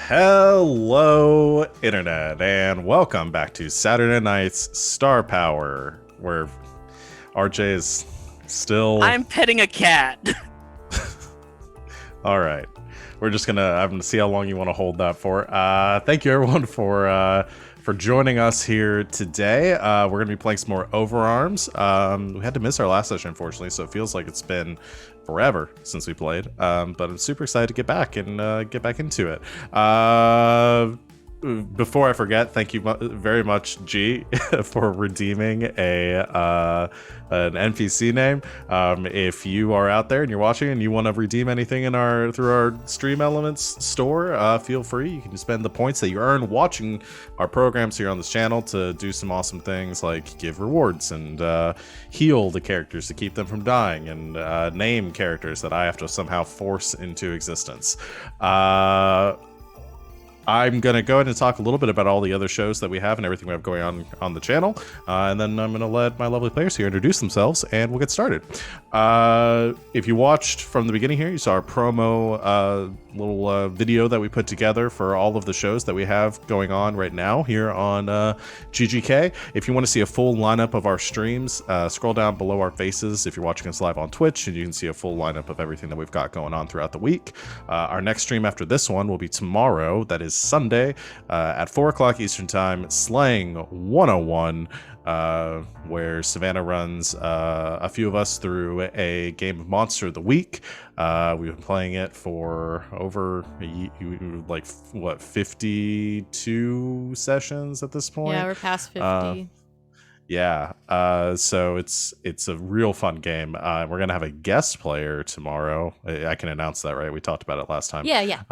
Hello, Internet, and welcome back to Saturday Night's Star Power, where RJ is still... I'm petting a cat. All right. I'm gonna see how long you want to hold that for. Thank you, everyone, for joining us here today. We're going to be playing some more Overarms. We had to miss our last session, unfortunately, so it feels like it's been forever since we played. But I'm super excited to get back and get back into it. Before I forget, thank you very much, G, for redeeming an NPC name. If you are out there and you're watching and you want to redeem anything through our Stream Elements store, feel free. You can spend the points that you earn watching our programs here on this channel to do some awesome things like give rewards and heal the characters to keep them from dying, and name characters that I have to somehow force into existence. I'm going to go ahead and talk a little bit about all the other shows that we have and everything we have going on the channel. And then I'm going to let my lovely players here introduce themselves, and we'll get started. If you watched from the beginning here, you saw our promo little video that we put together for all of the shows that we have going on right now here on GGK. If you want to see a full lineup of our streams, scroll down below our faces if you're watching us live on Twitch, and you can see a full lineup of everything that we've got going on throughout the week. Our next stream after this one will be tomorrow. That is Sunday at 4 o'clock Eastern Time, Slaying 101, where Savannah runs a few of us through a game of Monster of the Week. We've been playing it for over 52 sessions at this point. Yeah, we're past 50. So it's a real fun game. We're gonna have a guest player tomorrow. I can announce that, right? We talked about it last time. Yeah.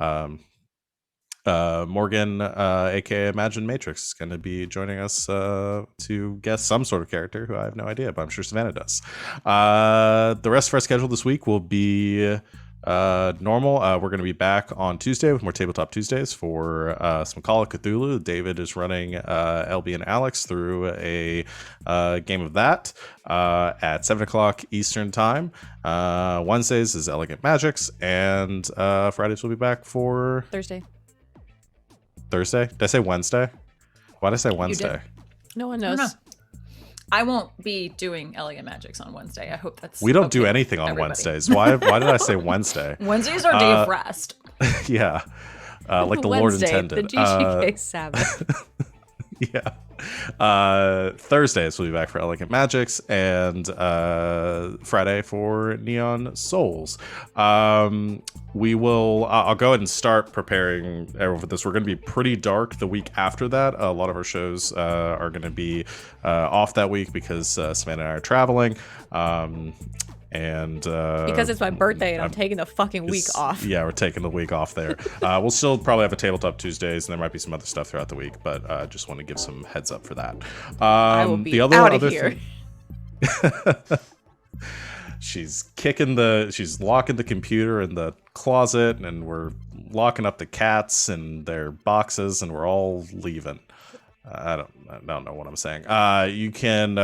Morgan, aka Imagine Matrix, is going to be joining us to guess some sort of character who I have no idea, but I'm sure Savannah does. The rest of our schedule this week will be normal. We're going to be back on Tuesday with more Tabletop Tuesdays for some Call of Cthulhu. David is running LB and Alex through a game of that at 7 o'clock Eastern Time. Wednesdays is Elegant Magics, and Fridays we'll be back for Thursday? Did I say Wednesday? Why did I say Wednesday? No one knows. I won't be doing Elegant Magics on Wednesday. I hope that's We don't do anything on Wednesdays. Why did I say Wednesday? Wednesdays are day of rest. Yeah. Like the Lord intended. The GGK Sabbath. Yeah. Thursdays we'll be back for Elegant Magics, and Friday for Neon Souls. I'll go ahead and start preparing for this. We're going to be pretty dark the week after that. A lot of our shows are going to be off that week because Savannah and I are traveling. Because it's my birthday and I'm taking the fucking week off. Yeah, we're taking the week off there. We'll still probably have a Tabletop Tuesdays, and there might be some other stuff throughout the week, but just want to give some heads up for that. I will be out of here. She's locking the computer in the closet, and we're locking up the cats in their boxes, and we're all leaving. I don't know what I'm saying. You can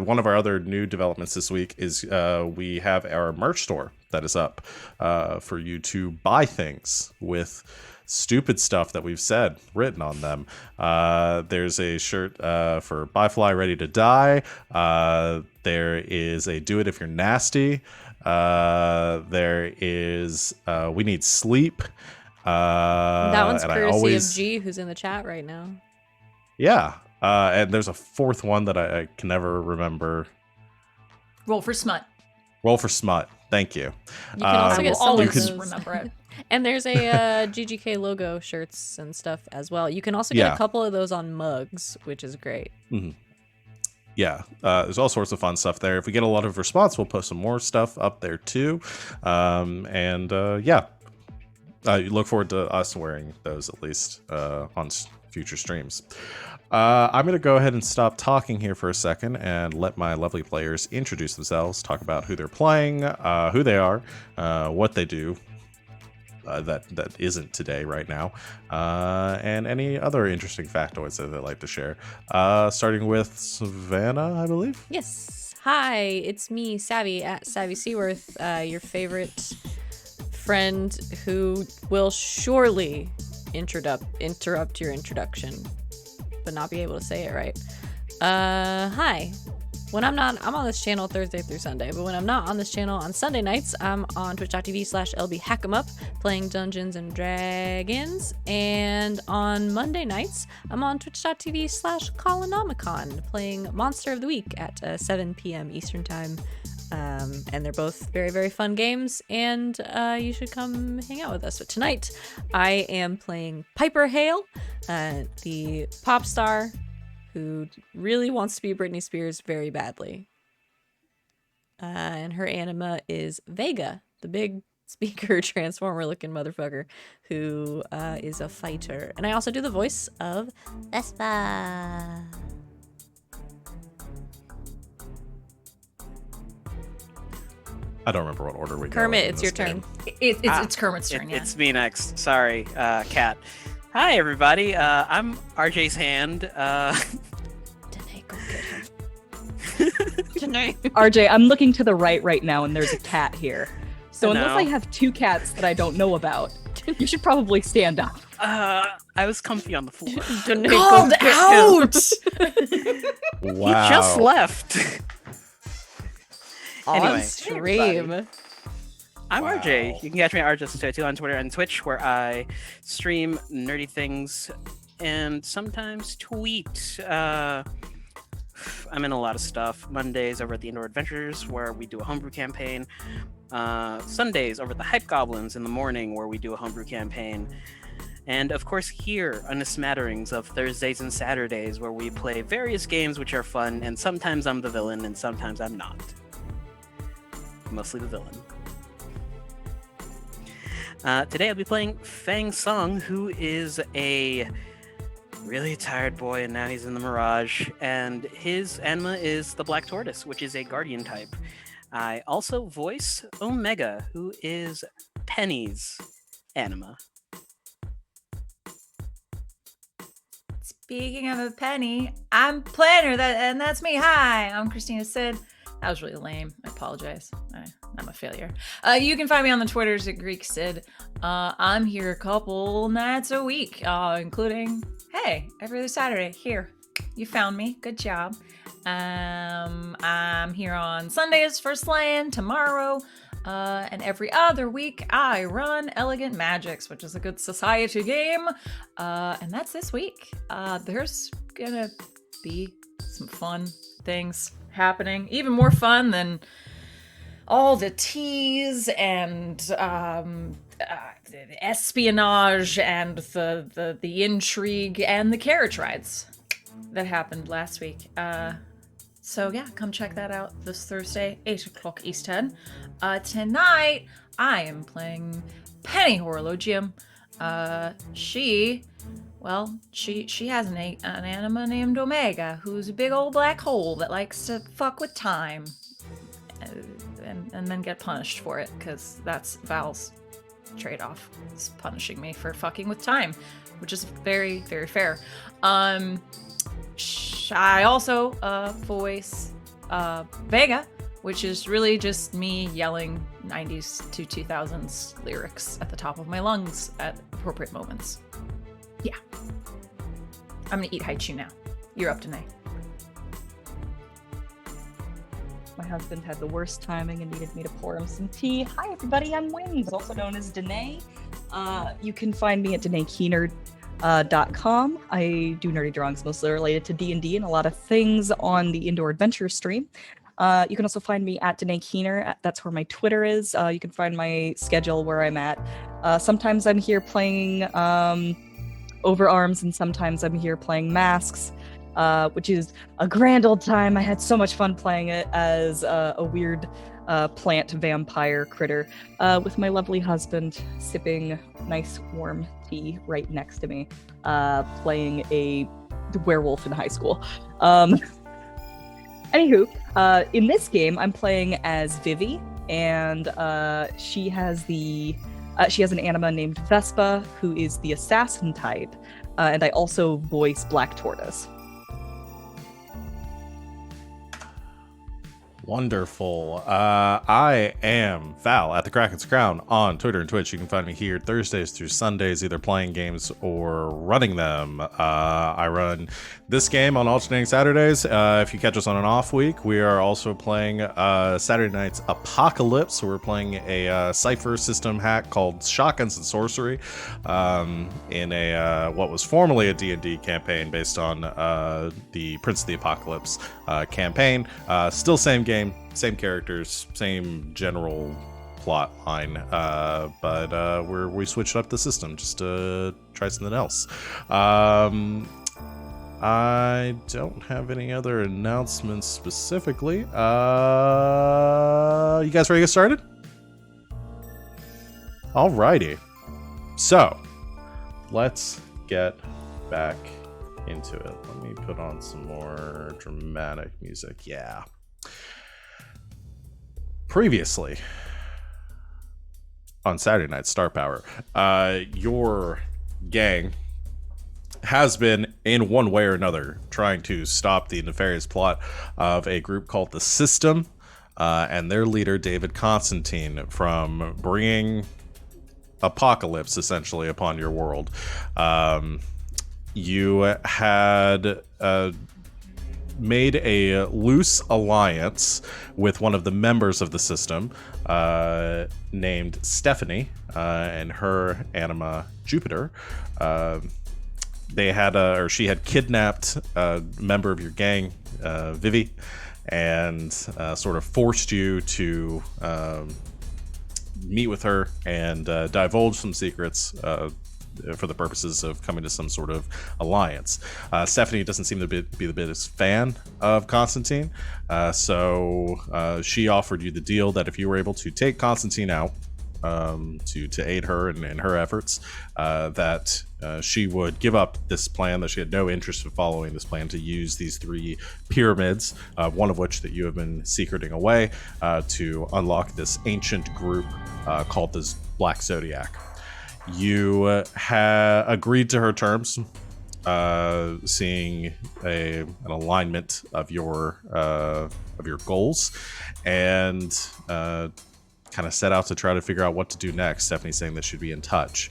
one of our other new developments this week is we have our merch store that is up for you to buy things with stupid stuff that we've said written on them. There's a shirt for Buy Fly Ready to Die. There is a Do It If You're Nasty. There is We Need Sleep. That one's courtesy of G, who's in the chat right now. Yeah, and there's a fourth one that I can never remember. Roll for Smut. Roll for Smut. Thank you. You can also get some of those. Remember it. And there's a GGK logo shirts and stuff as well. You can also get a couple of those on mugs, which is great. Mm-hmm. Yeah, there's all sorts of fun stuff there. If we get a lot of response, we'll put some more stuff up there too. You look forward to us wearing those at least on future streams. I'm going to go ahead and stop talking here for a second and let my lovely players introduce themselves, talk about who they're playing, who they are, what they do that isn't today right now, and any other interesting factoids that they'd like to share. Starting with Savannah, I believe. Yes. Hi, it's me, Savvy, at Savvy Seaworth, your favorite friend who will surely interrupt your introduction, but not be able to say it right. Hi. When I'm on this channel Thursday through Sunday, but when I'm not on this channel on Sunday nights, I'm on twitch.tv/lbhackemup playing Dungeons and Dragons, and on Monday nights, I'm on twitch.tv/Colonomicon playing Monster of the Week at 7 p.m. Eastern Time. And they're both very, very fun games, and you should come hang out with us. But tonight, I am playing Piper Hale, the pop star who really wants to be Britney Spears very badly. And her anima is Vega, the big speaker transformer-looking motherfucker who is a fighter. And I also do the voice of Vespa. I don't remember what order we go. Kermit, in it's this your turn. game. It's Kermit's turn. Yeah. It's me next. Sorry, Kat. Hi, everybody. I'm RJ's hand. Danae, go get him. Danae. RJ, I'm looking to the right now, and there's a cat here. So No. unless I have two cats that I don't know about, you should probably stand up. I was comfy on the floor. Danae, Called go get him. out. Wow. He just left. On Anyway, stream. I'm Wow. RJ. You can catch me at RJ2 on Twitter and Twitch, where I stream nerdy things and sometimes tweet. I'm in a lot of stuff. Mondays over at the Indoor Adventures, where we do a homebrew campaign. Sundays over at the Hype Goblins in the morning, where we do a homebrew campaign. And of course here on the smatterings of Thursdays and Saturdays, where we play various games which are fun, and sometimes I'm the villain and sometimes I'm not. Mostly the villain. Today I'll be playing Feng Song, who is a really tired boy, and now he's in the Mirage, and his anima is the Black Tortoise, which is a guardian type. I also voice Omega, who is Penny's anima. Speaking of a penny, I'm Planner, and that's me. Hi, I'm Christina Sid. That was really lame. I apologize. I'm a failure. You can find me on the Twitters at Greek Sid. I'm here a couple nights a week, including, hey, every other Saturday. Here, you found me. Good job. I'm here on Sundays for Slaying, tomorrow, and every other week I run Elegant Magics, which is a good society game. And that's this week. There's gonna be some fun things happening, even more fun than all the teas and espionage and the intrigue and the carriage rides that happened last week. So yeah, come check that out this Thursday, 8 o'clock Eastern. Tonight I am playing Penny Horologium. She has an anima named Omega, who's a big old black hole that likes to fuck with time, and then get punished for it, because that's Val's trade-off. It's punishing me for fucking with time, which is very, very fair. I also voice Vega, which is really just me yelling 90s to 2000s lyrics at the top of my lungs at appropriate moments. Yeah. I'm gonna eat haichu now. You're up, Danae. My husband had the worst timing and needed me to pour him some tea. Hi, everybody. I'm Wings, also known as Danae. You can find me at DanaeKeener.com. I do nerdy drawings mostly related to D&D and a lot of things on the Indoor Adventure stream. You can also find me at Danae Keener. That's where my Twitter is. You can find my schedule where I'm at. Sometimes I'm here playing Overarms, and sometimes I'm here playing Masks, which is a grand old time. I had so much fun playing it as a weird plant vampire critter with my lovely husband sipping nice warm tea right next to me, playing a werewolf in high school. Anywho, in this game, I'm playing as Vivi, and she has an anima named Vespa, who is the assassin type, and I also voice Black Tortoise. Wonderful. I am Val at the Kraken's Crown on Twitter and Twitch. You can find me here Thursdays through Sundays, either playing games or running them. I run this game on alternating Saturdays. If you catch us on an off week, we are also playing Saturday night's Apocalypse. We're playing a cipher system hack called Shotguns and Sorcery in a what was formerly a D&D campaign based on the Prince of the Apocalypse campaign. Still same game, same characters, same general plot line, but we switched up the system just to try something else. I don't have any other announcements specifically. You guys ready to get started? Alrighty. So, let's get back into it. Let me put on some more dramatic music. Yeah. Previously on Saturday Night Star Power, your gang has been, in one way or another, trying to stop the nefarious plot of a group called the System and their leader, David Constantine, from bringing apocalypse, essentially, upon your world. You had made a loose alliance with one of the members of the System named Stephanie and her anima Jupiter. They had she had kidnapped a member of your gang, Vivi, and sort of forced you to meet with her and divulge some secrets for the purposes of coming to some sort of alliance. Stephanie doesn't seem to be the biggest fan of Constantine, so she offered you the deal that if you were able to take Constantine out to aid her in her efforts, that she would give up this plan, that she had no interest in following this plan, to use these 3 pyramids, one of which that you have been secreting away, to unlock this ancient group called the Black Zodiac. You agreed to her terms, seeing an alignment of your goals, and kind of set out to try to figure out what to do next. Stephanie saying that she'd be in touch.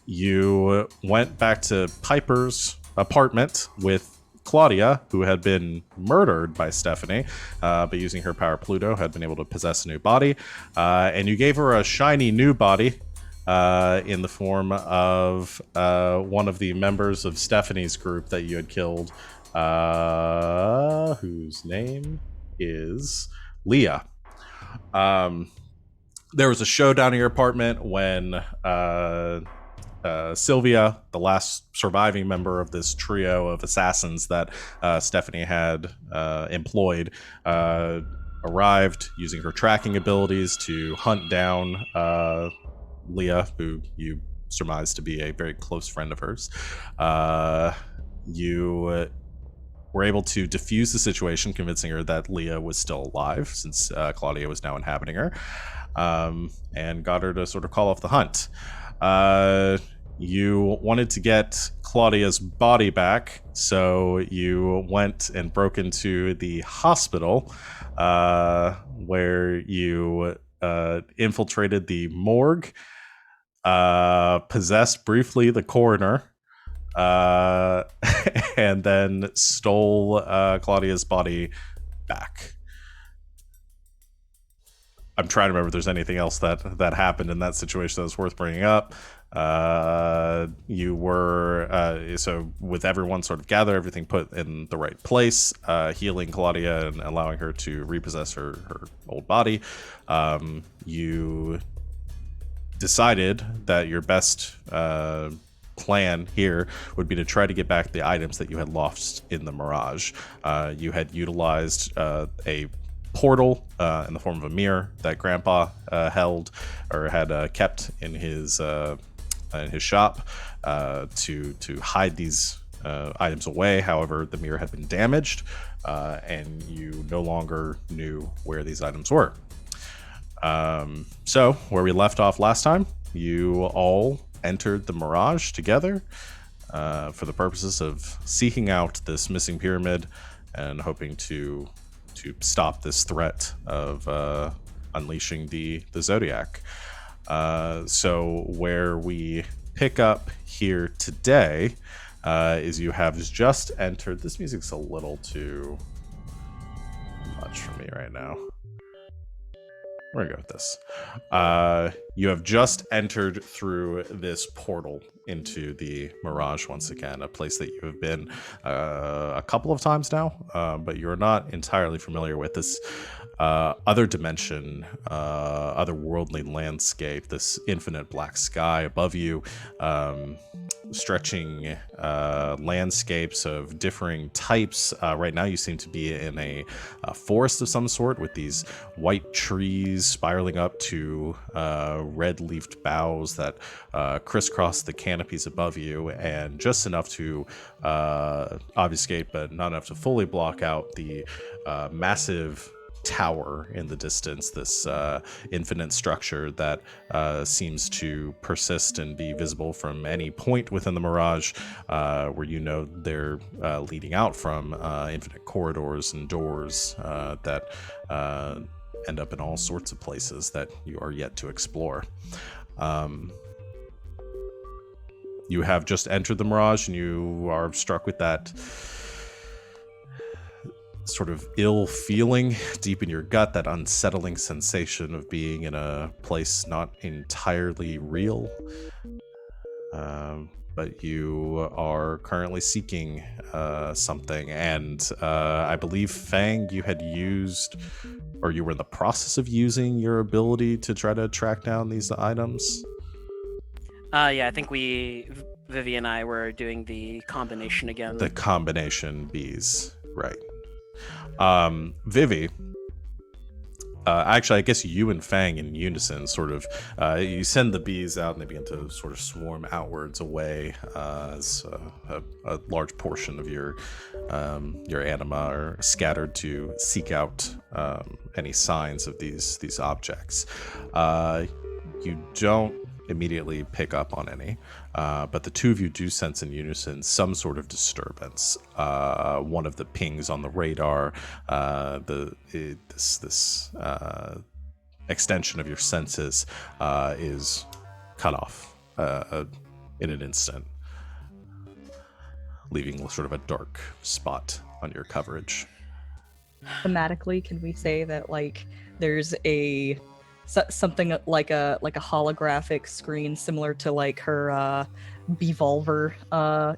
You went back to Piper's apartment with Claudia, who had been murdered by Stephanie, but using her power, Pluto had been able to possess a new body, and you gave her a shiny new body in the form of one of the members of Stephanie's group that you had killed, whose name is Leah. There was a showdown in your apartment when Sylvia, the last surviving member of this trio of assassins that Stephanie had employed, arrived using her tracking abilities to hunt down Leah, who you surmised to be a very close friend of hers. You were able to defuse the situation, convincing her that Leah was still alive, since Claudia was now inhabiting her, and got her to sort of call off the hunt. You wanted to get Claudia's body back, so you went and broke into the hospital, where you infiltrated the morgue, possessed briefly the coroner, and then stole Claudia's body back. I'm trying to remember if there's anything else that happened in that situation that was worth bringing up. You were so with everyone sort of gathered, everything put in the right place, healing Claudia and allowing her to repossess her old body. You decided that your best plan here would be to try to get back the items that you had lost in the Mirage. You had utilized a portal in the form of a mirror that Grandpa held or had kept in his shop to hide these items away. However, the mirror had been damaged, and you no longer knew where these items were. So where we left off last time, you all entered the Mirage together for the purposes of seeking out this missing pyramid and hoping to stop this threat of unleashing the Zodiac. So where we pick up here today is you have just entered. This music's a little too much for me right now. We're gonna go with this. You have just entered through this portal into the Mirage once again, a place that you have been a couple of times now, but you're not entirely familiar with this other dimension, otherworldly landscape, this infinite black sky above you, stretching landscapes of differing types. Right now you seem to be in a forest of some sort with these white trees spiraling up to red-leafed boughs that crisscross the canopies above you, and just enough to obfuscate, but not enough to fully block out the massive tower in the distance, this infinite structure that seems to persist and be visible from any point within the Mirage, where you know they're leading out from infinite corridors and doors that end up in all sorts of places that you are yet to explore. You have just entered the Mirage, and you are struck with that sort of ill feeling deep in your gut, that unsettling sensation of being in a place not entirely real. But you are currently seeking something, and I believe, Feng, you had used, or you were in the process of using your ability to try to track down these items. Yeah, I think Vivi and I were doing the combination again. The combination bees, right. Vivi, actually, I guess you and Feng in unison sort of, you send the bees out and they begin to sort of swarm outwards away as a large portion of your anima are scattered to seek out any signs of these objects. You don't immediately pick up on any, but the two of you do sense in unison some sort of disturbance. One of the pings on the radar, this extension of your senses is cut off in an instant, leaving sort of a dark spot on your coverage. Thematically, can we say that like there's something like a holographic screen similar to like her Bevolver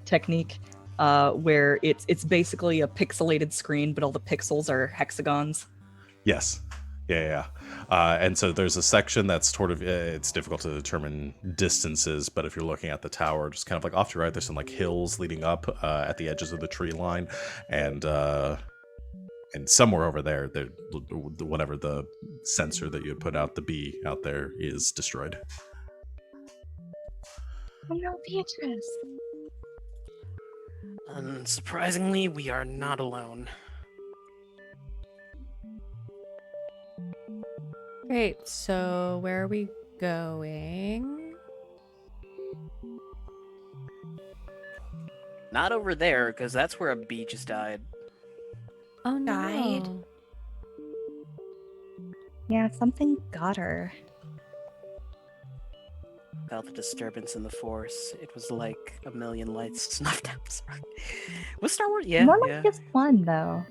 technique, where it's basically a pixelated screen, but all the pixels are hexagons? Yes. Yeah. And so there's a section that's sort of, it's difficult to determine distances, but if you're looking at the tower, just kind of like off to your right, there's some like hills leading up at the edges of the tree line, and somewhere over there, whatever the sensor that you had put out, the bee out there, is destroyed. Oh no, Beatrice. Unsurprisingly, we are not alone. Great, so where are we going? Not over there, because that's where a bee just died. Oh no. Died? Yeah, something got her. Felt a disturbance in the force. It was like a million lights snuffed out. Was Star Wars? Yeah, More yeah. like just one, though.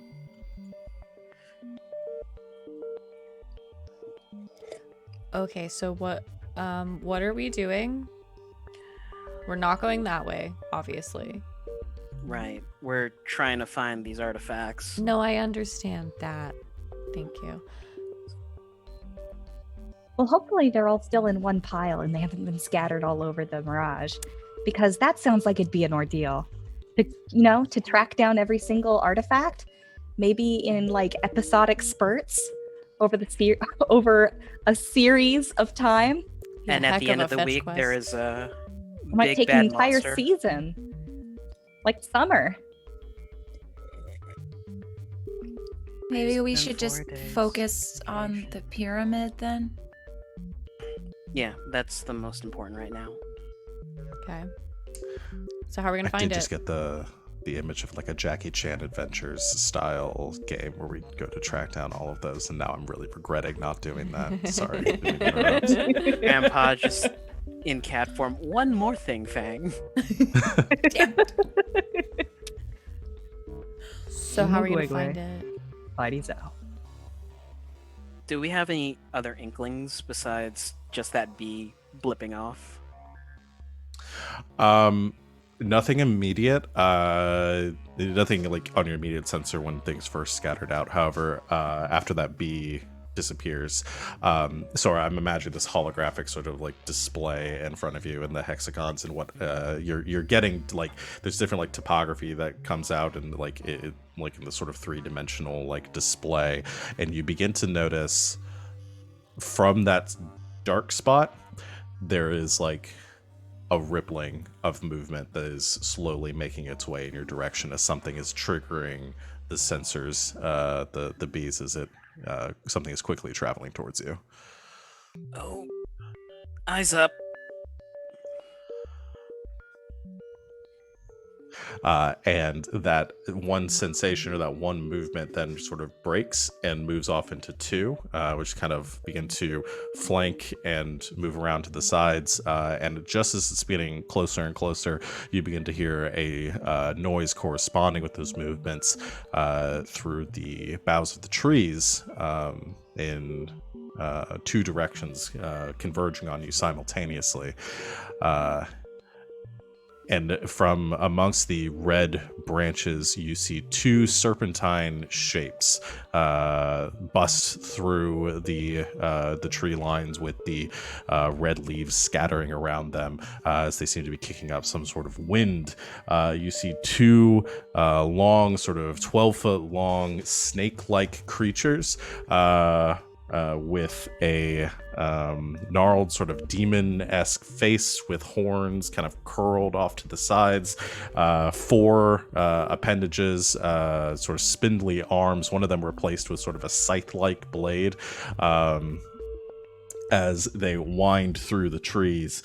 Okay, so what are we doing? We're not going that way, obviously. Right. We're trying to find these artifacts. No, I understand that. Thank you. Well, hopefully they're all still in one pile and they haven't been scattered all over the Mirage, because that sounds like it'd be an ordeal. To track down every single artifact, maybe in like episodic spurts over over a series of time. And at the end of the fetch week, quest. there is a It might big take bad an entire monster. season, like summer. Maybe we Been should just 4 days. focus on the pyramid then. Yeah, that's the most important right now. Okay. So how are we gonna I find did it? just get the the image of like a Jackie Chan Adventures style game where we go to track down all of those, and now I'm really regretting not doing that. Sorry. Didn't mean to interrupt. Grandpa just in cat form. One more thing, Feng. So how are you gonna Gwigwe. find it? Fighties out. Do we have any other inklings besides just that bee blipping off? Nothing immediate. Nothing like on your immediate sensor when things first scattered out. However, after that bee disappears, so I'm imagining this holographic sort of like display in front of you and the hexagons and what you're getting. Like there's different like topography that comes out and like it like in the sort of 3-dimensional like display, and you begin to notice from that dark spot there is like a rippling of movement that is slowly making its way in your direction as something is triggering the sensors, the bees, as it something is quickly traveling towards you. Oh, eyes up. And that one sensation or that one movement then sort of breaks and moves off into two, which kind of begin to flank and move around to the sides. And just as it's getting closer and closer, you begin to hear a noise corresponding with those movements through the boughs of the trees in two directions, converging on you simultaneously. And from amongst the red branches, you see two serpentine shapes bust through the tree lines with the red leaves scattering around them as they seem to be kicking up some sort of wind. You see two long, sort of 12-foot long snake-like creatures with a gnarled sort of demon-esque face with horns kind of curled off to the sides, four appendages, sort of spindly arms, one of them replaced with sort of a scythe-like blade. As they wind through the trees,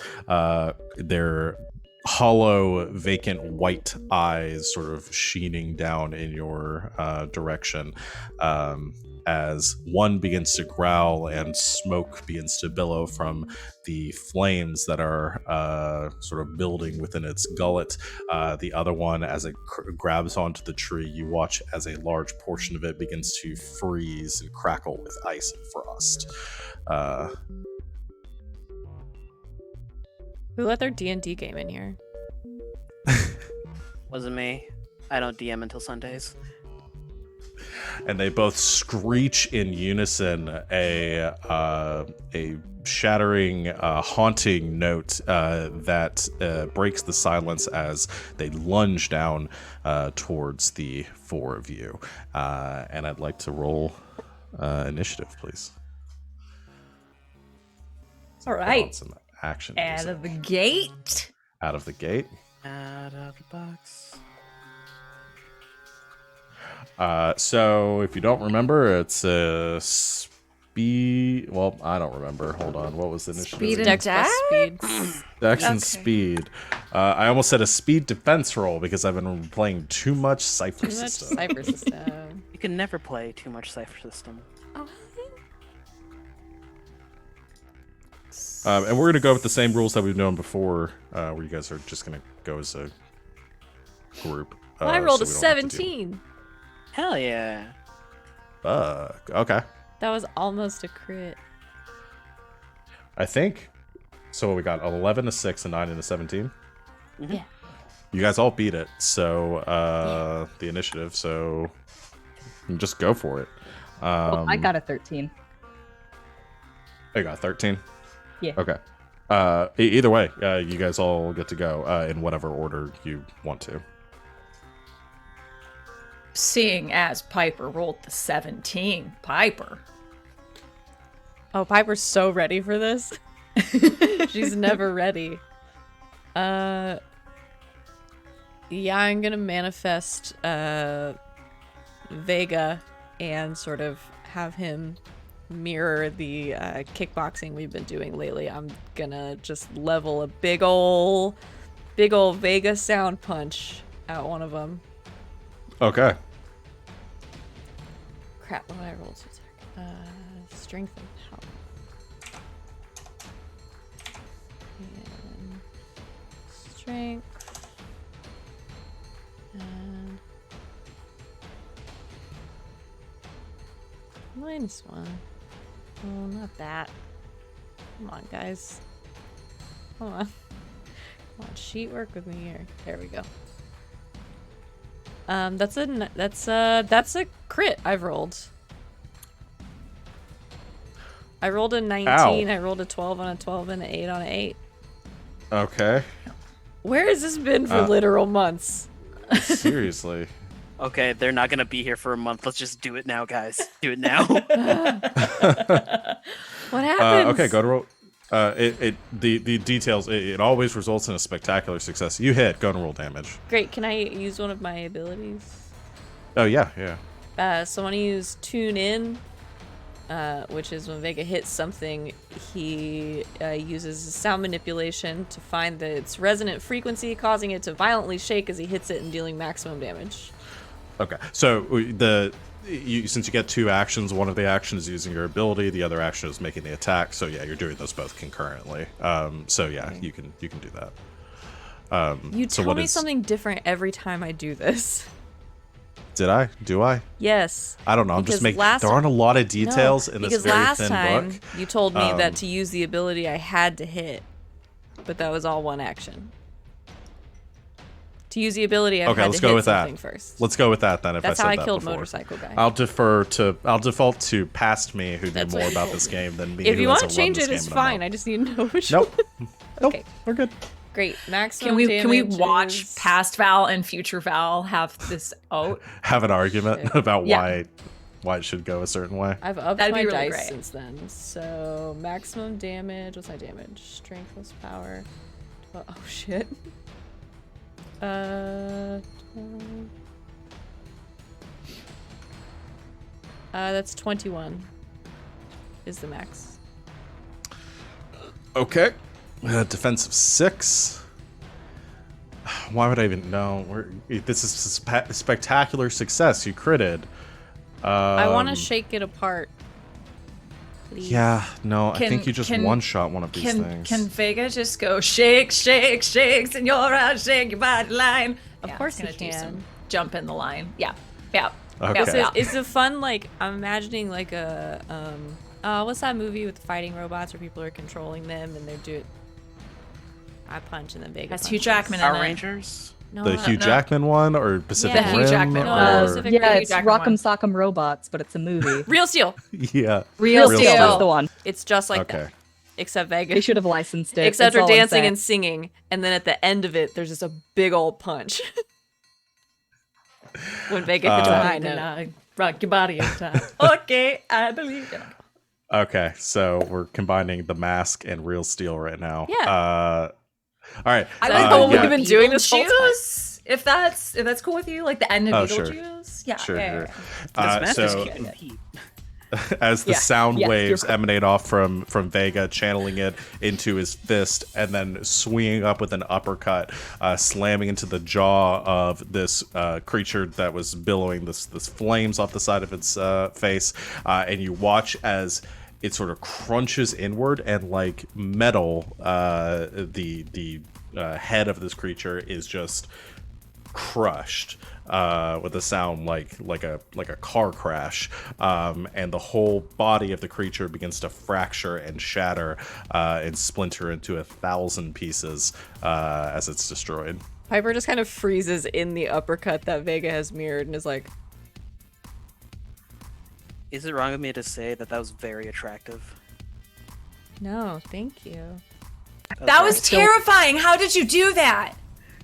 their hollow, vacant white eyes sort of sheening down in your direction, as one begins to growl and smoke begins to billow from the flames that are sort of building within its gullet. The other one, as it grabs onto the tree, you watch as a large portion of it begins to freeze and crackle with ice and frost. Who let their D&D game in here? Wasn't me. I don't DM until Sundays. And they both screech in unison a shattering, haunting note that breaks the silence as they lunge down towards the four of you. And I'd like to roll initiative, please. All right. Some action. Out of the gate. Out of the gate. Out of the box. So if you don't remember, it's a speed. Well, I don't remember. Hold on. What was the initiative? Speed and Dex plus speed. Dex and Okay. speed. I almost said a speed defense roll because I've been playing too much Cypher Too much System. Cypher System. You can never play too much Cypher System. And we're going to go with the same rules that we've known before, where you guys are just going to go as a group. Well, I rolled so a we don't have to deal- 17. Hell yeah. Okay. That was almost a crit. I think. So we got 11, a 6, a 9, and a 17. Yeah. You guys all beat it, so the initiative, so just go for it. Well, I got a 13. I got 13. Yeah. Okay. Either way, you guys all get to go in whatever order you want to. Seeing as Piper rolled the 17, Piper. Oh, Piper's so ready for this. She's never ready. Yeah, I'm gonna manifest Vega and sort of have him mirror the kickboxing we've been doing lately. I'm gonna just level a big ol' Vega sound punch at one of them. Okay. Crap, what did I roll to attack? Strength and power. And strength. And -1. Oh, not that. Come on, guys. Come on. Come on, sheet, work with me here. There we go. That's a crit I've rolled. I rolled a 19, Ow. I rolled a 12 on a 12 and an 8 on an 8. Okay. Where has this been for literal months? Seriously. Okay, they're not gonna be here for a month. Let's just do it now, guys. Do it now. What happens? Okay, go to roll. The details. It always results in a spectacular success. You hit. Go to roll damage. Great, can I use one of my abilities? Oh yeah. So I want to use Tune In, which is when Vega hits something, he uses sound manipulation to find its resonant frequency, causing it to violently shake as he hits it and dealing maximum damage. Okay. So since you get 2 actions, one of the actions is using your ability, the other action is making the attack. So yeah, you're doing those both concurrently. So yeah, you can do that. You so tell me something different every time I do this. Did I? Do I? Yes. I don't know. I'm just Because making. There aren't a lot of details No, in this because very last thin time book. you told me that to use the ability I had to hit, but that was all one action. To use the ability, I Okay, had let's to go hit with that. something first. Let's go with that then. If That's I how said I that killed before. Motorcycle Guy. I'll default to past me who knew That's what more you about told this me. game than me. If who you want to hasn't run change this it, it's game in a fine. month. I just need to know which Nope. one. Nope. Okay. We're good. Great. Maximum Can we damage watch is- past Val and future Val have this out? Have an argument Shit. about Yeah. why it should go a certain way. I've upped That'd my be really dice great. since then. So maximum damage. What's my damage? Strength plus power. Oh shit. 12. That's 21. Is the max. Okay. Defense of 6. Why would I even know? This is a spectacular success. You critted. I want to shake it apart. Please. Yeah, no, I Can- think you just can- one-shot one of these things. Can Vega just go shake, shake, shake, senora, shake your body line? Of Yeah, course it's he gonna do can. some jump in the line. Yeah. Yeah. Okay. So Yeah. it's a fun, like, I'm imagining like a what's that movie with the fighting robots where people are controlling them and they do it? I punch and then Vega That's punches. Hugh Jackman in Power it. Rangers. No, The Hugh no. Jackman one or Pacific Yeah. The Rim? Hugh Jackman No, one. Pacific Yeah, Hugh it's Jackman Rock'em one. Sock'em Robots, but it's a movie. Real Steel. Yeah. Real Real Steel. Steel. That's the one. It's just like Okay. that, except Vega. They should have licensed it. Except That's her all I'm dancing saying. and singing, and then at the end of it, there's just a big old punch. When Vega hits a high note. Rock your body in time. Okay, I believe it. Okay, so we're combining the mask and Real Steel right now. Yeah. All right. I like the one yeah. we've been doing this whole time. Beetlejuice, if that's cool with you, like the end of Oh, sure. Beetlejuice. Yeah. Sure, yeah, sure. yeah. This So can't compete. as the Yeah, sound yes, waves you're correct. emanate off from Vega, channeling it into his fist, and then swinging up with an uppercut, slamming into the jaw of this creature that was billowing this flames off the side of its face, and you watch as it sort of crunches inward, and like metal, the head of this creature is just crushed with a sound like a car crash, and the whole body of the creature begins to fracture and shatter and splinter into 1,000 pieces as it's destroyed. Piper just kind of freezes in the uppercut that Vega has mirrored and is like, Is it wrong of me to say that was very attractive? no, thank you. That was Still- terrifying. How did you do that?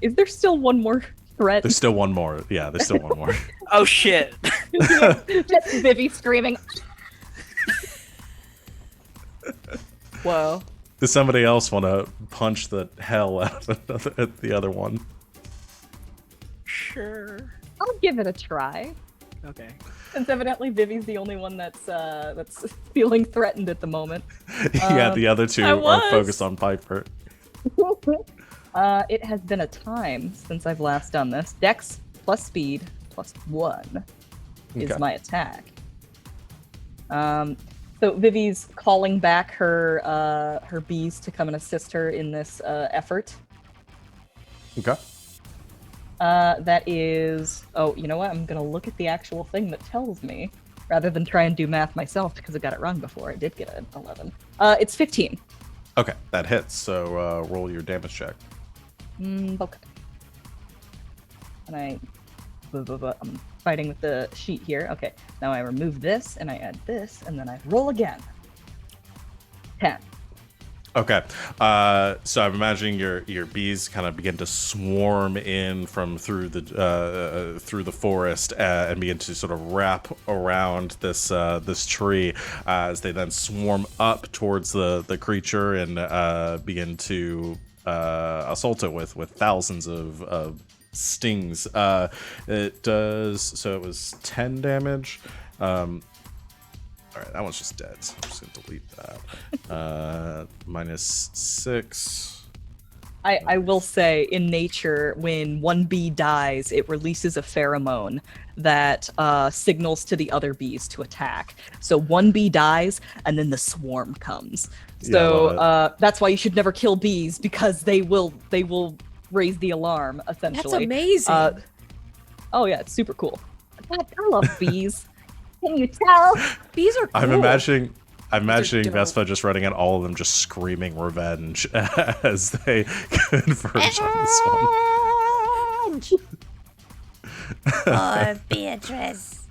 Is there still one more threat? There's still one more. Yeah, there's still one more. Oh shit! Just Vivi screaming. Whoa. Does somebody else want to punch the hell out of the other one? Sure. I'll give it a try. Okay. Since evidently Vivi's the only one that's feeling threatened at the moment. Yeah, the other two I are was. focused on Piper. It has been a time since I've last done this. Dex plus speed plus 1 is Okay. my attack. So Vivi's calling back her bees to come and assist her in this effort. Okay. That is... Oh, you know what? I'm going to look at the actual thing that tells me, rather than try and do math myself, because I got it wrong before. I did get an 11. It's 15. Okay, that hits. So roll your damage check. Okay. And I'm fighting with the sheet here. Okay, now I remove this, and I add this, and then I roll again. 10. Okay, so I'm imagining your bees kind of begin to swarm in from through the forest and begin to sort of wrap around this tree as they then swarm up towards the creature and begin to assault it with thousands of stings. It does, so it was 10 damage. All right, that one's just dead, so I'm just gonna delete that. Minus 6. I will say, in nature, when one bee dies, it releases a pheromone that signals to the other bees to attack. So one bee dies, and then the swarm comes. Yeah, I So love that's why you should never kill bees, because they will raise the alarm, essentially. That's amazing. Oh yeah, it's super cool. God, I love bees. Can you tell? Bees are cool. I'm imagining dope. Vespa just running at all of them, just screaming revenge as they converge on this one. Or Beatrice.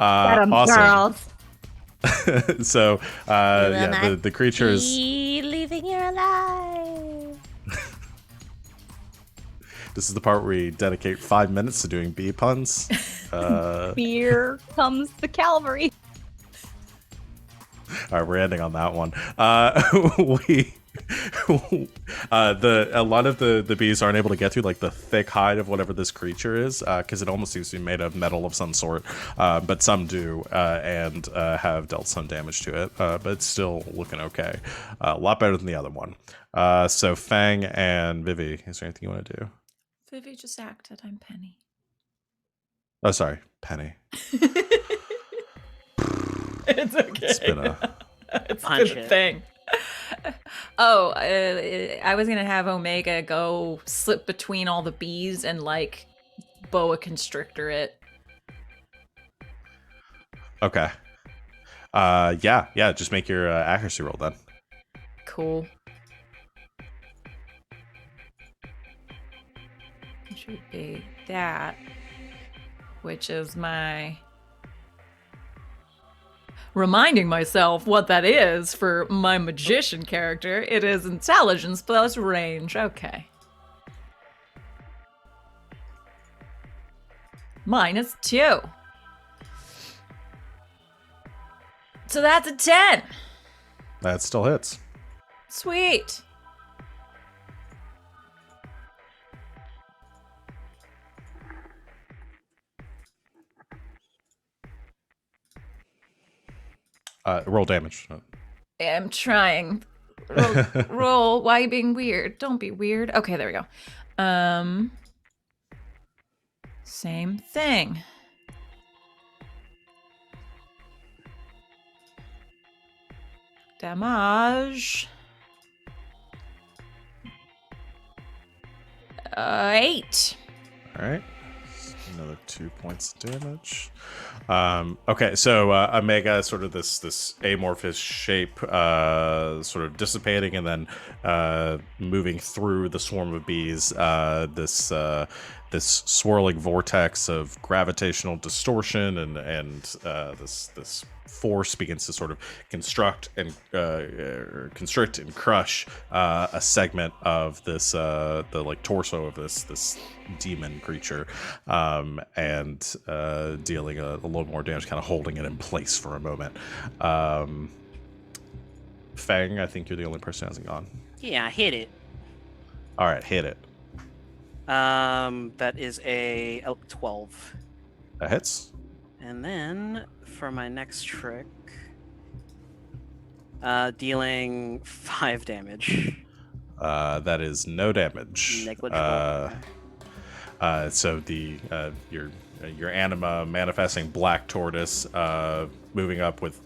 Awesome. So will yeah, not the creatures. Be leaving here alive. This is the part where we dedicate 5 minutes to doing bee puns. Here comes the cavalry. All right, we're ending on that one. A lot of the bees aren't able to get through like the thick hide of whatever this creature is, because it almost seems to be made of metal of some sort. But some do, and have dealt some damage to it. But it's still looking okay. A lot better than the other one. So Feng and Vivi, is there anything you want to do? Vivi just acted. I'm Penny. Oh, sorry, Penny. It's okay. It's been a It's Punch been a it. thing. Oh, I was gonna have Omega go slip between all the bees and like boa constrictor it. okay. Yeah. Just make your accuracy roll then. Cool. It should be that, which is my reminding myself what that is for my magician character. It is intelligence plus range. Okay. -2. So that's a 10. That still hits. Sweet. Roll damage. I'm trying. Roll. Why are you being weird? Don't be weird. Okay, there we go. Same thing. Damage. 8. All right. Another 2 points of damage. Okay, so Omega, sort of this amorphous shape, sort of dissipating and then moving through the swarm of bees. This swirling vortex of gravitational distortion and this force begins to sort of constrict and crush a segment of this the like torso of this demon creature, and dealing a little more damage, kind of holding it in place for a moment. Feng, I think you're the only person who hasn't gone. Yeah, hit it. All right, hit it. That is a 12. That hits. And then for my next trick, dealing 5 damage. That is no damage. Negligible. So the your anima manifesting black tortoise, moving up with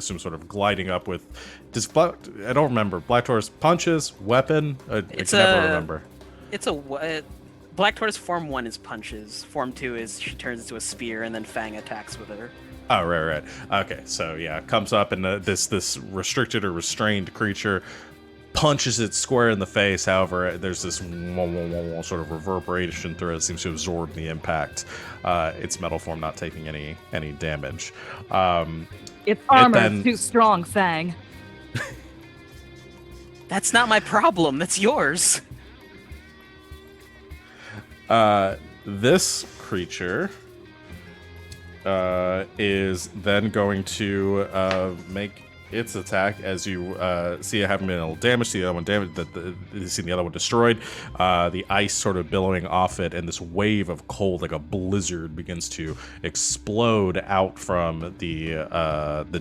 some sort of gliding up with. I don't remember. Black tortoise punches, weapon. I can never remember. It's a Black Tortoise Form 1 is punches. Form 2 is she turns into a spear, and then Feng attacks with her. Oh, right. Okay, so yeah, comes up and this restricted or restrained creature punches it square in the face. However, there's this sort of reverberation through it. Seems to absorb the impact. Its metal form not taking any damage. Its armor is too strong, Fang. That's not my problem. That's yours. This creature is then going to make its attack as you see it having been a little damage, see the other one damaged, you see the other one destroyed, the ice sort of billowing off it, and this wave of cold like a blizzard begins to explode out from the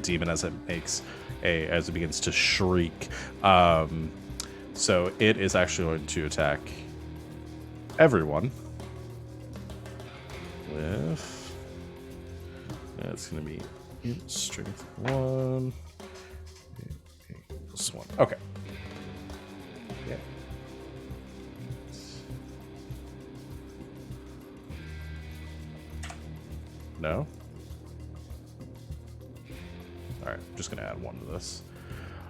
demon as it begins to shriek. So it is actually going to attack everyone with, it's going to be strength 1 plus 1. Okay. Yeah. No? Alright, I'm just going to add 1 to this.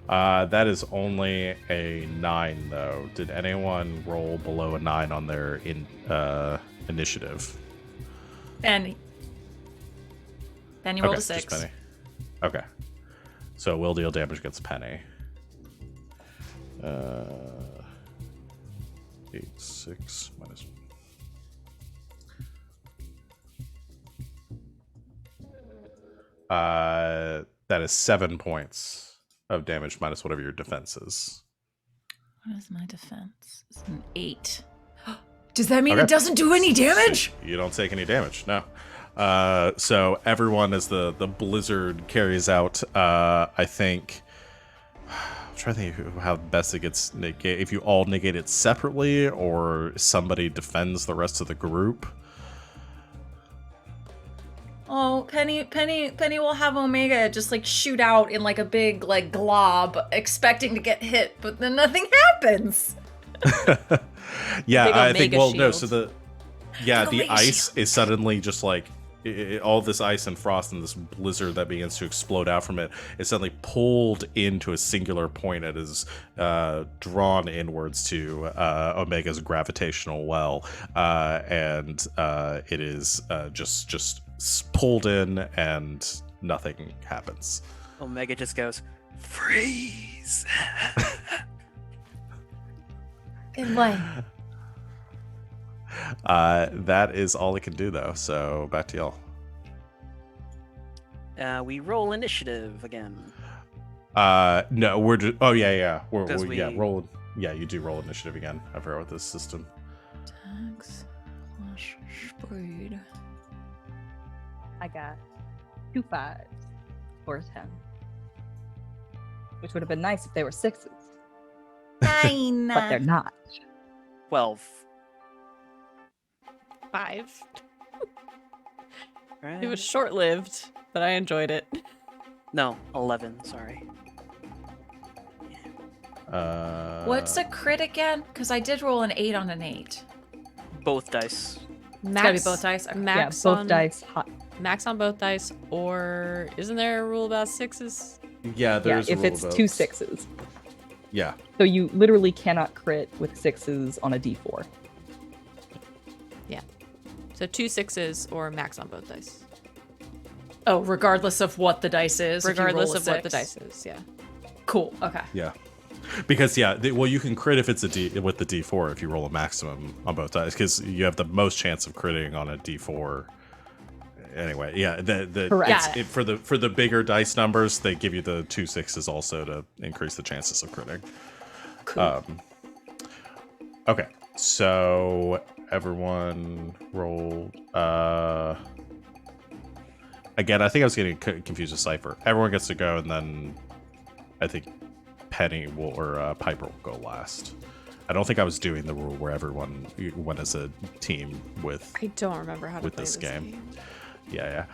That is only a 9, though. Did anyone roll below a 9 on their initiative? Penny rolled a 6. Just Penny. Okay. So will deal damage against Penny. 8, 6, minus 1. That is 7 points of damage minus whatever your defense is. What is my defense? It's an 8. Does that mean it doesn't do any damage? So you don't take any damage, no. So everyone, as the blizzard carries out, I think... I'm trying to think how best it gets negated. If you all negate it separately, or somebody defends the rest of the group. Oh, Penny will have Omega just like shoot out in like a big like glob, expecting to get hit, but then nothing happens. Yeah, I think. Well, shield. no. So the ice is suddenly just like all this ice and frost and this blizzard that begins to explode out from it is suddenly pulled into a singular point. It is drawn inwards to Omega's gravitational well, and it is just pulled in, and nothing happens. Omega just goes, freeze. In what? That is all it can do, though. So back to y'all. We roll initiative again. No, we're just. Oh yeah. We- Roll. Yeah, you do roll initiative again. I forgot what this system. Tax plus speed. I got 2 5s for 10. Which would have been nice if they were 6s. 9. But they're not. 12. 5. Right? It was short-lived, but I enjoyed it. No, 11. Sorry. What's a crit again? Because I did roll an 8 on an 8. Both dice. It's gotta be both dice. Okay. Max Yeah, both on dice. Hot. Max on both dice, or isn't there a rule about 6s? Yeah, Yeah, there's. if it's 2 6s. Yeah. So you literally cannot crit with 6s on a d4. Yeah. So 2 6s or max on both dice. Oh, regardless of what the dice is. if you roll Regardless a of what the 6. dice is, yeah. Cool. Okay. Yeah. Because you can crit if it's a D with the D4 if you roll a maximum on both dice, because you have the most chance of critting on a D4. Anyway, yeah, Correct. for the bigger dice numbers, they give you the 2 6s also to increase the chances of critting. Cool. Okay, so everyone rolled. Again, I think I was getting confused with Cypher. Everyone gets to go, and then I think Penny will or Piper will go last. I don't think I was doing the rule where everyone went as a team with I don't remember how to with play this this game. Yeah.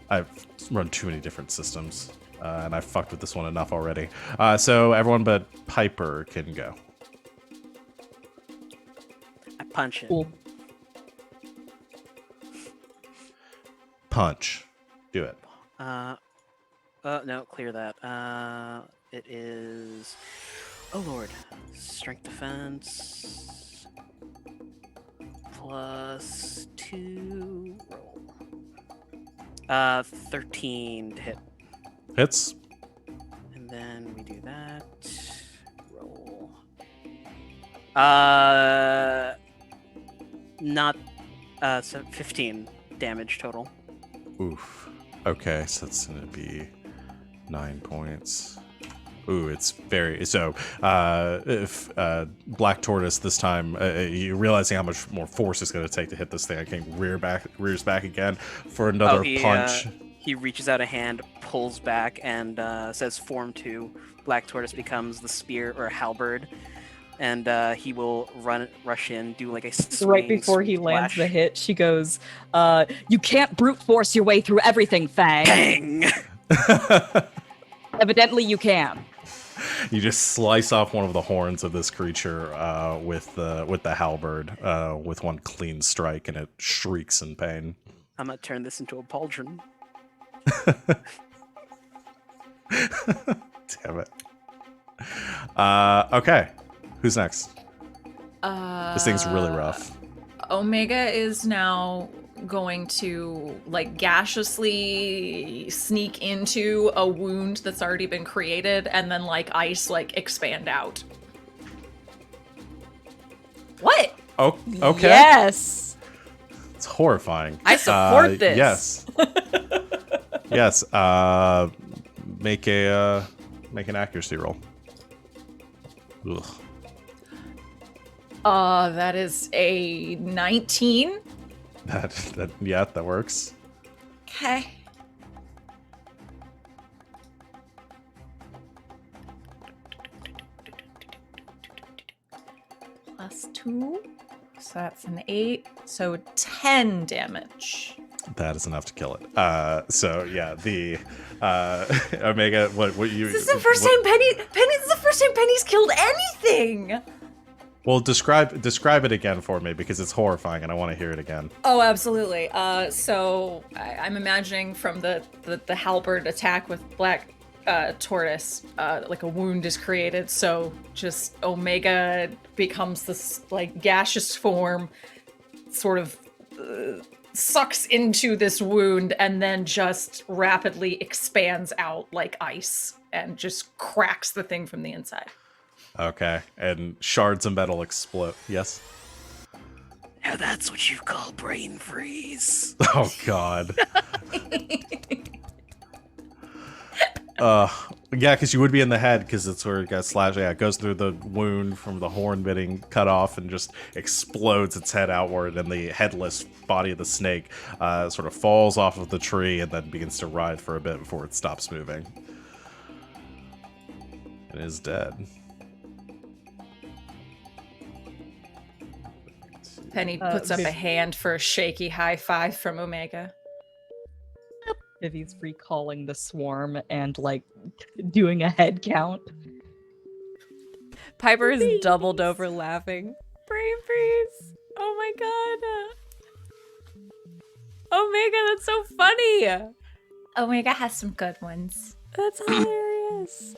I've run too many different systems, and I've fucked with this one enough already. So everyone but Piper can go. I punch it. Cool. Punch. Do it. No, clear that. It is. Oh lord, strength defense plus 2 roll. 13 to hit, Hits. and then we do that. Roll. Not. So 15 damage total. Oof. Okay, so that's gonna be 9 points. Ooh, it's very so. If Black Tortoise this time, you realizing how much more force it's going to take to hit this thing, I can rears back again for another punch. He reaches out a hand, pulls back, and says, "Form 2." Black Tortoise becomes the spear or halberd, and he will rush in, do like a swing, Right before he lands splash. the hit, she goes, "You can't brute force your way through everything, Feng. Bang! Evidently, you can." You just slice off one of the horns of this creature with the halberd with one clean strike, and it shrieks in pain. I'm gonna turn this into a pauldron. Damn it. Okay, who's next? This thing's really rough. Omega is now going to like gaseously sneak into a wound that's already been created and then like ice like expand out. What? Oh, okay. Yes. It's horrifying. I support this. Yes. Yes. Make an accuracy roll. Ugh. That is a 19. That works. Okay. Plus 2. So that's an 8. So 10 damage. That is enough to kill it. So yeah, the Omega. What you? This is the first time This is the first time Penny's killed anything. Well, describe it again for me because it's horrifying and I want to hear it again. Oh, absolutely. So I'm imagining from the halberd attack with Black Tortoise, like a wound is created. So just Omega becomes this like gaseous form, sort of sucks into this wound and then just rapidly expands out like ice and just cracks the thing from the inside. Okay, and shards of metal explode. Yes. Now that's what you call brain freeze. Oh God. Yeah, because you would be in the head because it's where it got slashed. Yeah, it goes through the wound from the horn getting cut off and just explodes its head outward, and the headless body of the snake sort of falls off of the tree and then begins to writhe for a bit before it stops moving. It is dead. Penny puts up a hand for a shaky high five from Omega. Vivi's recalling the swarm and like doing a head count. Piper is doubled over laughing. Brain freeze. Oh my god. Omega, that's so funny. Omega has some good ones. That's hilarious.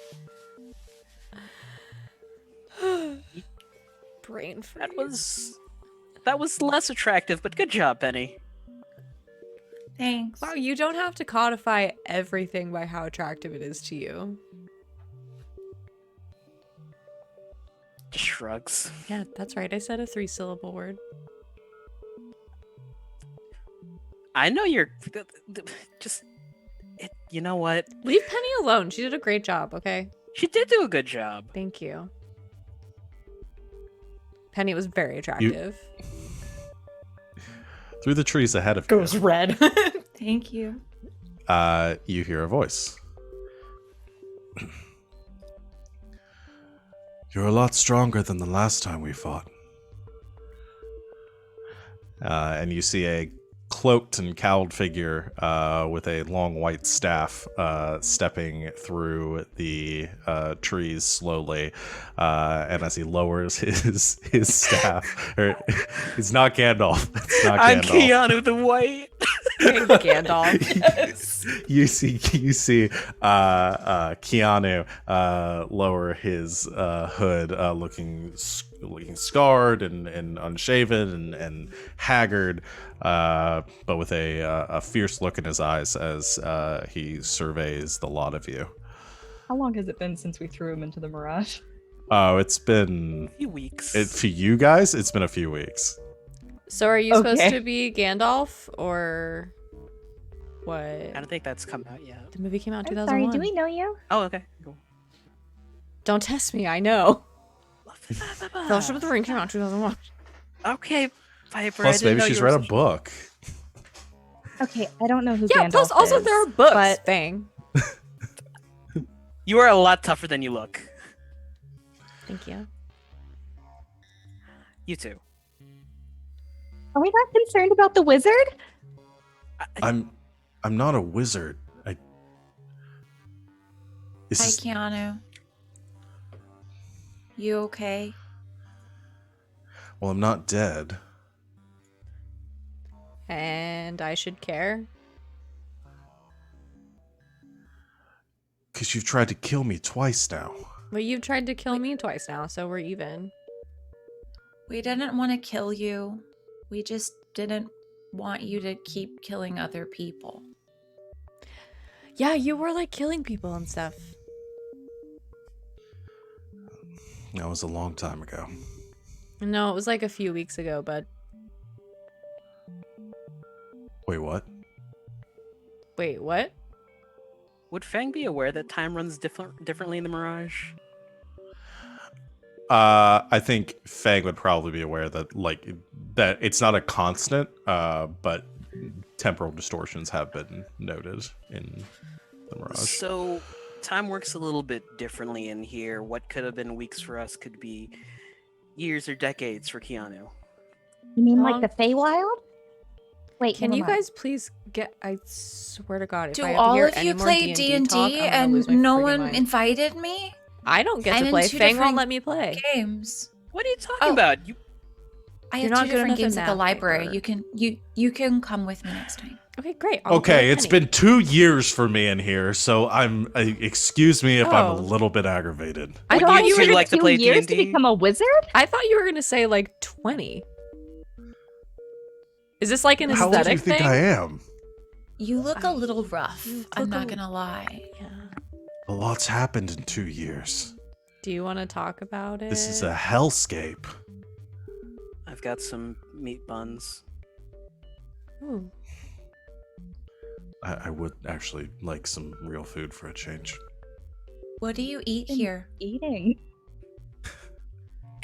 Brain freeze. That was less attractive, but good job, Penny. Thanks. Wow, you don't have to codify everything by how attractive it is to you. Just shrugs. Yeah, that's right. I said a 3-syllable word. I know you're just. You know what? Leave Penny alone. She did a great job, okay? She did do a good job. Thank you. Penny was very attractive. Through the trees ahead of Goes red. Thank you. you hear a voice. You're a lot stronger than the last time we fought. And you see a cloaked and cowled figure with a long white staff stepping through the trees slowly. And as he lowers his staff, it's not Gandalf. It's not I'm Gandalf. Keanu the White. Gandalf. You see Keanu lower his hood, looking scarred and unshaven and haggard, but with a fierce look in his eyes as he surveys the lot of you. How long has it been since we threw him into the mirage? Oh, it's been A few weeks. for you guys. It's been a few weeks. So are you supposed Okay. to be Gandalf or what? I don't think that's come out yet. The movie came out in I'm sorry, 2001. do we know you? Oh, okay. Cool. Don't test me. I know. Fellowship of the Ring came out in 2001. Okay, Piper. Plus, I didn't maybe know she's you were read a such- book. Okay, I don't know who Yeah. Gandalf Plus, also is, there are books. but Feng. You are a lot tougher than you look. Thank you. You too. are we not concerned about the wizard? I'm not a wizard. This Hi, is Keanu. You okay? well, I'm not dead. And I should care. Because you've tried to kill me twice now. But you've tried to kill me twice now, so we're even. We didn't want to kill you. We just didn't want you to keep killing other people. Yeah, you were like killing people and stuff. That was a long time ago. No, it was like a few weeks ago, but Wait, what? wait, what? Would Feng be aware that time runs differently in the Mirage? I think Feng would probably be aware that that it's not a constant, but temporal distortions have been noted in the Mirage. So, time works a little bit differently in here. What could have been weeks for us could be years or decades for Keanu. You mean Wrong. like the Feywild? Wait, Can never you mind. guys please get? I swear to God, if Do I have to all hear of any you more play D&D talk, D&D I'm gonna and lose my no freaking one mind. invited me? I don't get I'm to in play. two Feng won't different let me play. Games. What are you talking Oh. about? I You're have not two good different enough games in at the math, library. Piper. You can come with me next time. Okay, great. I'll go Okay, with it's Penny. been 2 years for me in here, so I'm. Excuse me if I'm a Oh. little bit aggravated. I Would thought you you two were. like to 2 play years to D&D? become a wizard? I thought you were gonna say like 20. Is this like an How old do you aesthetic think thing? I am? You look a little rough. You I'm look not a- gonna lie. Yeah. A lot's happened in 2 years. Do you want to talk about it? This is a hellscape. I've got some meat buns. Ooh. I would actually like some real food for a change. What do you eat here? Eating.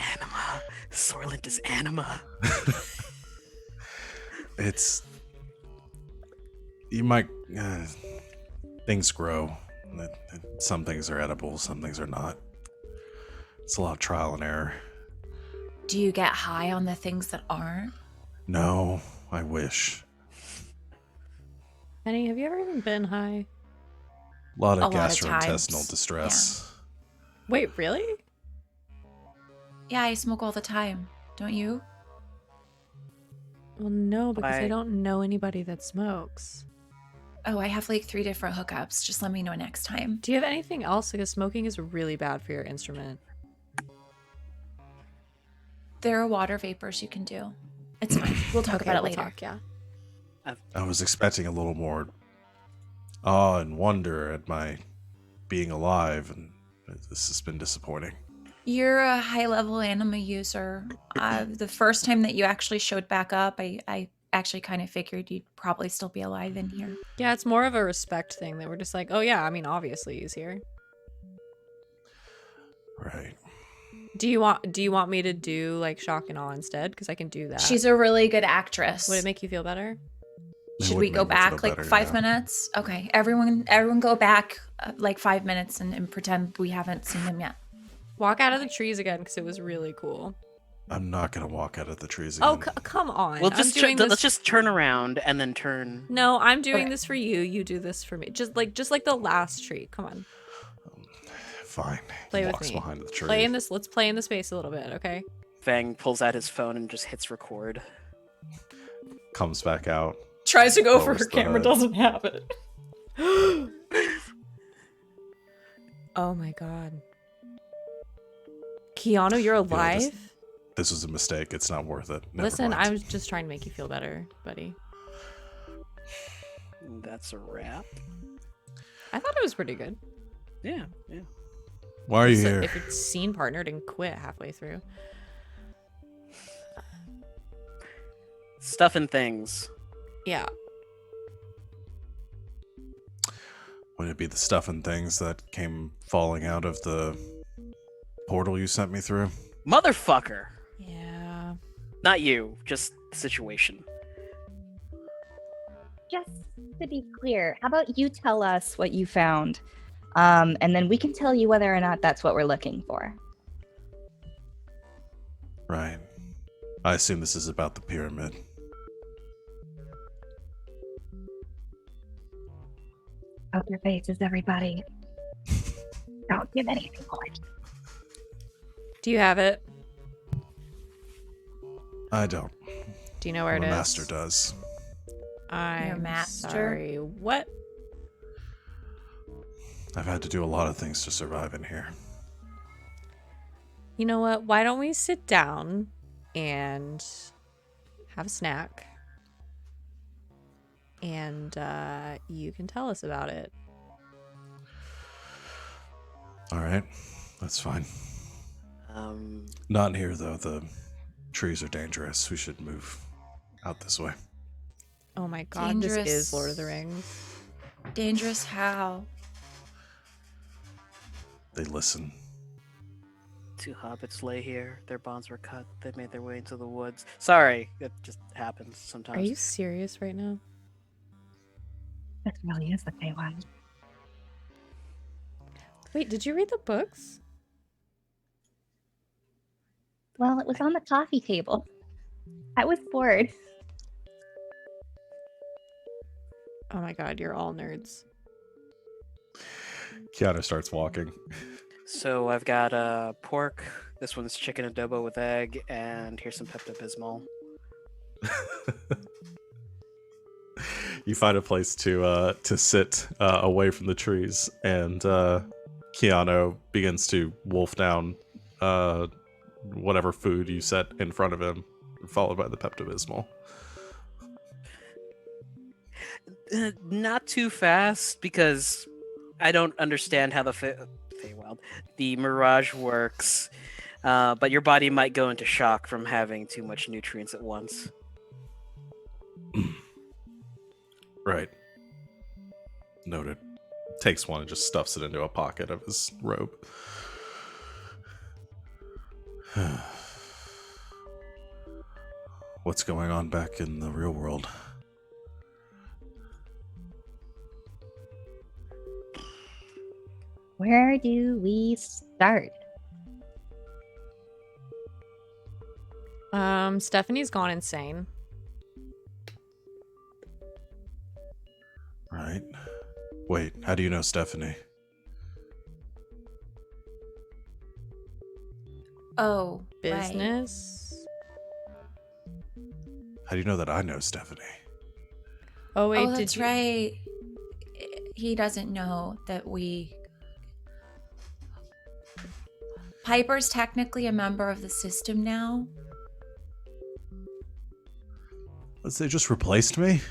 Anima. Sorlent is anima. It's you might things grow. Some things are edible, some things are not. It's a lot of trial and error. Do you get high on the things that aren't? No, I wish. Penny, have you ever even been high? A lot of A lot of gastrointestinal times, distress. Wait, really? Yeah, I smoke all the time. Don't you? Well, no, because I Why- don't know anybody that smokes. Oh, I have like 3 different hookups. Just let me know next time. Do you have anything else? Because smoking is really bad for your instrument. There are water vapors you can do. It's fine. We'll talk Okay, about it we'll later. talk, yeah. I was expecting a little more awe and wonder at my being alive, and this has been disappointing. You're a high-level anima user. The first time that you actually showed back up, I actually kind of figured you'd probably still be alive in here. Yeah, it's more of a respect thing that we're just like, oh yeah, I mean, obviously he's here. Right. Do you want me to do like shock and awe instead? Because I can do that. She's a really good actress. Would it make you feel better? It Should would we go make me feel back like better, 5 yeah. minutes? Okay, everyone go back like 5 minutes and pretend we haven't seen him yet. Walk out of the trees again because it was really cool. I'm not gonna walk out of the trees Oh, again. come on. We'll I'm just doing let's this. just turn around and then turn. No, I'm doing Okay. this for you. You do this for me. Just like the last tree. Come on. Fine. Play He with walks me. behind the tree. Let's play in the space a little bit, okay? Feng pulls out his phone and just hits record. Comes back out. Tries to go for Lowers her the camera, hood. doesn't have it. Oh my god. Keanu, you're alive? This was a mistake. It's not worth it. Never Listen, mind. I was just trying to make you feel better, buddy. That's a wrap. I thought it was pretty good. Yeah. Why are you So here? if your scene partner didn't quit halfway through. Stuff and things. Yeah. Would it be the stuff and things that came falling out of the portal you sent me through? Motherfucker! Yeah. Not you, just the situation. Just to be clear, how about you tell us what you found? And then we can tell you whether or not that's what we're looking for. Right. I assume this is about the pyramid. Poker faces, everybody. Don't give anything away. Do you have it? I don't. Do you know where My it is? master does. I'm master? sorry. What? I've had to do a lot of things to survive in here. You know what? Why don't we sit down and have a snack? And you can tell us about it. All right. That's fine. Um, Not in here, though. The trees are dangerous. We should move out this way. Oh my god, this Dangerous. is Lord of the Rings. Dangerous how? They listen. two hobbits lay here. Their bonds were cut. They made their way into the woods. Sorry, it just happens sometimes. Are you serious right now? This really is the Feywild. Wait, did you read the books? Well, it was on the coffee table. I was bored. Oh my god, you're all nerds. Keanu starts walking. So I've got pork. This one's chicken adobo with egg, and here's some Pepto-Bismol. You find a place to sit away from the trees, and Keanu begins to wolf down whatever food you set in front of him, followed by the Pepto-Bismol. Not too fast, because I don't understand how the Feywild, the Mirage works. But your body might go into shock from having too much nutrients at once. Right. Noted. Takes one and just stuffs it into a pocket of his robe. What's going on back in the real world? Where do we start? Stephanie's gone insane. Right. Wait, how do you know Stephanie? Oh, right. Business? How do you know that I know Stephanie? Oh wait, Oh, did that's you? right. He doesn't know that we. Piper's technically a member of the system now. They just replaced me?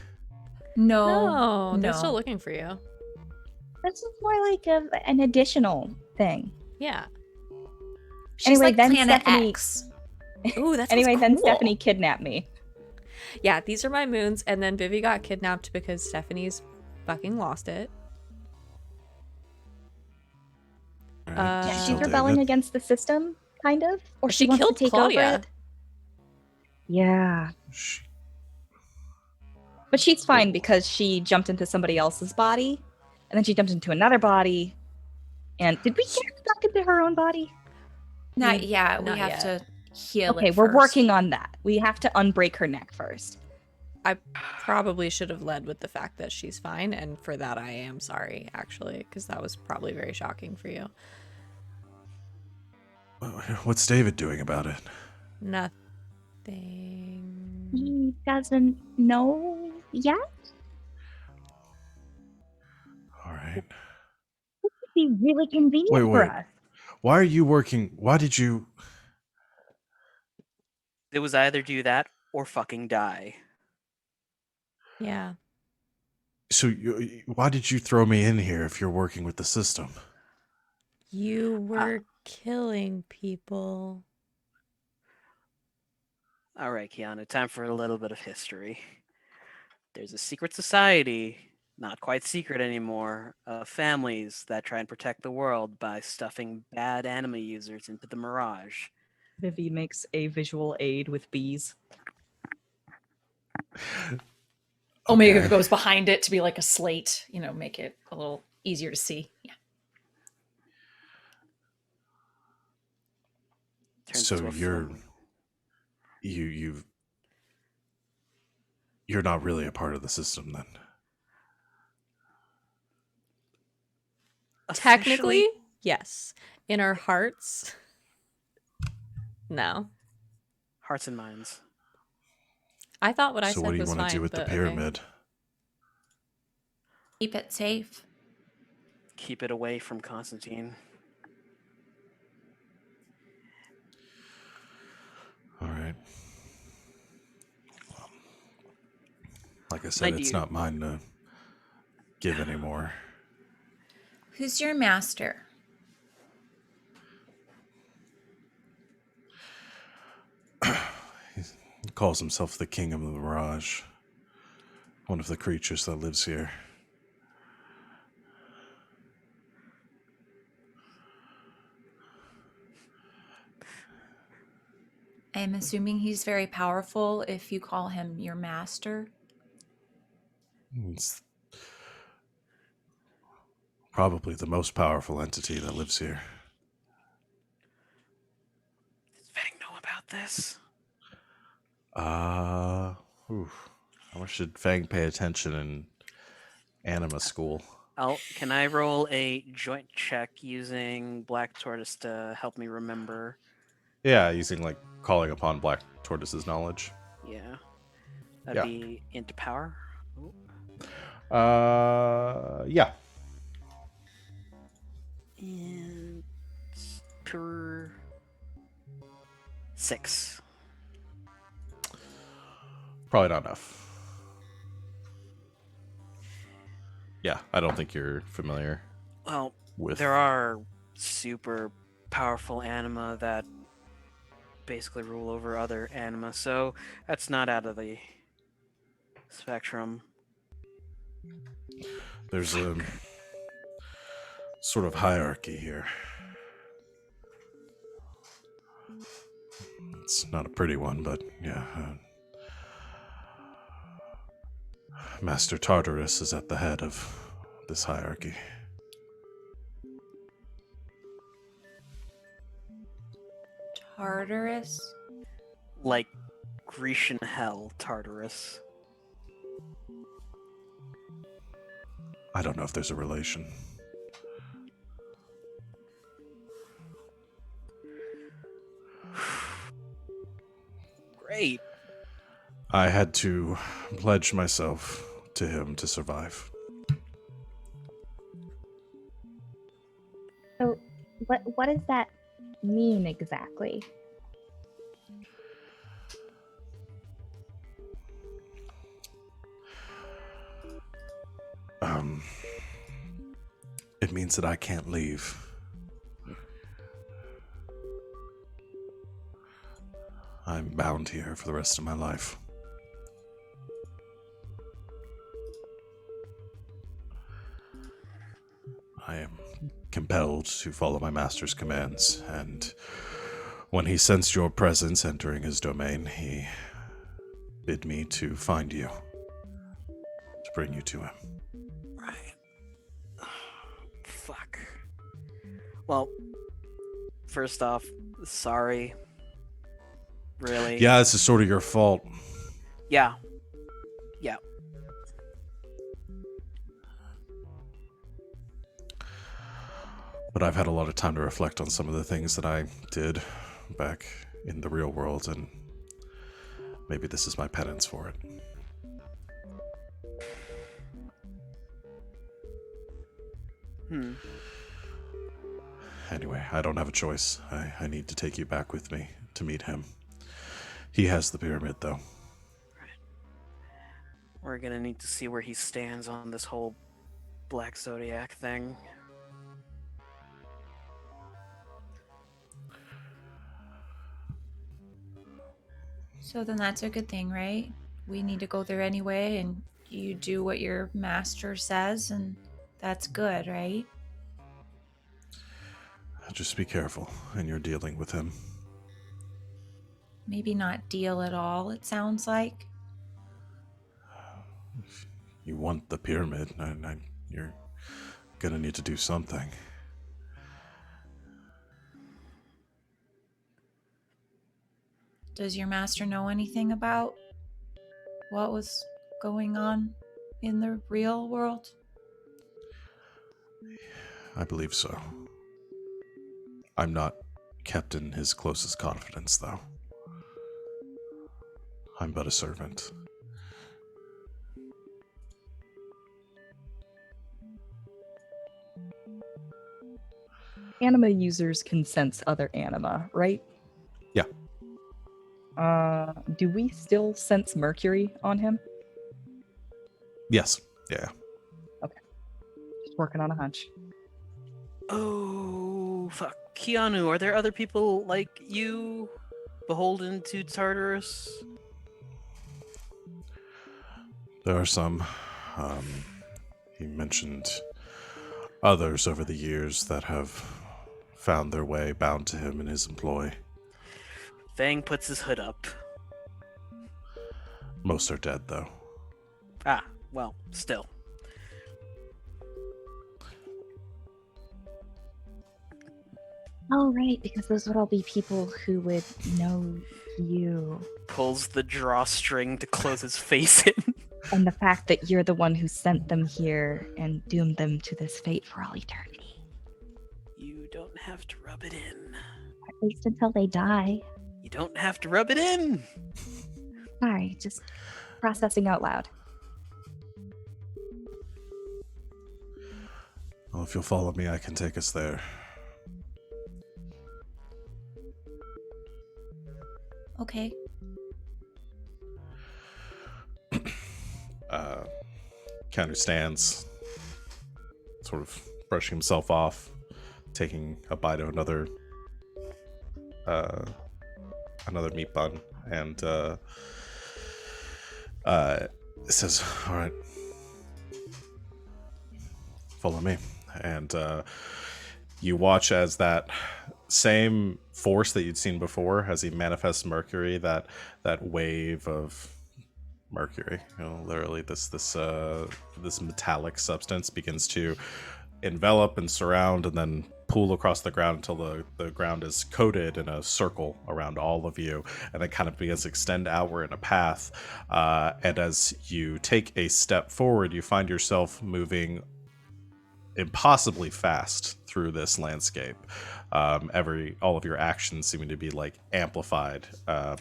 No, No, they're still looking for you. This is more like an additional thing. Yeah. She's Anyway, like then Planet Stephanie- X. Ooh, that's Anyway, then cool. Stephanie kidnapped me. Yeah, these are my moons, and then Vivi got kidnapped because Stephanie's fucking lost it. Right, Yeah, did you She's tell rebelling David? against the system, kind of. Or She she wants killed to take Claudia. over it. Yeah. Sh- But she's fine because she jumped into somebody else's body, and then she jumped into another body. And did we get stuck into her own body? Not yet. We Not have yet. to heal Okay, it we're first. working on that. We have to unbreak her neck first. I probably should have led with the fact that she's fine, and for that I am sorry, actually, because that was probably very shocking for you. What's David doing about it? Nothing. He doesn't know yet. All right. It'd be really convenient for Wait. us. Why are you working? Why did you? It was either do that or fucking die. Yeah. So why did you throw me in here if you're working with the system? You were killing people. All right, Kiana, time for a little bit of history. There's a secret society, not quite secret anymore, of families that try and protect the world by stuffing bad anima users into the mirage. Vivi makes a visual aid with bees. Omega Okay. goes behind it to be like a slate, make it a little easier to see. Yeah. Turns So into a flame. you're not really a part of the system then. Technically, Officially, yes. In our hearts, no. hearts and minds. I thought what I So said what do you was want fine, to do with the but okay. pyramid? Keep it safe. Keep it away from Constantine. All right. Like I said, Mind it's you- not mine to give anymore. Who's your master? He calls himself the King of the Mirage. One of the creatures that lives here. I'm assuming he's very powerful if you call him your master. It's probably the most powerful entity that lives here. Does Feng know about this? How much should Fang pay attention in anima school? Can I roll a joint check using Black Tortoise to help me remember? Yeah, using like calling upon Black Tortoise's knowledge. Yeah. That'd be into power. Ooh. Yeah. And per 6. Probably not enough. Yeah, I don't think you're familiar Well, with. there are super powerful anima that basically rule over other anima, so that's not out of the spectrum. There's a sort of hierarchy here. It's not a pretty one, but yeah. Master Tartarus is at the head of this hierarchy. Tartarus? Like Grecian hell, Tartarus. I don't know if there's a relation. Great. I had to pledge myself to him to survive. So, what does that mean exactly? It means that I can't leave. I'm bound here for the rest of my life. I am compelled to follow my master's commands, and when he sensed your presence entering his domain, he bid me to find you, to bring you to him. Right. Fuck. Well, first off, Sorry. Really? Yeah, this is sort of your fault. Yeah. Yeah. But I've had a lot of time to reflect on some of the things that I did back in the real world, and maybe this is my penance for it. Anyway, I don't have a choice. I need to take you back with me to meet him. He has the pyramid, though. We're gonna need to see where he stands on this whole Black Zodiac thing. So then that's a good thing, right? We need to go there anyway, and you do what your master says, and that's good, right? Just be careful when you're dealing with him. Maybe not deal at all, it sounds like. You want the pyramid, you're gonna need to do something. Does your master know anything about what was going on in the real world? I believe so. I'm not kept in his closest confidence, though. I'm but a servant. Anima users can sense other anima, right? Yeah. Do we still sense Mercury on him? Yes. Yeah. Just working on a hunch. Oh, fuck. Keanu, are there other people like you beholden to Tartarus? There are some. He mentioned others over the years that have found their way bound to him in his employ. Feng puts his hood up. Most are dead, though. Ah, well, still. Oh, right, because those would all be people who would know you. Pulls the drawstring to close his face in. And the fact that you're the one who sent them here and doomed them to this fate for all eternity. You don't have to rub it in. At least until they die. You don't have to rub it in. Sorry, just processing out loud. Well, if you'll follow me, I can take us there. Okay. Keanu stands, sort of brushing himself off, taking a bite of another meat bun, and says, "All right, follow me." And you watch as that same force that you'd seen before, as he manifests Mercury, that wave of Mercury, literally this metallic substance begins to envelop and surround and then pool across the ground until the ground is coated in a circle around all of you, and then kind of begins to extend outward in a path. And as you take a step forward, you find yourself moving impossibly fast through this landscape. All of your actions seeming to be like amplified.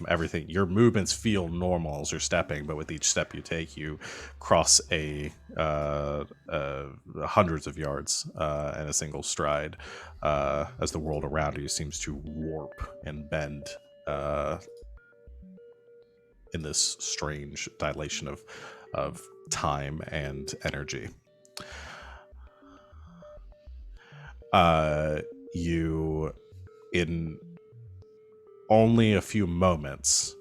Everything, your movements feel normal as you're stepping, but with each step you take, you cross hundreds of yards in a single stride, as the world around you seems to warp and bend in this strange dilation of time and energy. You, in only a few moments,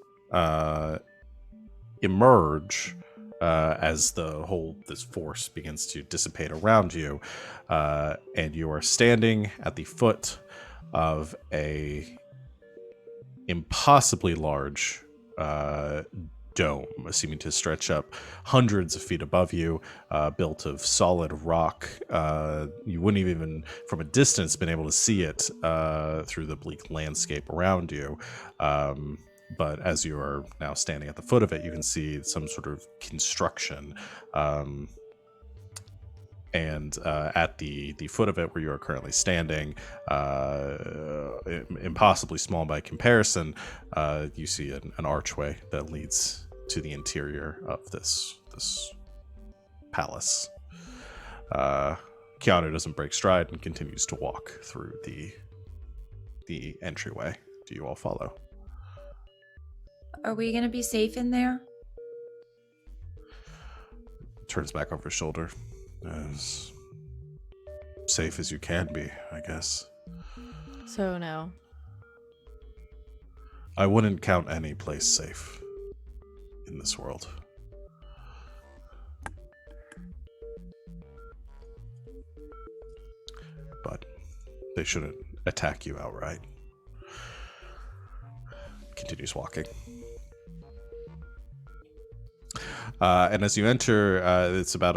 emerge as this force begins to dissipate around you, and you are standing at the foot of a impossibly large dome, seeming to stretch up hundreds of feet above you, built of solid rock. You wouldn't have even, from a distance, been able to see it through the bleak landscape around you. But as you are now standing at the foot of it, you can see some sort of construction. And at the foot of it, where you are currently standing, impossibly small by comparison, you see an archway that leads to the interior of this palace. Keanu doesn't break stride and continues to walk through the entryway. Do you all follow? Are we gonna be safe in there? Turns back over his shoulder. As safe as you can be, I guess. So no. I wouldn't count any place safe in this world. But they shouldn't attack you outright. Continues walking. And as you enter, it's about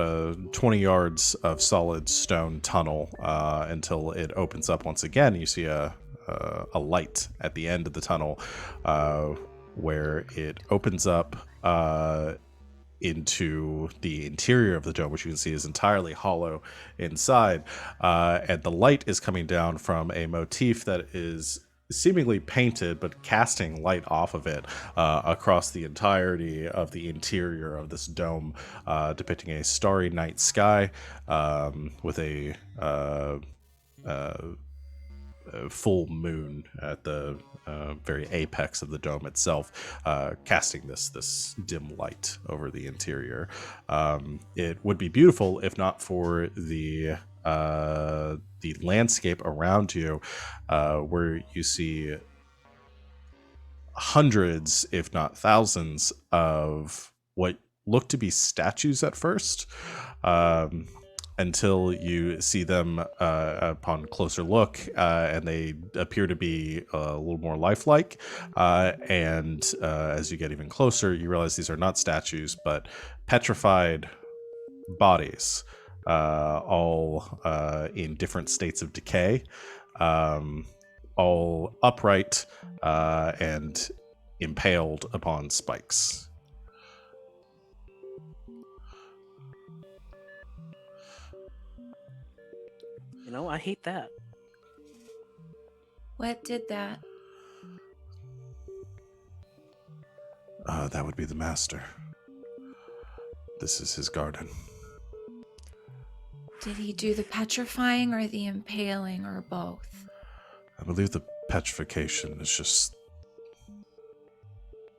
20 yards of solid stone tunnel until it opens up once again. You see a light at the end of the tunnel where it opens up into the interior of the dome, which you can see is entirely hollow inside. And the light is coming down from a motif that is seemingly painted, but casting light off of it across the entirety of the interior of this dome, depicting a starry night sky with a full moon at the very apex of the dome itself, casting this dim light over the interior. It would be beautiful if not for the landscape around you, where you see hundreds, if not thousands, of what look to be statues at first, until you see them upon closer look, and they appear to be a little more lifelike. And as you get even closer, you realize these are not statues, but petrified bodies, all in different states of decay, all upright and impaled upon spikes. You know, I hate that. What did that? That would be the master. This is his garden. Did he do the petrifying or the impaling or both? I believe the petrification is just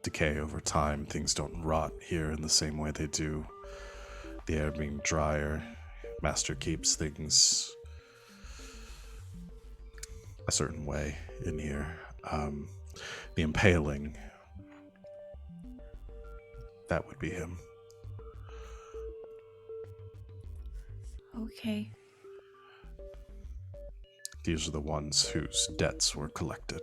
decay over time. Things don't rot here in the same way they do. The air being drier, master keeps things a certain way in here. The impaling, that would be him. Okay. These are the ones whose debts were collected.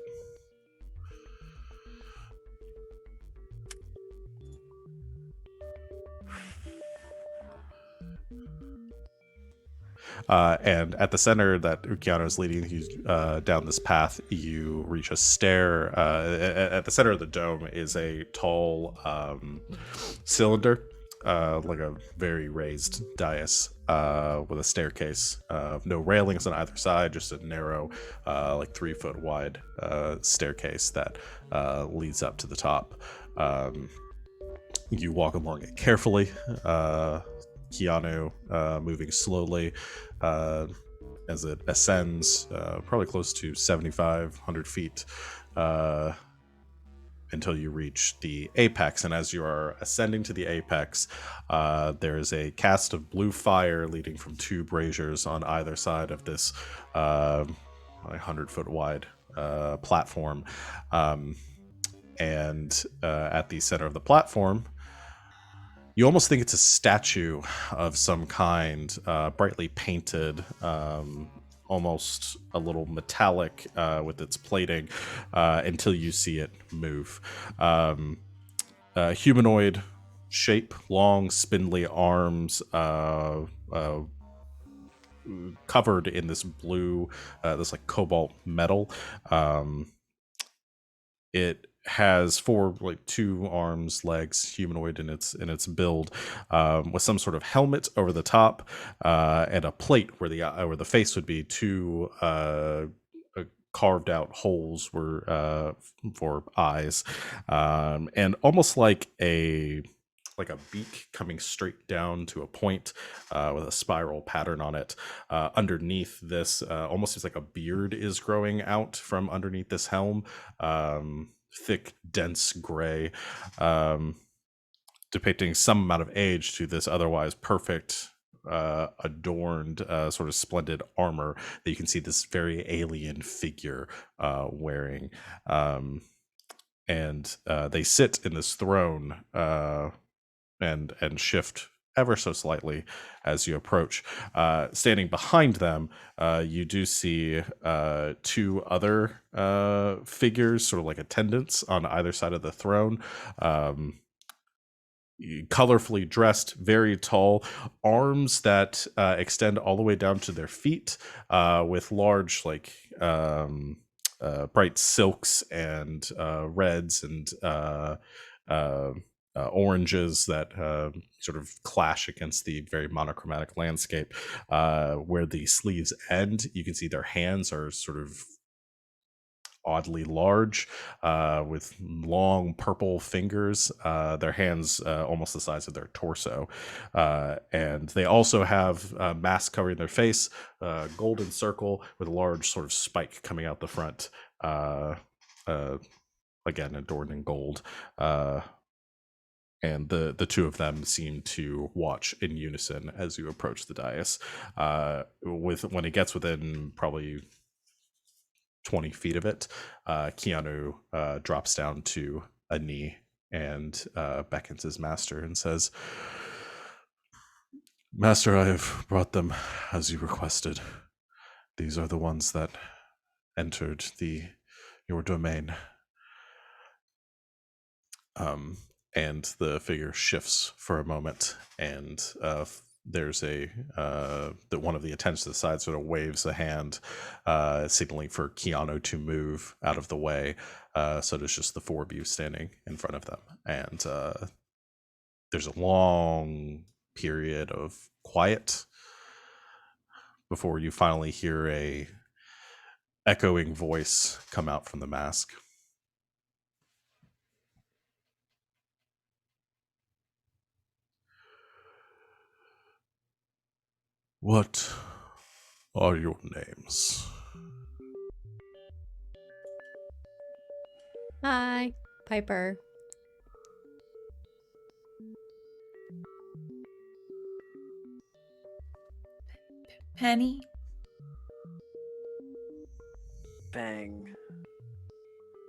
And at the center that Keanu is leading you down this path, you reach a stair. At the center of the dome is a tall cylinder, like a very raised dais, with a staircase. No railings on either side, just a narrow, like 3 foot wide staircase that leads up to the top. You walk along it carefully. Keanu moving slowly as it ascends, probably close to 7,500 feet, until you reach the apex. And as you are ascending to the apex, there is a cast of blue fire leading from 2 braziers on either side of this 100-foot wide platform. And at the center of the platform, you almost think it's a statue of some kind, brightly painted, almost a little metallic with its plating, until you see it move. humanoid shape, long, spindly arms, covered in this blue, this like cobalt metal. It has four, like 2 arms, legs, humanoid in its build, with some sort of helmet over the top, and a plate where the face would be 2 carved out holes were for eyes, and almost like a beak coming straight down to a point, with a spiral pattern on it. Underneath this, almost seems like a beard is growing out from underneath this helm. Thick, dense gray, depicting some amount of age to this otherwise perfect, adorned, sort of splendid armor that you can see this very alien figure wearing. And they sit in this throne, and shift ever so slightly as you approach. Standing behind them, you do see 2 other figures, sort of like attendants on either side of the throne. Colorfully dressed, very tall, arms that extend all the way down to their feet, with large, like, bright silks and reds and oranges that sort of clash against the very monochromatic landscape. Where the sleeves end, you can see their hands are sort of oddly large, with long purple fingers. Their hands almost the size of their torso, and they also have a mask covering their face, golden circle with a large sort of spike coming out the front, again adorned in gold. And the 2 of them seem to watch in unison as you approach the dais. When it gets within probably 20 feet of it, Keanu drops down to a knee and beckons his master and says, "Master, I have brought them as you requested. These are the ones that entered your domain." And the figure shifts for a moment, and there's that one of the attendants to the side sort of waves a hand, signaling for Keanu to move out of the way. So there's just the 4 of you standing in front of them, and there's a long period of quiet before you finally hear a echoing voice come out from the mask. "What are your names?" Hi, Piper. Penny? Feng.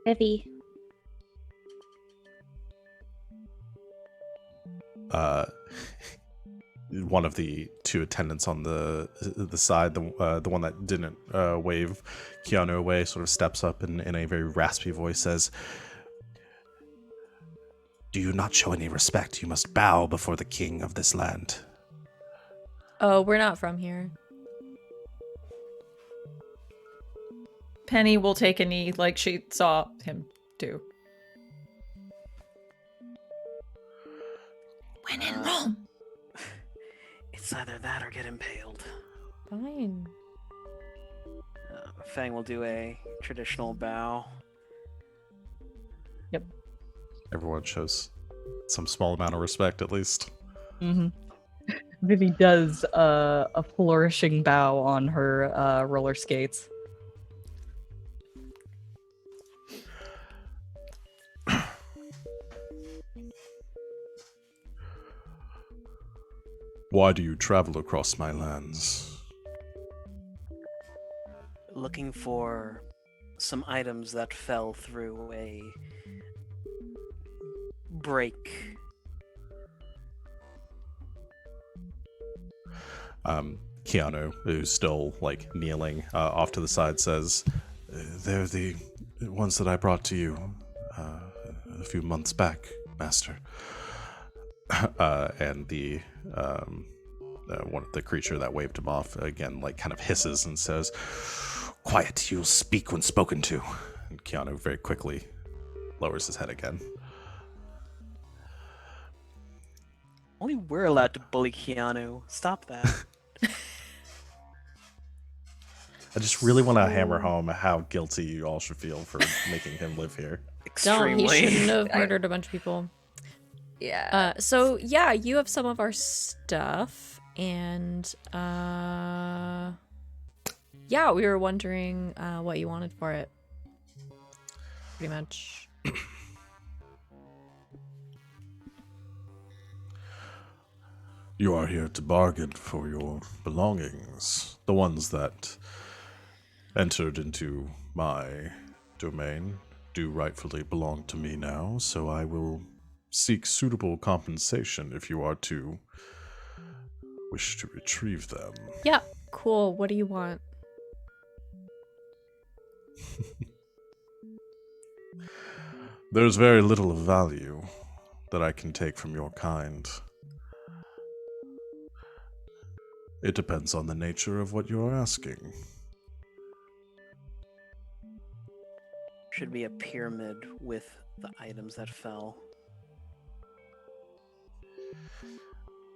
Vivi. One of the 2 attendants on the side, the one that didn't wave Keanu away, sort of steps up and in a very raspy voice says, "Do you not show any respect? You must bow before the king of this land." Oh, we're not from here. Penny will take a knee like she saw him do. When in Rome. It's either that or get impaled. Fine. Feng will do a traditional bow. Yep. Everyone shows some small amount of respect, at least. Mm-hmm. Vivi does a flourishing bow on her roller skates. "Why do you travel across my lands?" Looking for some items that fell through a break. Keanu, who's still like kneeling off to the side, says, "They're the ones that I brought to you a few months back." Master. And the one of the creature that waved him off again, like kind of hisses and says, "Quiet, you'll speak when spoken to." And Keanu very quickly lowers his head again. Only we're allowed to bully Keanu. Stop that. I just really want to hammer home how guilty you all should feel for making him live here. Don't. He Extremely. shouldn't have murdered a bunch of people. Yeah. So yeah, you have some of our stuff, and yeah, we were wondering what you wanted for it. Pretty much. You are here to bargain for your belongings, the ones that entered into my domain do rightfully belong to me now, so I will seek suitable compensation if you are to wish to retrieve them. Yeah, cool. What do you want? There's very little of value that I can take from your kind. It depends on the nature of what you are asking. Should be a pyramid with the items that fell.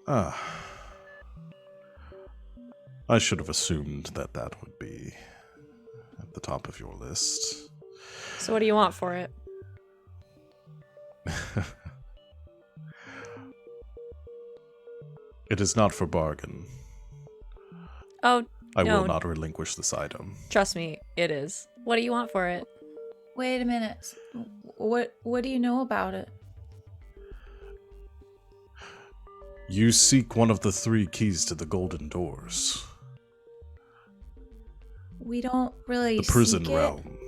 I should have assumed that that would be at the top of your list. So what do you want for it? It is not for bargain. Oh, I no. will not relinquish this item. Trust me, it is. What do you want for it? Wait a minute. What do you know about it? You seek one of the 3 keys to the golden doors. We don't really The prison seek it. realm.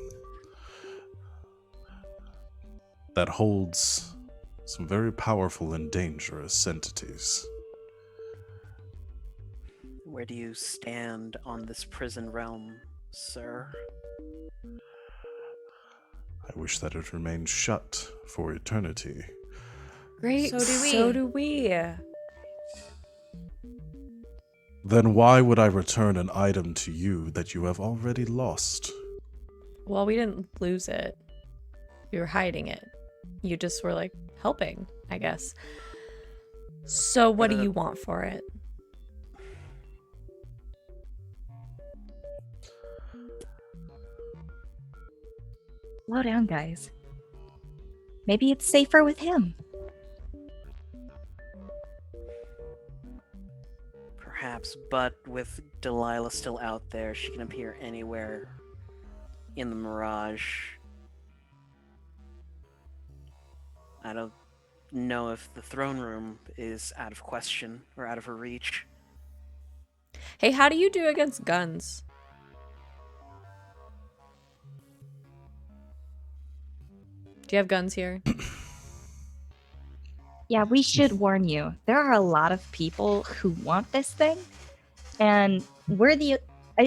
That holds some very powerful and dangerous entities. Where do you stand on this prison realm, sir? I wish that it remained shut for eternity. Great. So do we. So do we. Then why would I return an item to you that you have already lost? Well, we didn't lose it. We were hiding it. You just were like helping, I guess. So what do you want for it? Slow down, guys. Maybe it's safer with him. Perhaps, but with Delilah still out there, she can appear anywhere in the Mirage. I don't know if the throne room is out of question or out of her reach. Hey, how do you do against guns? Do you have guns here? Yeah, we should warn you. There are a lot of people who want this thing, and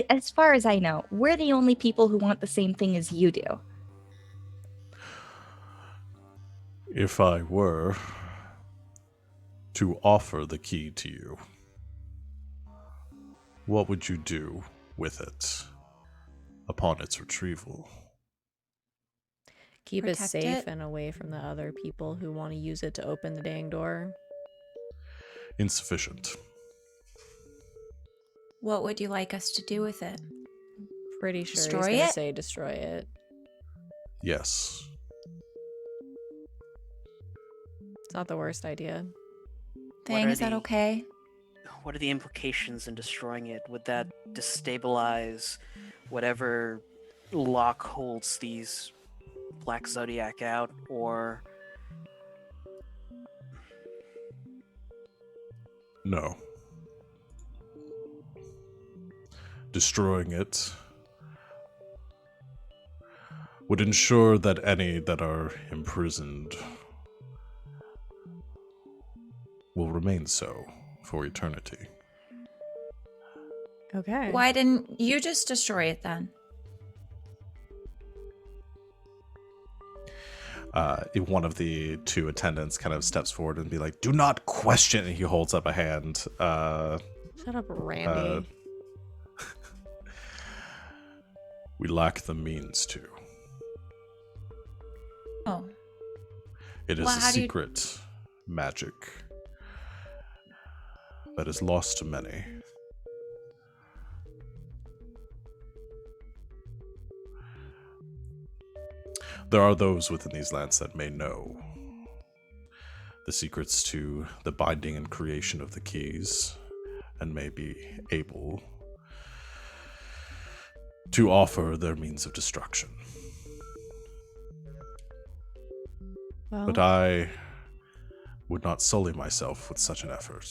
as far as I know, we're the only people who want the same thing as you do. If I were to offer the key to you, what would you do with it upon its retrieval? Keep it Protect safe it? and away from the other people who want to use it to open the dang door. Insufficient. What would you like us to do with it? Pretty sure Destroy he's gonna it? say destroy it. Yes. It's not the worst idea. Feng, are is that the- okay? What are the implications in destroying it? Would that destabilize whatever lock holds these Black Zodiac out, or No. Destroying it would ensure that any that are imprisoned will remain so for eternity. Okay. Why didn't you just destroy it then? if one of the two attendants kind of steps forward and be like, "Do not question." And he holds up a hand. Shut up, Randy. We lack the means to. Oh. It is Well, a how do you- secret magic that is lost to many. There are those within these lands that may know the secrets to the binding and creation of the keys, and may be able to offer their means of destruction. Well, But I would not sully myself with such an effort.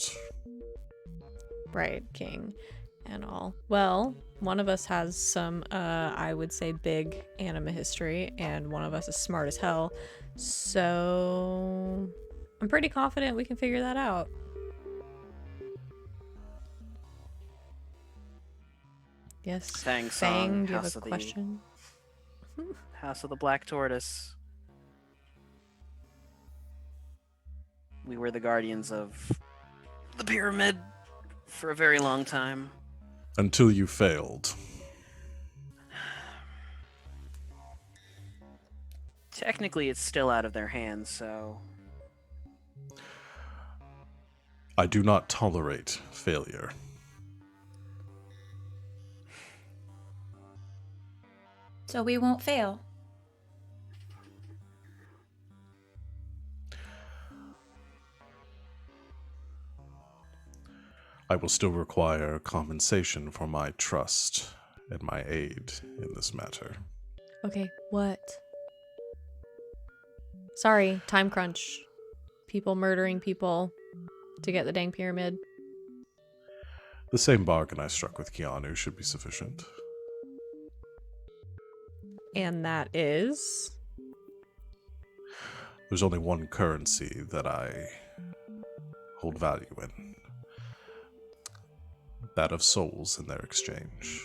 right, King and all. Well, one of us has some, I would say, big anima history, and one of us is smart as hell. So I'm pretty confident we can figure that out. Yes. Feng Feng, song, do you have House a of the- question? House of the Black Tortoise. We were the guardians of the pyramid for a very long time. Until you failed. Technically, it's still out of their hands, so I do not tolerate failure. So we won't fail. I will still require compensation for my trust and my aid in this matter. Okay, what? Sorry, time crunch. People murdering people to get the dang pyramid. The same bargain I struck with Keanu should be sufficient. And that is... There's only one currency that I hold value in. That of souls in their exchange.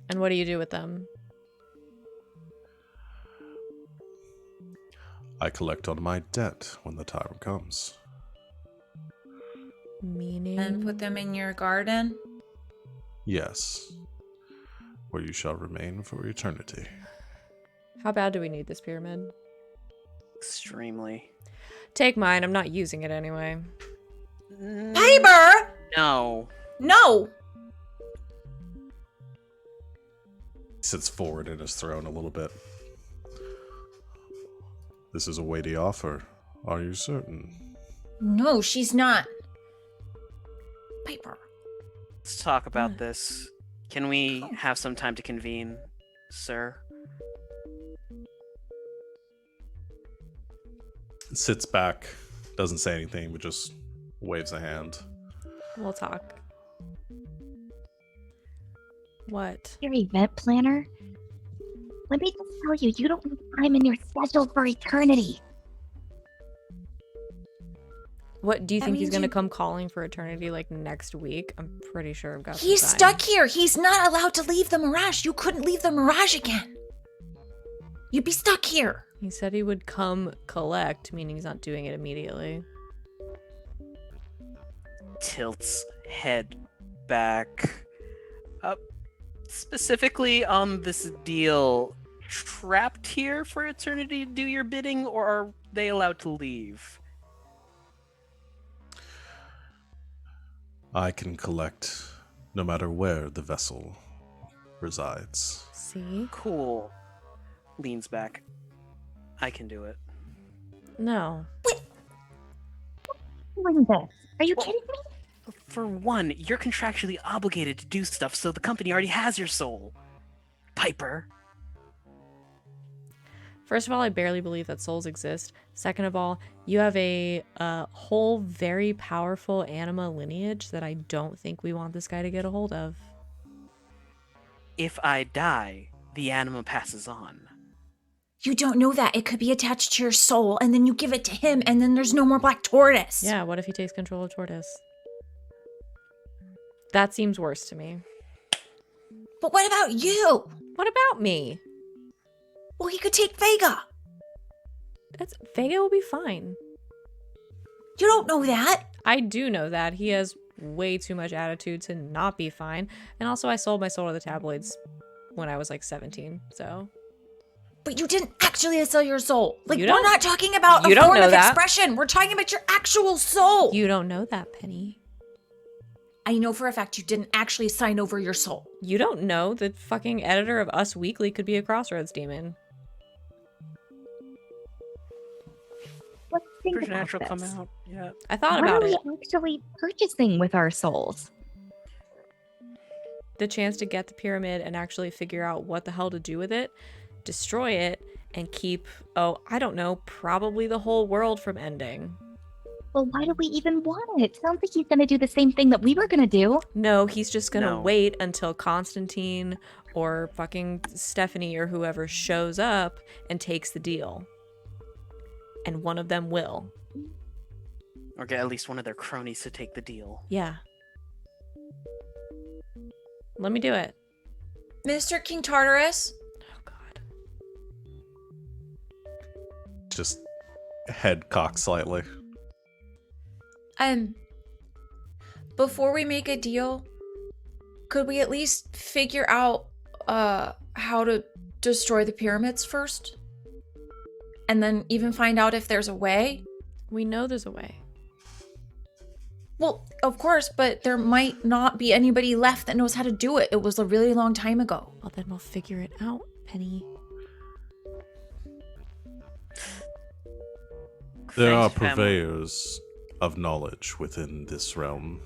And what do you do with them? I collect on my debt when the time comes. Meaning? And put them in your garden. Yes, where you shall remain for eternity. How bad do we need this pyramid? extremely. Take mine. I'm not using it anyway. Piper! No. No! He sits forward in his throne a little bit. This is a weighty offer. Are you certain? No, she's not. Piper. Let's talk about this. Can we have some time to convene, sir? Sits back, doesn't say anything, but just waves a hand. We'll talk. What? Your event planner? Let me just tell you, you don't have time in your schedule for eternity. What do you That think he's means gonna you- come calling for eternity like next week? I'm pretty sure I've got. He's some time. stuck here. He's not allowed to leave the Mirage. You couldn't leave the Mirage again. You'd be stuck here. He said he would come collect, meaning he's not doing it immediately. Tilts head back. Specifically on this deal, trapped here for eternity to do your bidding, or are they allowed to leave? I can collect no matter where the vessel resides. See? Cool. Leans back. I can do it. No. Doing this? Are you Well- kidding me? For one, you're contractually obligated to do stuff, so the company already has your soul. Piper. First of all, I barely believe that souls exist. Second of all, you have a whole very powerful anima lineage that I don't think we want this guy to get a hold of. If I die, the anima passes on. You don't know that. It could be attached to your soul, and then you give it to him, and then there's no more Black Tortoise. Yeah, what if he takes control of Tortoise? That seems worse to me. But what about you? What about me? Well, he could take Vega. Vega will be fine. You don't know that. I do know that. He has way too much attitude to not be fine. And also, I sold my soul to the tabloids when I was like 17, so... But you didn't actually sell your soul. Like, You we're don't- not talking about you a don't form know of that. expression. We're talking about your actual soul. You don't know that, Penny. I know for a fact you didn't actually sign over your soul. You don't know the fucking editor of Us Weekly could be a Crossroads demon. Let's think Supernatural about come this. out. Yeah. I thought What about are it. we actually purchasing with our souls? The chance to get the pyramid and actually figure out what the hell to do with it, destroy it, and keep, oh, I don't know, probably the whole world from ending. Well, why do we even want it? Sounds like he's gonna do the same thing that we were gonna do. No, he's just gonna No. wait until Constantine or fucking Stephanie or whoever shows up and takes the deal. And one of them will. Or get at least one of their cronies to take the deal. Yeah. Let me do it. Mr. King Tartarus? Oh god. Just head cocked slightly. Before we make a deal, could we at least figure out how to destroy the pyramids first? And then even find out if there's a way? We know there's a way. Well, of course, but there might not be anybody left that knows how to do it. It was a really long time ago. Well, then we'll figure it out, Penny. There are Thanks, family. purveyors of knowledge within this realm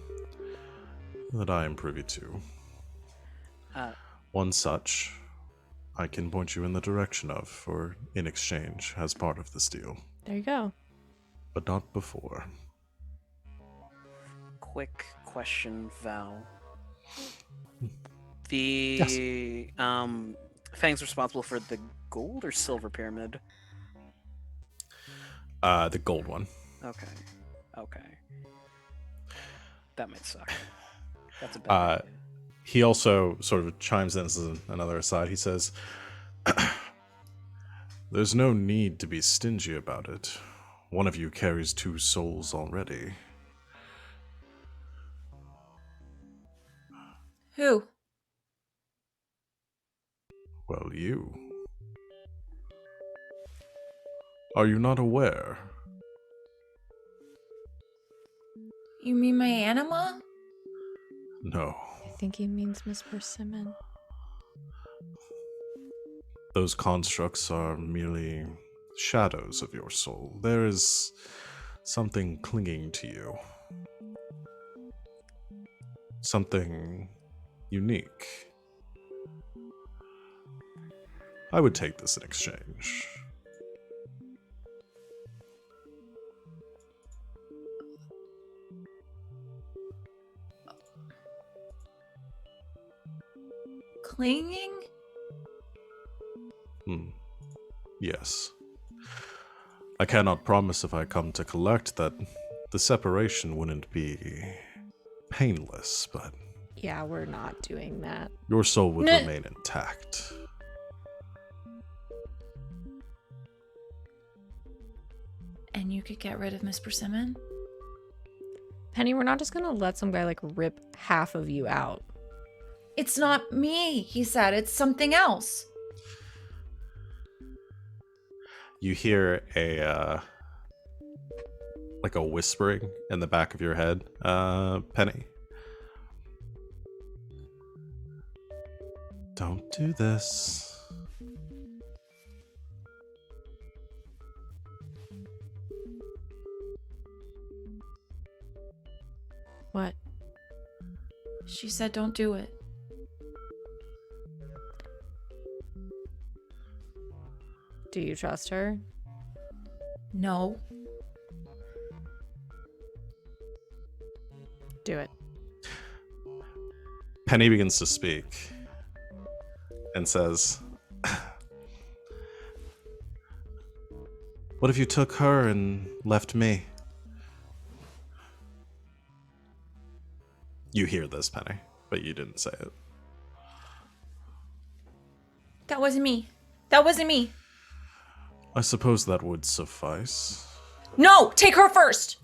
that I am privy to. Uh, One such I can point you in the direction of for in exchange as part of this deal, There you go. but not before. quick question, Val. The Feng's responsible for the gold or silver pyramid? The gold one. Okay. That might suck. That's a bad idea. He also sort of chimes in, this is another aside. He says, "There's no need to be stingy about it. One of you carries 2 souls already." Who? Well, you. Are you not aware? You mean my anima? No. I think he means Miss Persimmon. Those constructs are merely shadows of your soul. There is something clinging to you. Something unique. I would take this in exchange. Clinging? Yes. I cannot promise if I come to collect that the separation wouldn't be painless, but Yeah, we're not doing that. your soul would Nah. remain intact. And you could get rid of Miss Persimmon? Penny, we're not just gonna let some guy like rip half of you out. It's not me, he said. It's something else. You hear a like a whispering in the back of your head, Penny. Don't do this. What? She said don't do it. Do you trust her? No. Do it. Penny begins to speak and says, "What if you took her and left me?" You hear this, Penny, but you didn't say it. wasn't me. That wasn't me. I suppose that would suffice. No, take her first.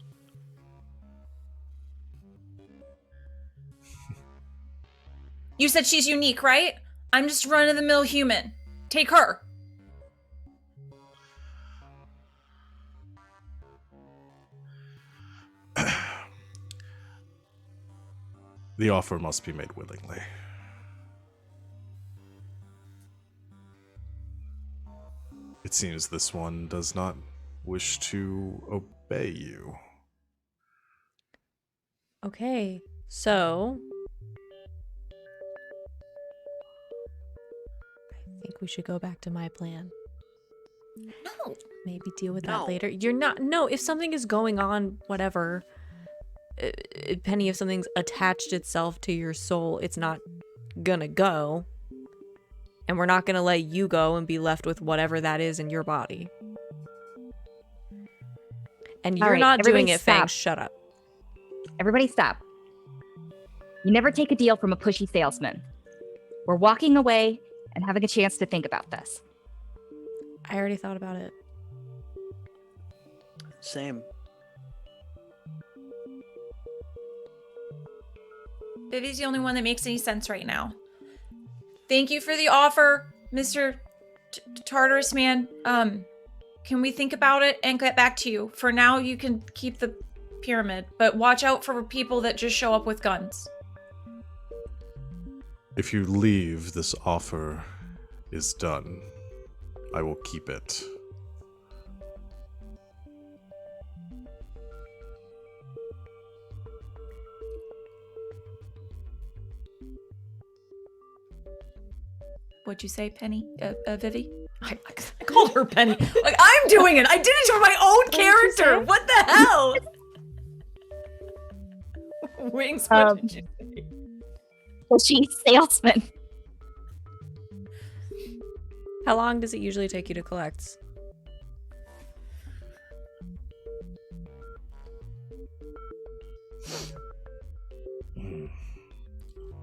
You said she's unique, right? I'm just run-of-the-mill human. Take her. The offer must be made willingly. It seems this one does not wish to obey you. Okay, so I think we should go back to my plan. No. Maybe deal with that No. later. You're not. No, if something is going on, whatever. Penny, if something's attached itself to your soul, it's not gonna go. And we're not gonna let you go and be left with whatever that is in your body. And you're All right, not doing everybody it, Feng. stop. Shut up. Everybody stop. You never take a deal from a pushy salesman. We're walking away and having a chance to think about this. I already thought about it. Same. Vivi's the only one that makes any sense right now. Thank you for the offer, Mr. Tortoise man. Can we think about it and get back to you? For now, you can keep the pyramid, but watch out for people that just show up with guns. If you leave, this offer is done. I will keep it. What'd you say, Penny? Vivi? I called her Penny. Like, I'm doing it. I did it for my own character. What the hell? Wings, what did you say? Pushy salesman. How long does it usually take you to collect?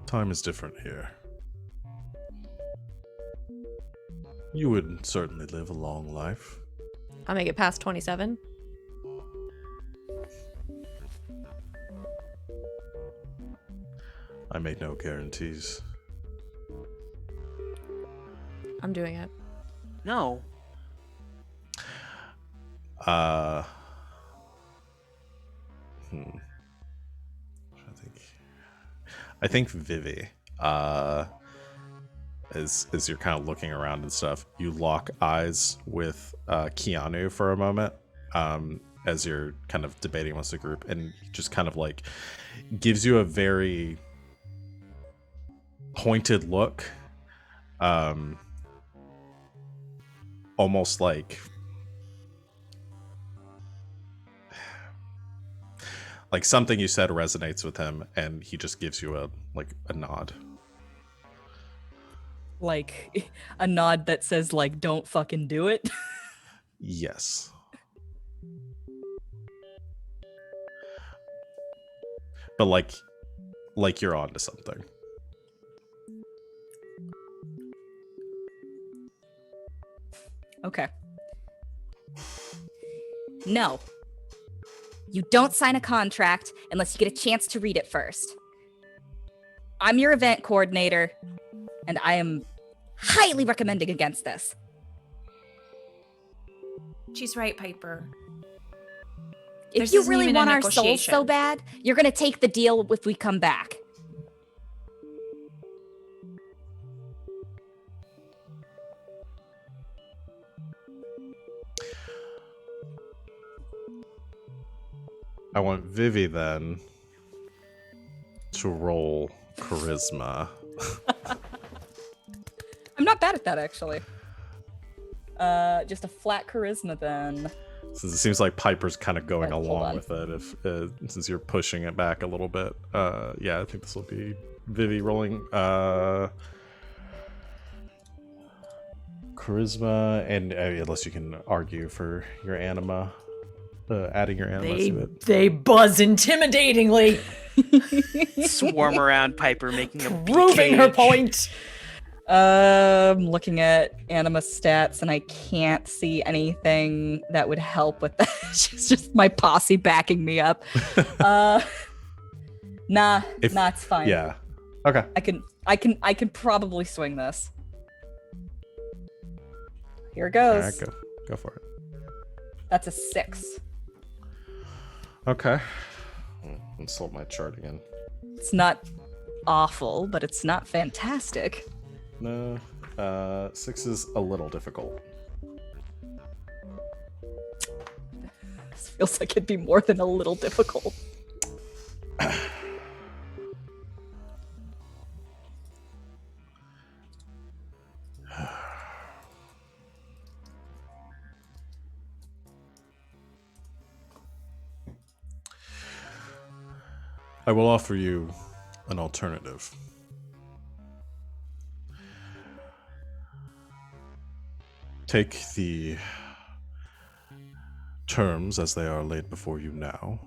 Time is different here. You would certainly live a long life. I'll make it past 27. I made no guarantees. I'm doing it. No. I think Vivi, as you're kind of looking around and stuff, you lock eyes with Keanu for a moment, as you're kind of debating amongst the group, and he just kind of like gives you a very pointed look, almost like something you said resonates with him, and he just gives you a nod. Like a nod that says like don't fucking do it. Yes. But like you're onto something. Okay. No. You don't sign a contract unless you get a chance to read it first. I'm your event coordinator, and I am highly recommending against this. She's right, Piper. If This you isn't really even a want our souls so negotiation. bad, you're gonna take the deal if we come back. I want Vivi then to roll charisma. I'm not bad at that actually. Just a flat charisma then. Since it seems like Piper's kind of going Okay, hold along on. with it, if since you're pushing it back a little bit, yeah, I think this will be Vivi rolling charisma, and unless you can argue for your anima, adding your anima to it. They buzz intimidatingly, Swarm around Piper, making a proving her BK. point. Looking at anima stats, and I can't see anything that would help with that. It's just my posse backing me up. Nah, it's fine. Yeah. Okay. I can probably swing this. Here it All goes. right, go for it. That's a 6. Okay. Insult my chart again. It's not awful, but it's not fantastic. No. 6 is a little difficult. This feels like it'd be more than a little difficult. I will offer you an alternative. Take the terms as they are laid before you now,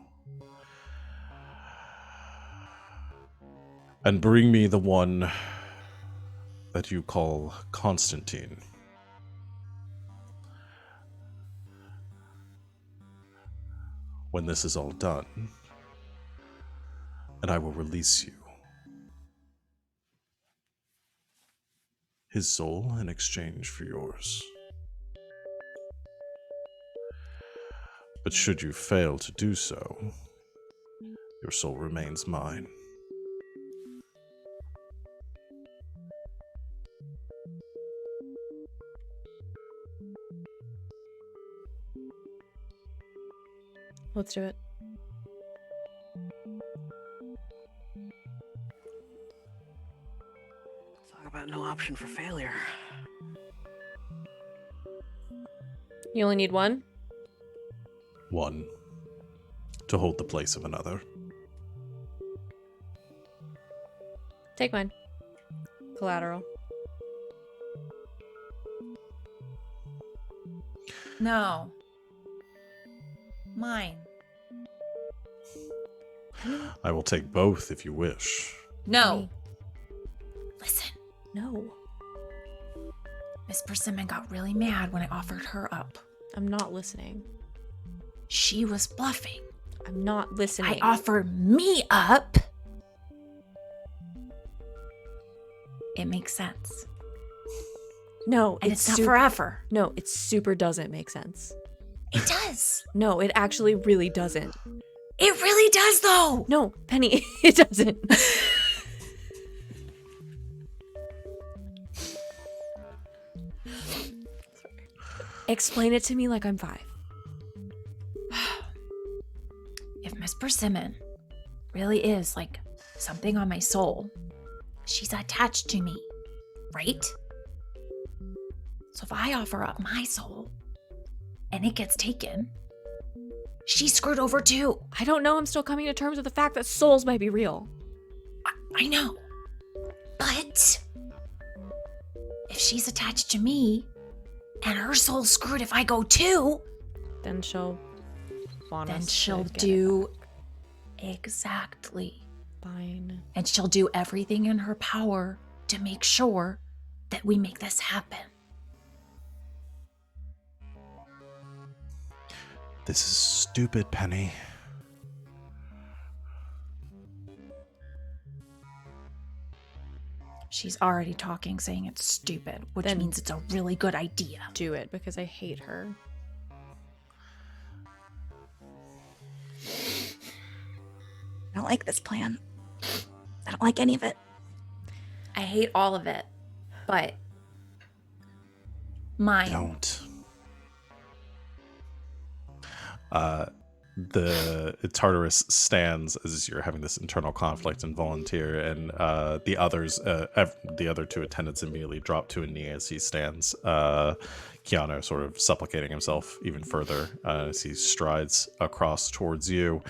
and bring me the one that you call Constantine. When this is all done, and I will release you. His soul in exchange for yours. But should you fail to do so, your soul remains mine. Let's do it. Talk about no option for failure. You only need one? One, to hold the place of another. Take mine. Collateral. No. Mine. I will take both if you wish. No. Listen, No. Miss Persimmon got really mad when I offered her up. I'm not listening. She was bluffing. I'm not listening. I offered me up. It makes sense. No, And it's not super- forever. No, it super doesn't make sense. It does. No, it actually really doesn't. It really does, though. No, Penny, it doesn't. Explain it to me like I'm 5. If Miss Persimmon really is like something on my soul, she's attached to me, right? So if I offer up my soul and it gets taken, she's screwed over too. I don't know. I'm still coming to terms with the fact that souls might be real. I know. But if she's attached to me and her soul's screwed if I go too, Then she'll want then us she'll to get do exactly. it. Fine. And she'll do everything in her power to make sure that we make this happen. This is stupid, Penny. She's already talking, saying it's stupid, which Then- means it's a really good idea. Do it because I hate her. I don't like this plan. I don't like any of it. I hate all of it, but mine. Don't. The Tartarus stands as you're having this internal conflict and volunteer, and the other two attendants immediately drop to a knee as he stands. Keanu sort of supplicating himself even further as he strides across towards you.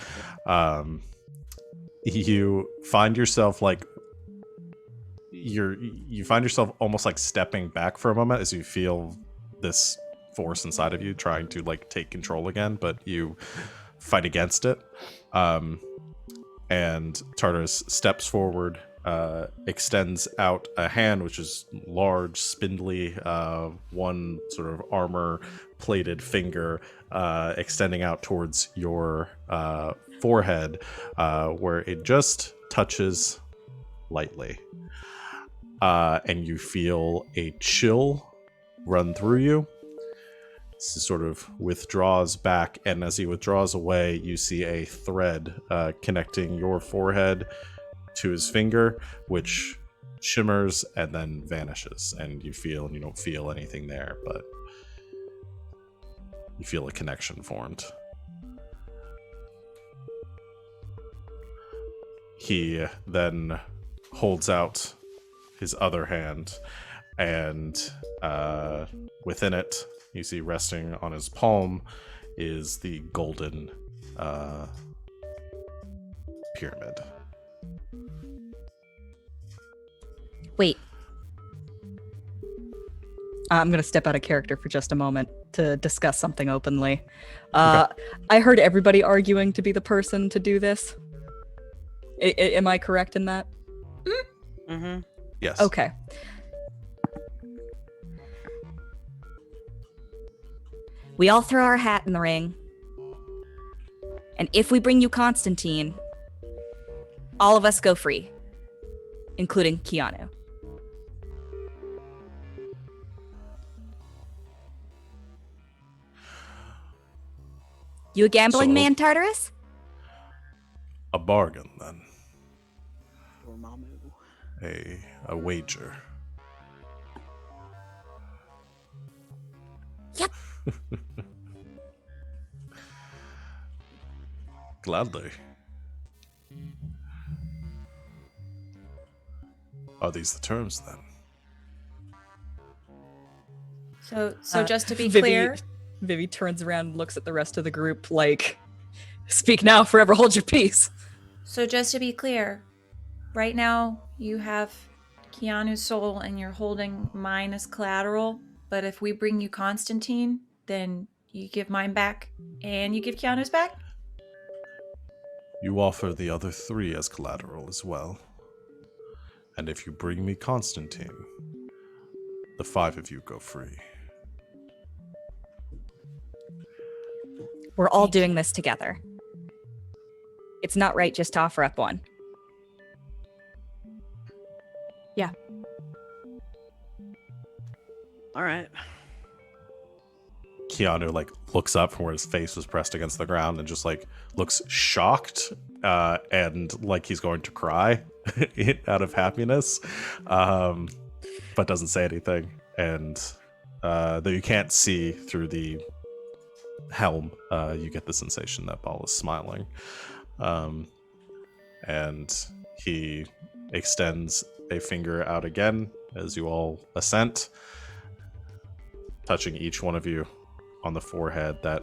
You find yourself like you find yourself almost like stepping back for a moment as you feel this force inside of you trying to like take control again, but you fight against it. And Tartarus steps forward, extends out a hand, which is large, spindly, one sort of armor-plated finger extending out towards your forehead, where it just touches lightly. And you feel a chill run through you. This sort of withdraws back, and as he withdraws away, you see a thread connecting your forehead to his finger, which shimmers and then vanishes, and you don't feel anything there, but you feel a connection formed. He then holds out his other hand, and within it, you see resting on his palm is the golden pyramid. Wait. I'm going to step out of character for just a moment to discuss something openly. I heard everybody arguing to be the person to do this. Am I correct in that? Mm-hmm. Yes. Okay. We all throw our hat in the ring. And if we bring you Constantine, all of us go free, including Keanu. You a gambling So- man, Tartarus? A bargain, then. Dormammu. A wager. Yep. Gladly. Are these the terms, then? So just to be Vivi, clear, Vivi turns around and looks at the rest of the group like, speak now, forever hold your peace. right now you have Keanu's soul and you're holding mine as collateral, but if we bring you Constantine, then you give mine back and you give Keanu's back? You offer the other 3 as collateral as well. And if you bring me Constantine, the 5 of you go free. We're all doing this together. It's not right just to offer up one. All right. Keanu looks up from where his face was pressed against the ground and just looks shocked and like he's going to cry out of happiness, but doesn't say anything. And though you can't see through the helm, you get the sensation that Ball is smiling, and he extends a finger out again as you all assent, touching each one of you on the forehead, that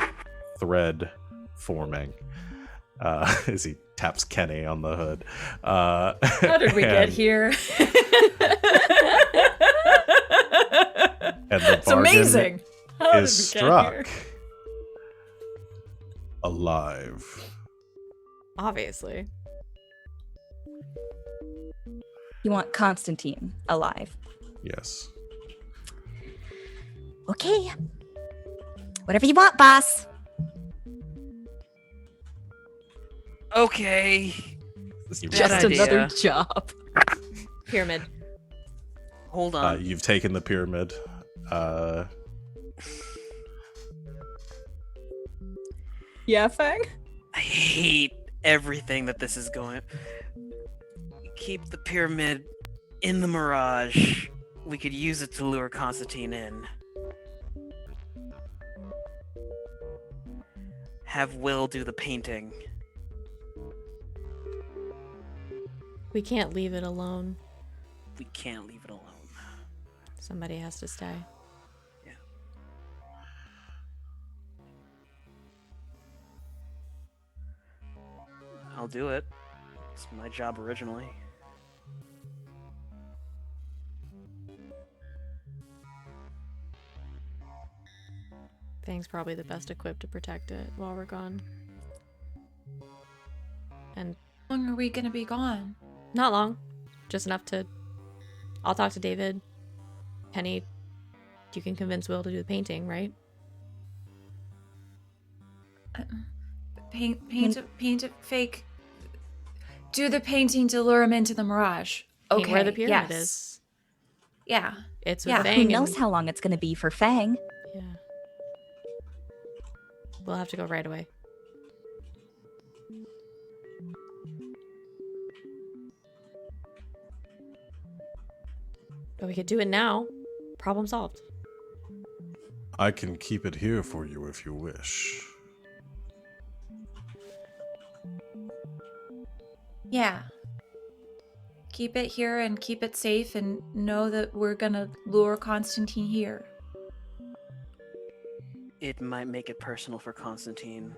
thread forming as he taps Kenny on the hood. How did we get here? And the It's amazing. How did is we get here? struck alive. Obviously. You want Constantine alive. Yes. Okay. Whatever you want, boss. Okay. You- Bad Just idea. another job. Pyramid. Hold on. You've taken the pyramid. Yeah, Feng? I hate everything that this is going. Keep the pyramid in the mirage. We could use it to lure Constantine in. Have Will do the painting. We can't leave it alone. We can't leave it alone. Somebody has to stay. I'll do it. It's my job originally. Fang's probably the best equipped to protect it while we're gone. And How long are we gonna be gone? not long. just enough to. I'll talk to David. Penny, you can convince Will to do the painting, right? Paint it fake. Do the painting to lure him into the mirage. Paint Okay, where the pyramid yes. is. Yeah. It's with Yeah, Feng. Who knows and- how long it's gonna be for Feng? Yeah. We'll have to go right away. But we could do it now. Problem solved. I can keep it here for you if you wish. Yeah. Keep it here and keep it safe and know that we're gonna lure Constantine here. It might make it personal for Constantine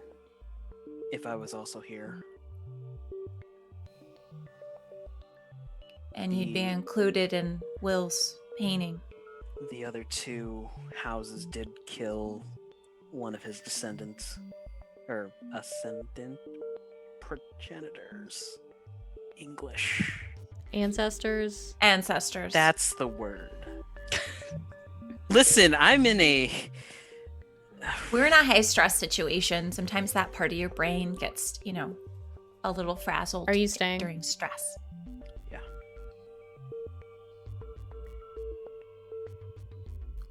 if I was also here. And you'd be included in Will's painting. The other two houses did kill one of his descendants. Or ascendant progenitors. English. Ancestors. Ancestors. That's the word. Listen, I'm in a... We're in a high stress situation. Sometimes that part of your brain gets, a little frazzled. Are you staying? During stress? Yeah.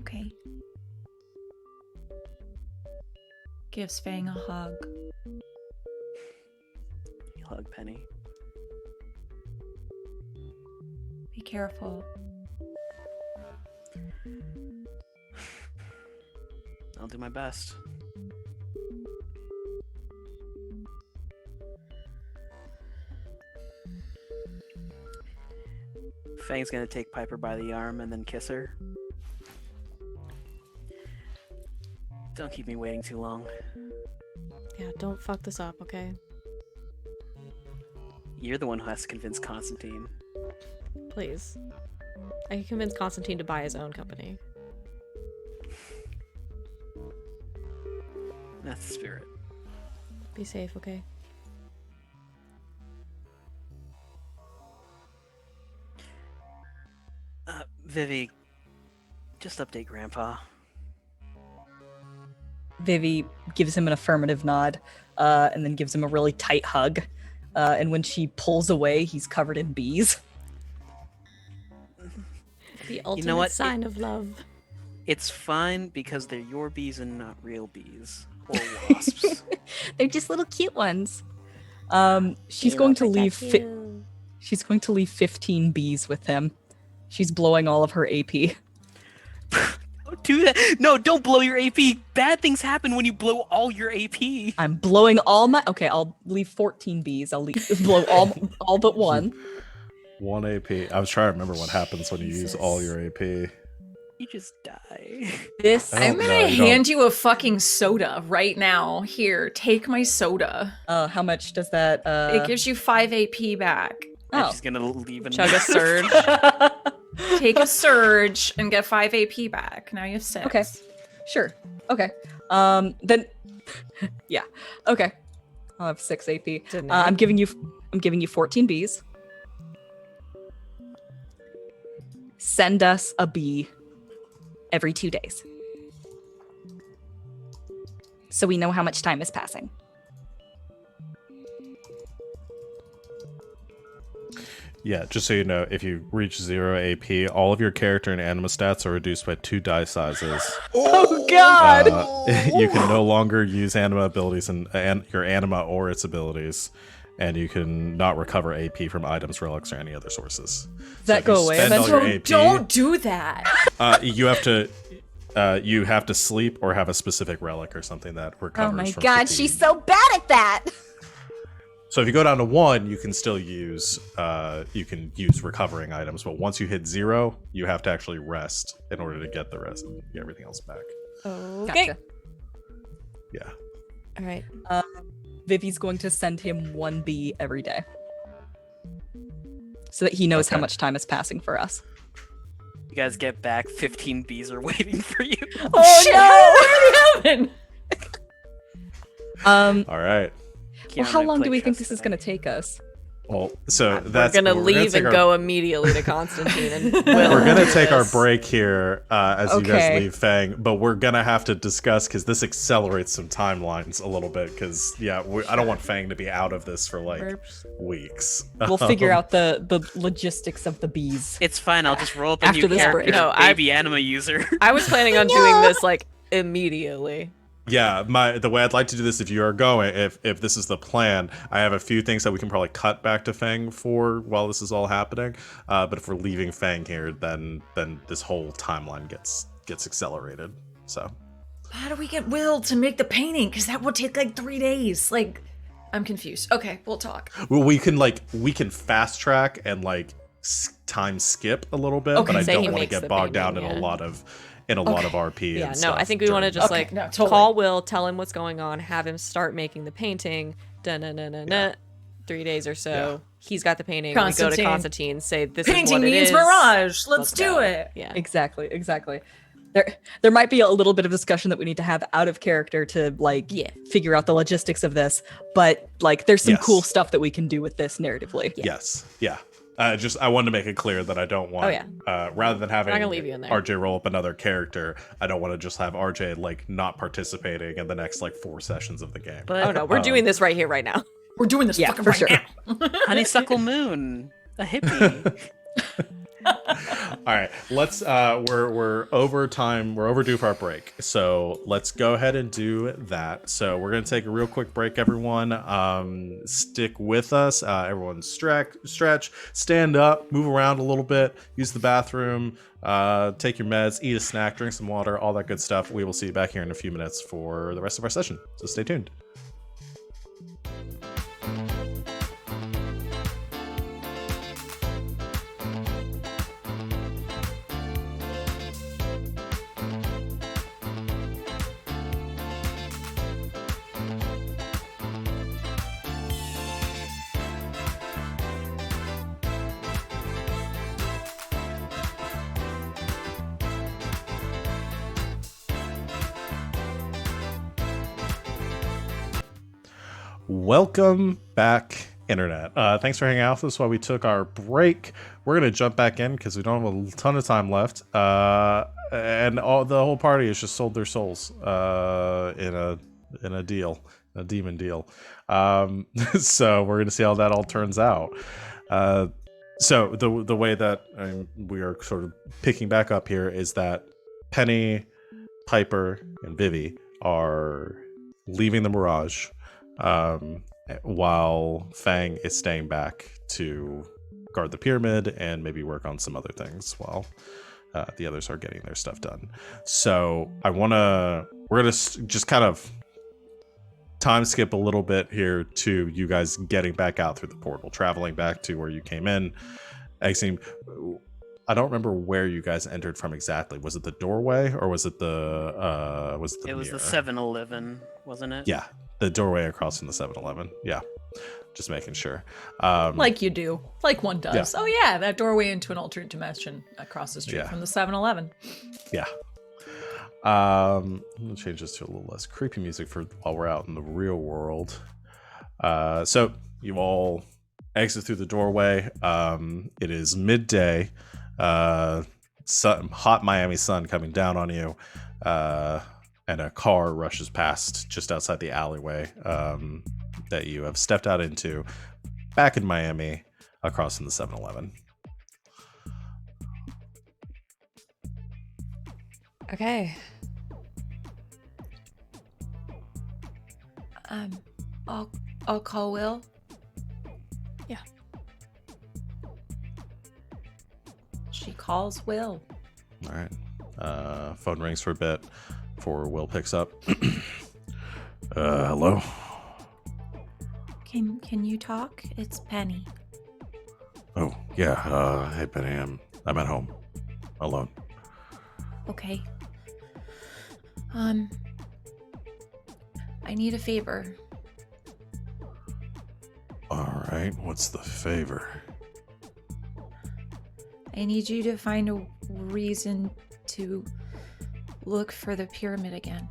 Okay. Gives Feng a hug. You hug Penny. Be careful. I'll do my best. Fang's gonna take Piper by the arm and then kiss her. Don't keep me waiting too long. Yeah, don't fuck this up, okay? You're the one who has to convince Constantine. Please. I can convince Constantine to buy his own company. That's the spirit. Be safe, okay? Vivi, just update Grandpa. Vivi gives him an affirmative nod, and then gives him a really tight hug. And when she pulls away, he's covered in bees. The ultimate know what? sign of love. It's fine because they're your bees and not real bees. Or wasps. They're just little cute ones. She's going to leave. She's going to leave 15 bees with him. She's blowing all of her AP. Don't do that. No, don't blow your AP. Bad things happen when you blow all your AP. I'm blowing all my. Okay, I'll leave 14 bees. I'll blow all but one. 1 AP. I was trying to remember what happens when you use all your AP. You just die. This. Oh, I'm no, gonna you don't. hand you a fucking soda right now. Here, take my soda. How much does that? It gives you 5 AP back. And Oh. she's gonna leave Chug a surge. Take a surge and get 5 AP back. Now you have 6. Okay. Sure. Okay. Then. Yeah. Okay. I'll have 6 AP. Didn't I'm giving you 14 bees. Send us a bee every 2 days, So we know how much time is passing. Yeah, just so you know, if you reach 0 AP, all of your character and anima stats are reduced by 2 die sizes. Oh God! You can no longer use anima abilities and your anima or its abilities, and you can not recover AP from items, relics, or any other sources. Does that go away eventually? Don't do that. You have to sleep or have a specific relic or something that recovers. Oh my from god, fatigue. she's so bad at that! So if you go down to 1, you can still use recovering items, but once you hit 0, you have to actually rest in order to get the rest and get everything else back. Okay. Gotcha. Yeah. All right. Vivi's going to send him 1 bee every day, so that he knows how Okay. much time is passing for us. You guys get back, 15 bees are waiting for you. Oh Shit, no! All right. Well, how Keanu long do played we think chess this is today. going to take us? Well, so We're that's gonna we're leave take and our- go immediately to Constantine and Will. We're gonna do take our this. break here as you guys Okay. leave Feng, but we're gonna have to discuss because this accelerates some timelines a little bit. Because I don't want Feng to be out of this for like Burps. weeks. We'll figure out the logistics of the bees. It's fine. I'll just roll up a After new this character, break. No, baby anima user. I was planning on doing this like immediately. Yeah, the way I'd like to do this, if you are going, if this is the plan, I have a few things that we can probably cut back to Feng for while this is all happening. But if we're leaving Feng here, then this whole timeline gets accelerated. So How do we get Will to make the painting? Because that would take like 3 days. Like, I'm confused. Okay, we'll talk. well, we can fast track and like time skip a little bit, Okay. but I Say don't he want to makes get the bogged down painting, in a yeah. lot of RP. Yeah, and no, stuff I think we want to just during like Okay, no, totally. call Will, tell him what's going on, have him start making the painting. Yeah. 3 days or so. Yeah. He's got the painting. We go to Constantine. Constantine, say this is Painting what it means is. mirage. Let's do go. it. Yeah. Exactly. There might be a little bit of discussion that we need to have out of character to like Yeah. figure out the logistics of this, but like there's some Yes. cool stuff that we can do with this narratively. Yes. Yeah. I wanted to make it clear that I don't want. Oh, yeah. Rather than having gonna leave you in there. RJ roll up another character, I don't want to just have RJ like not participating in the next like 4 sessions of the game. But Oh no, we're doing this right here, right now. We're doing this Yeah, fucking for right sure. now. Honeysuckle Moon, a hippie. All right, let's. We're over time. We're overdue for our break, so let's go ahead and do that. So we're gonna take a real quick break, everyone. Stick with us. Everyone, stretch, stand up, move around a little bit, use the bathroom, take your meds, eat a snack, drink some water, all that good stuff. We will see you back here in a few minutes for the rest of our session. So stay tuned. Welcome back, Internet. Thanks for hanging out with us while we took our break. We're going to jump back in because we don't have a ton of time left. And the whole party has just sold their souls in a deal, a demon deal. So we're going to see how that all turns out. So the way that we are sort of picking back up here is that Penny, Piper, and Vivi are leaving the Mirage, while Feng is staying back to guard the pyramid and maybe work on some other things while the others are getting their stuff done. So we're gonna just kind of time skip a little bit here to you guys getting back out through the portal, traveling back to where you came in, exiting. I don't remember where you guys entered from exactly. Was it the doorway or was it the It was the mirror? 7-Eleven, wasn't it? Yeah, the doorway across from the 7-Eleven. Yeah, just making sure. Like you do. Like one does. Yeah. Oh yeah, that doorway into an alternate dimension across the street Yeah. from the 7-Eleven. Yeah. I'm gonna change this to a little less creepy music for while we're out in the real world. So you all exit through the doorway. It is midday. Hot Miami sun coming down on you, and a car rushes past just outside the alleyway that you have stepped out into, back in Miami, across from the 7-Eleven. Okay. I'll call Will. Yeah. She calls Will. All right. Phone rings for a bit before Will picks up. Hello? Can you talk? It's Penny. Oh, yeah. Hey, Penny. I'm at home. Alone. Okay. I need a favor. All right. What's the favor? I need you to find a reason to look for the pyramid again.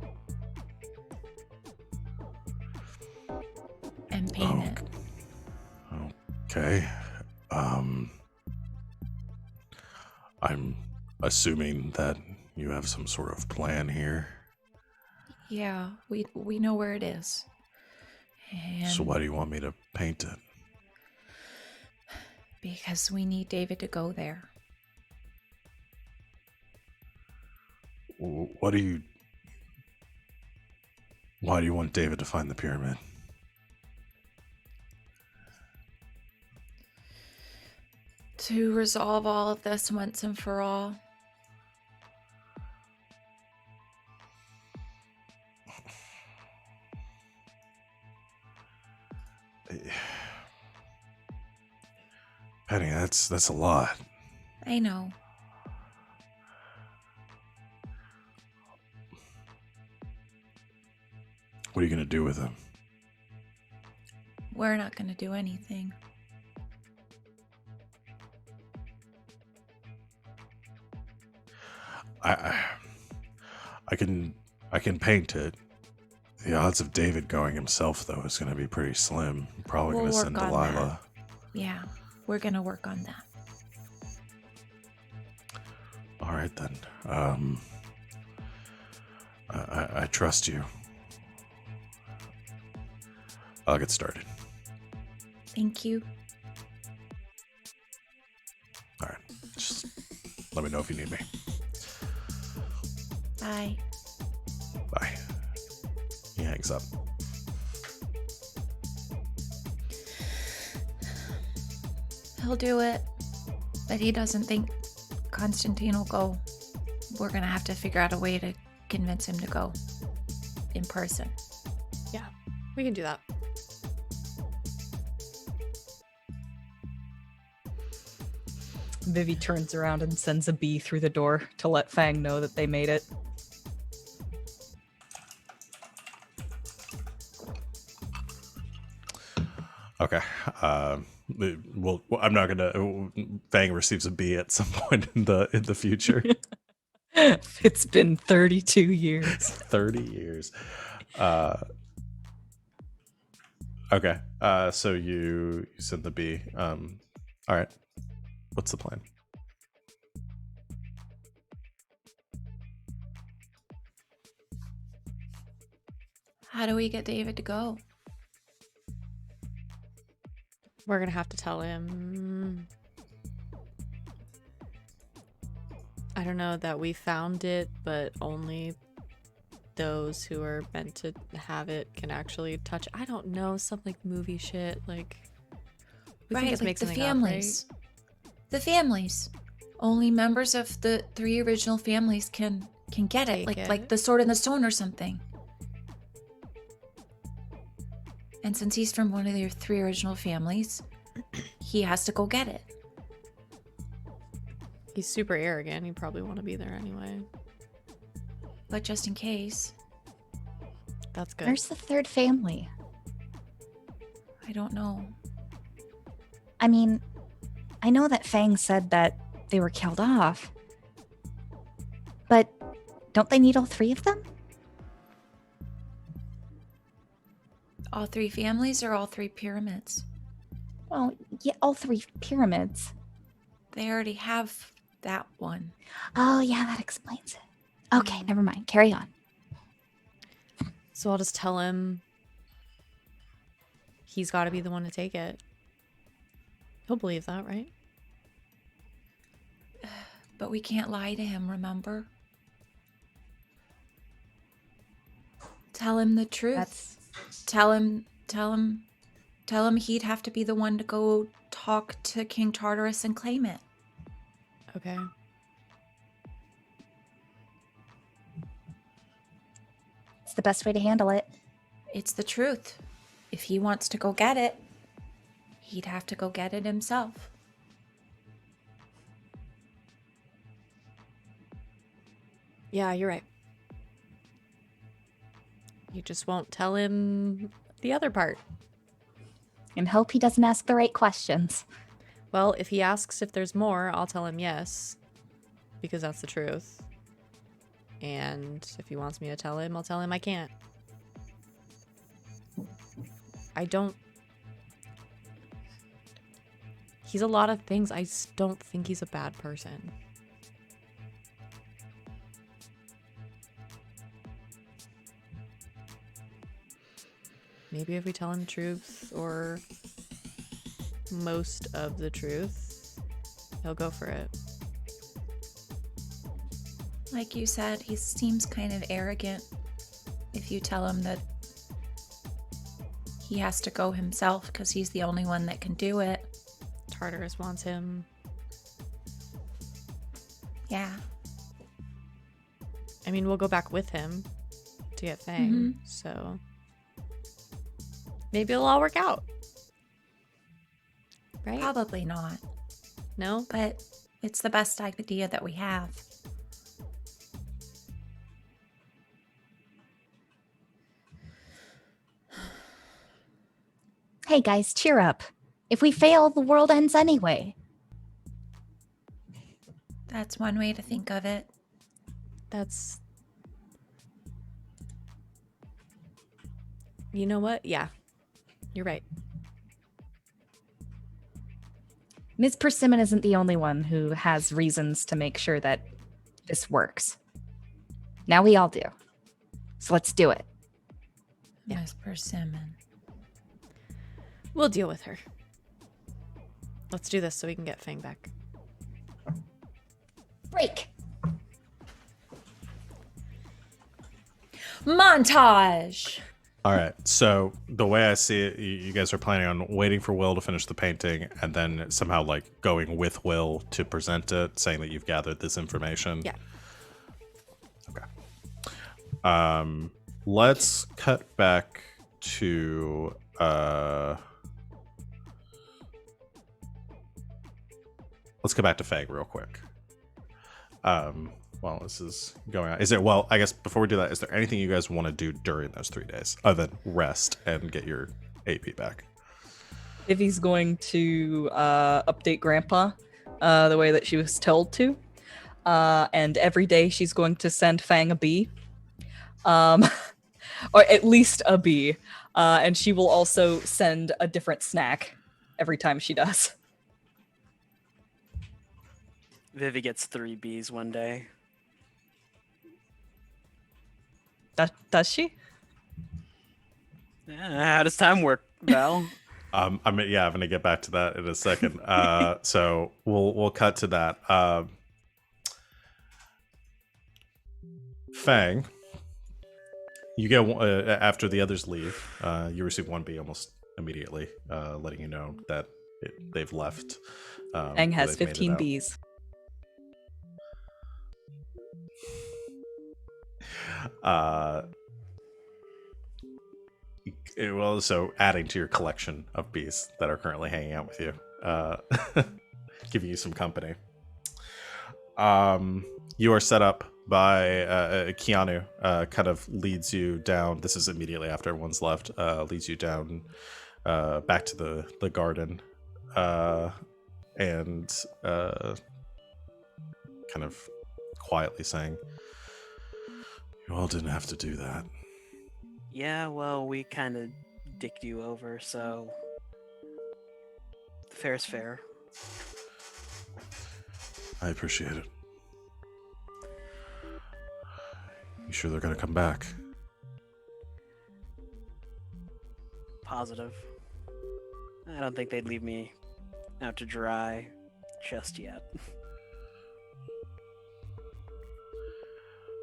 And paint it. Okay. I'm assuming that you have some sort of plan here. Yeah, we know where it is. And So why do you want me to paint it? because we need David to go there. Why do you want David to find the pyramid? To resolve all of this once and for all. Penny, that's a lot. I know. What are you gonna do with him? We're not going to do anything. I can paint it. The odds of David going himself, though, is going to be pretty slim. Probably going We'll to send work on Delilah. Yeah, we're going to work on that. All right then. I trust you. I'll get started. Thank you. All right. Just let me know if you need me. Bye. Bye. He hangs up. He'll do it, but he doesn't think Constantine will go. We're gonna have to figure out a way to convince him to go in person. Yeah, we can do that. Vivi turns around and sends a bee through the door to let Feng know that they made it. Okay. Well, I'm not gonna. Fang receives a B at some point in the future. It's been 32 years. 30 years. Okay. So you send the B. All right. What's the plan? How do we get David to go? We're gonna have to tell him. I don't know that we found it, but only those who are meant to have it can actually touch. I don't know, some like movie shit. Like, we can Right, just like make the something up, families. The families. Only members of the 3 original families can get it. Take Like it. the Sword in the Stone or something. And since he's from one of your 3 original families, he has to go get it. He's super arrogant. He'd probably want to be there anyway. But just in case, That's good. Where's the third family? I don't know. I mean, I know that Fang said that they were killed off. But don't they need all 3 of them? All 3 families or all 3 pyramids? Well, yeah, all 3 pyramids. They already have that one. Oh, yeah, that explains it. Okay, never mind. Carry on. So I'll just tell him he's got to be the one to take it. He'll believe that, right? But we can't lie to him, remember? Tell him the truth. That's Tell him he'd have to be the one to go talk to King Tartarus and claim it. Okay. it's the best way to handle it. It's the truth. If he wants to go get it, he'd have to go get it himself. Yeah, you're right. You just won't tell him the other part. And hope he doesn't ask the right questions. Well, if he asks if there's more, I'll tell him yes, because that's the truth. And if he wants me to tell him, I'll tell him I can't. He's a lot of things. I just don't think he's a bad person. Maybe if we tell him the truth or most of the truth, he'll go for it. Like you said, he seems kind of arrogant if you tell him that he has to go himself because he's the only one that can do it. Tartarus wants him. Yeah. I mean, we'll go back with him to get Feng, so maybe it'll all work out. Right? Probably not, No? but it's the best idea that we have. Hey guys, cheer up. If we fail, the world ends anyway. That's one way to think of it. That's... You know what? Yeah. You're right. Ms. Persimmon isn't the only one who has reasons to make sure that this works. Now we all do. So let's do it. Yeah. Miss Persimmon. We'll deal with her. Let's do this so we can get Feng back. Break. Montage! All right. So the way I see it, you guys are planning on waiting for Will to finish the painting and then somehow like going with Will to present it, saying that you've gathered this information. Yeah. Okay. Let's cut back to let's go back to Feng real quick. While this is going on, I guess before we do that, is there anything you guys want to do during those 3 days other than rest and get your AP back? Vivi's going to update Grandpa the way that she was told to. And every day she's going to send Fang a bee. Or at least a bee. And she will also send a different snack every time she does. Vivi gets 3 Bs one day. Does she? How does time work, Val? I'm gonna get back to that in a second. So we'll cut to that. Feng, you get after the others leave. You receive 1B almost immediately, letting you know that they've left. Fang has they've made it 15 out. bees. Well, so adding to your collection of bees that are currently hanging out with you, giving you some company. You are set up by Keanu, kind of leads you down. This is immediately after everyone's left. Leads you down back to the garden, and kind of quietly saying, "You all didn't have to do that." Yeah, well, we kind of dicked you over, so fair's fair. I appreciate it. You sure they're gonna come back? Positive. I don't think they'd leave me out to dry just yet.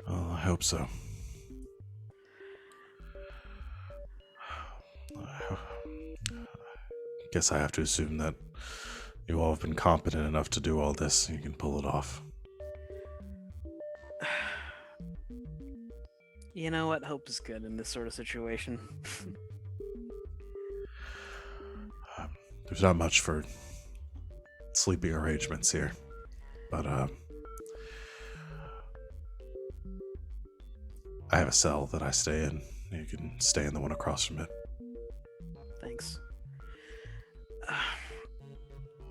Well, I hope so. Guess I have to assume that you all have been competent enough to do all this and you can pull it off. You know what? Hope is good in this sort of situation. There's not much for sleeping arrangements here, but I have a cell that I stay in. You can stay in the one across from it. Thanks.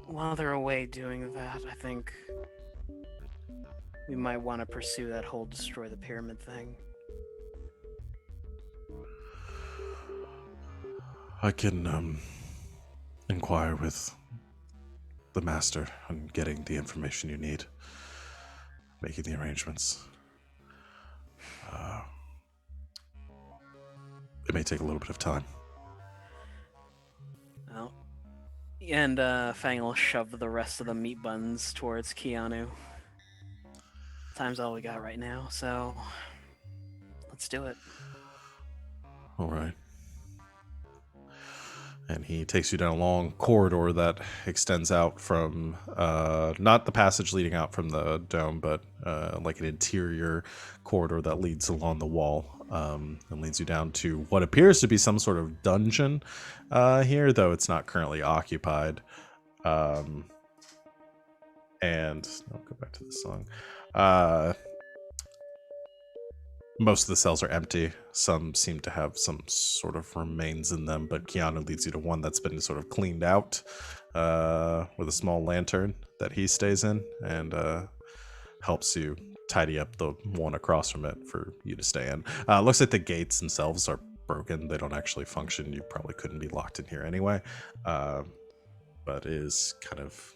While they're away doing that, I think we might want to pursue that whole destroy the pyramid thing. I can inquire with the master on getting the information you need, making the arrangements. It may take a little bit of time. Well, and Feng will shove the rest of the meat buns towards Keanu. Time's all we got right now, so let's do it. All right. And he takes you down a long corridor that extends out from, not the passage leading out from the dome, but like an interior corridor that leads along the wall, and leads you down to what appears to be some sort of dungeon here, though it's not currently occupied. And I'll go back to the song. Most of the cells are empty. Some seem to have some sort of remains in them, but Keanu leads you to one that's been sort of cleaned out with a small lantern that he stays in, and helps you tidy up the one across from it for you to stay in. Looks like the gates themselves are broken. They don't actually function. You probably couldn't be locked in here anyway, but is kind of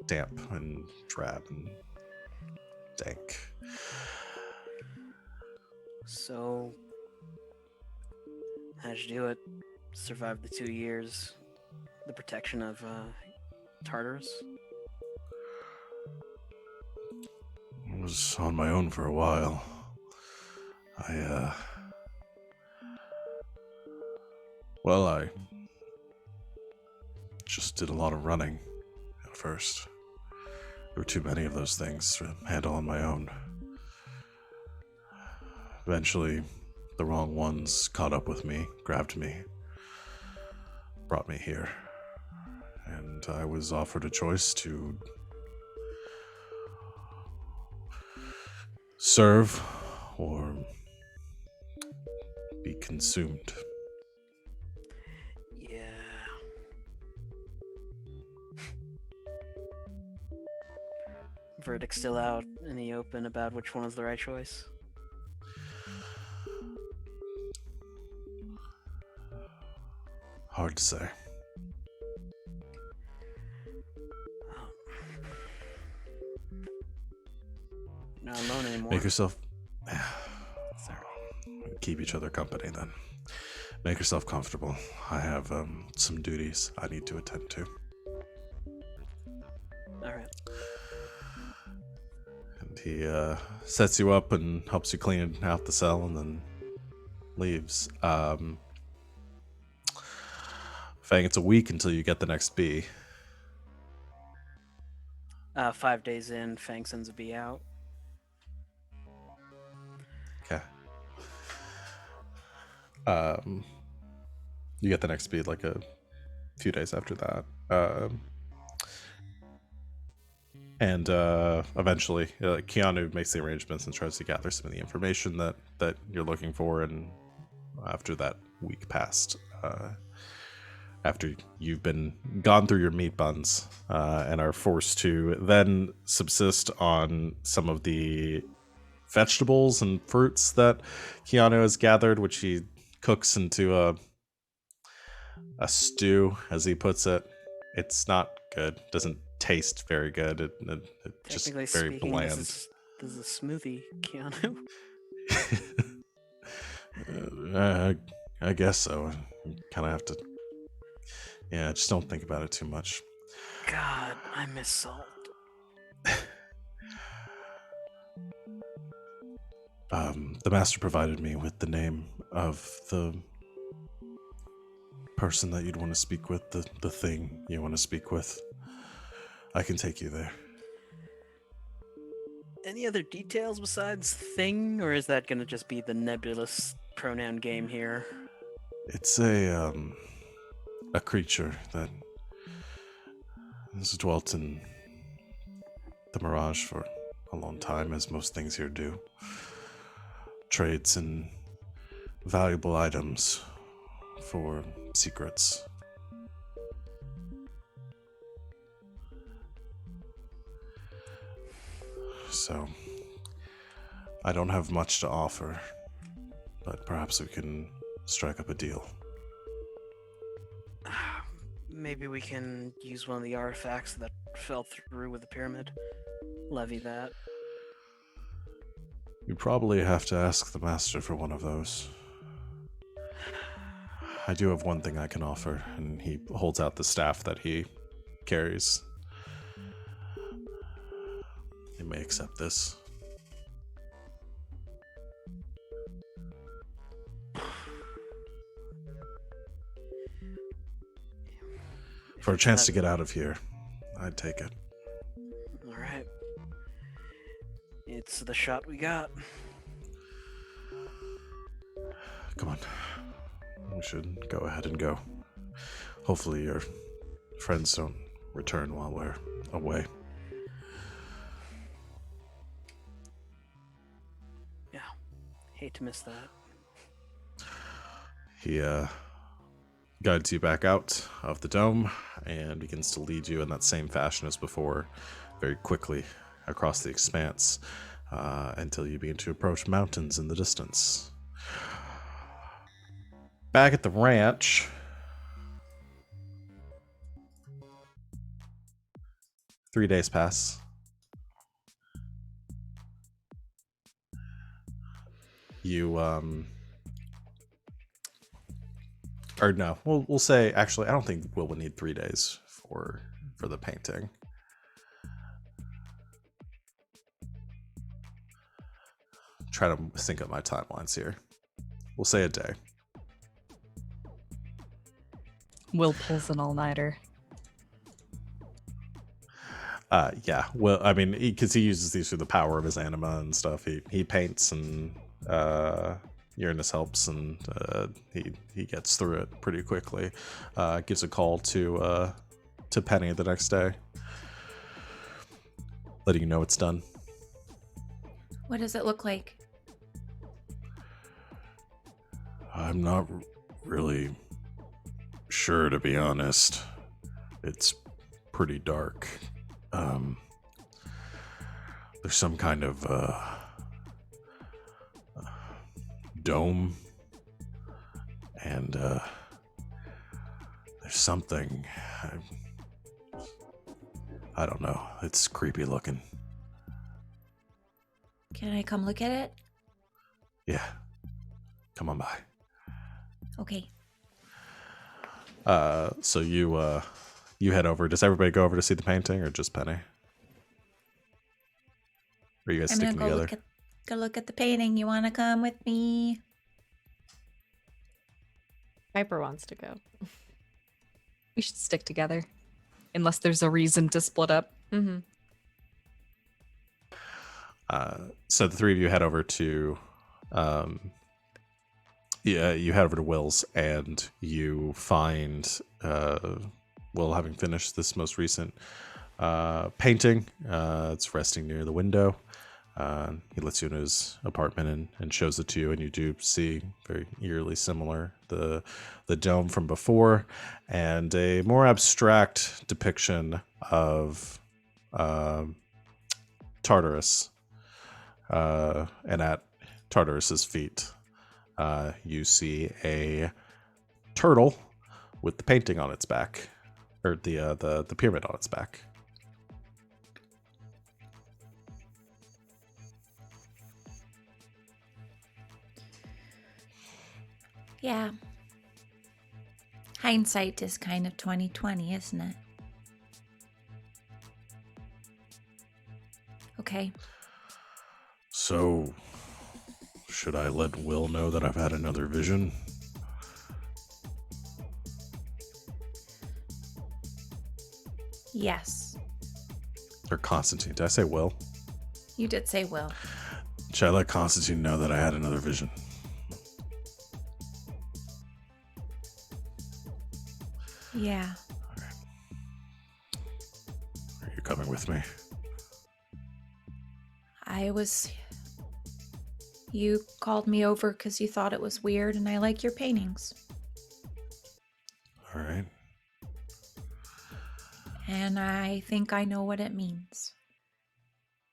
damp and drab and dank. So, how'd you do it? Survived the 2 years, the protection of Tartarus? I was on my own for a while. I just did a lot of running at first. There were too many of those things to handle on my own. Eventually, the wrong ones caught up with me, grabbed me, brought me here. And I was offered a choice to serve or be consumed. Yeah. Verdict still out in the open about which one was the right choice? Hard to say. Not alone anymore. Make yourself... Sorry. Keep each other company, then. Make yourself comfortable. I have some duties I need to attend to. Alright. And he sets you up and helps you clean out the cell and then leaves. Feng, it's a week until you get the next bee. 5 days in, Feng sends a bee out. Okay. You get the next bee like a few days after that. And eventually, Keanu makes the arrangements and tries to gather some of the information that you're looking for. And after that week passed, after you've been gone through your meat buns and are forced to then subsist on some of the vegetables and fruits that Keanu has gathered, which he cooks into a stew, as he puts it. It's not good. Doesn't taste very good. It just Technically very speaking, bland. This is a smoothie, Keanu. I guess so. You kind of have to. Yeah, just don't think about it too much. God, I miss salt. The master provided me with the name of the person that you'd want to speak with, the thing you want to speak with. I can take you there. Any other details besides thing, or is that gonna just be the nebulous pronoun game here? It's a creature that has dwelt in the Mirage for a long time, as most things here do. Trades in valuable items for secrets. So, I don't have much to offer, but perhaps we can strike up a deal. Maybe we can use one of the artifacts that fell through with the pyramid. Levy that. You probably have to ask the master for one of those. I do have one thing I can offer, and he holds out the staff that he carries. You may accept this. For a chance to get out of here, I'd take it. All right. It's the shot we got. Come on. We should go ahead and go. Hopefully your friends don't return while we're away. Yeah. Hate to miss that. He guides you back out of the dome and begins to lead you in that same fashion as before, very quickly across the expanse until you begin to approach mountains in the distance. Back at the ranch, three days pass. You or no, we'll say, actually, I don't think Will would need 3 days for the painting. Try to sync up my timelines here. We'll say a day. Will pulls an all-nighter. Yeah. Well, I mean, because he uses these through the power of his anima and stuff. He paints, and Uranus helps, and he gets through it pretty quickly. Gives a call to Penny the next day, letting you know it's done. What does it look like? I'm not really sure, to be honest. It's pretty dark. There's some kind of dome, and there's something. I don't know. It's creepy looking. Can I come look at it? Yeah. Come on by. Okay. So you head over. Does everybody go over to see the painting, or just Penny? Or are you guys I'm sticking gonna together? go look at the painting. You want to come with me? Piper wants to go. We should stick together. Unless there's a reason to split up. Mm-hmm. So the three of you head over to, you head over to Will's, and you find Will having finished this most recent painting. It's resting near the window. He lets you in his apartment and shows it to you, and you do see very eerily similar the dome from before, and a more abstract depiction of Tartarus. And at Tartarus's feet, you see a turtle with the painting on its back, or the pyramid on its back. Yeah. Hindsight is kind of 20/20, isn't it? Okay. So, should I let Will know that I've had another vision? Yes. Or Constantine? Did I say Will? You did say will. Should I let Constantine know that I had another vision? Yeah. Are you coming with me? You called me over because you thought it was weird, and I like your paintings. All right. And I think I know what it means.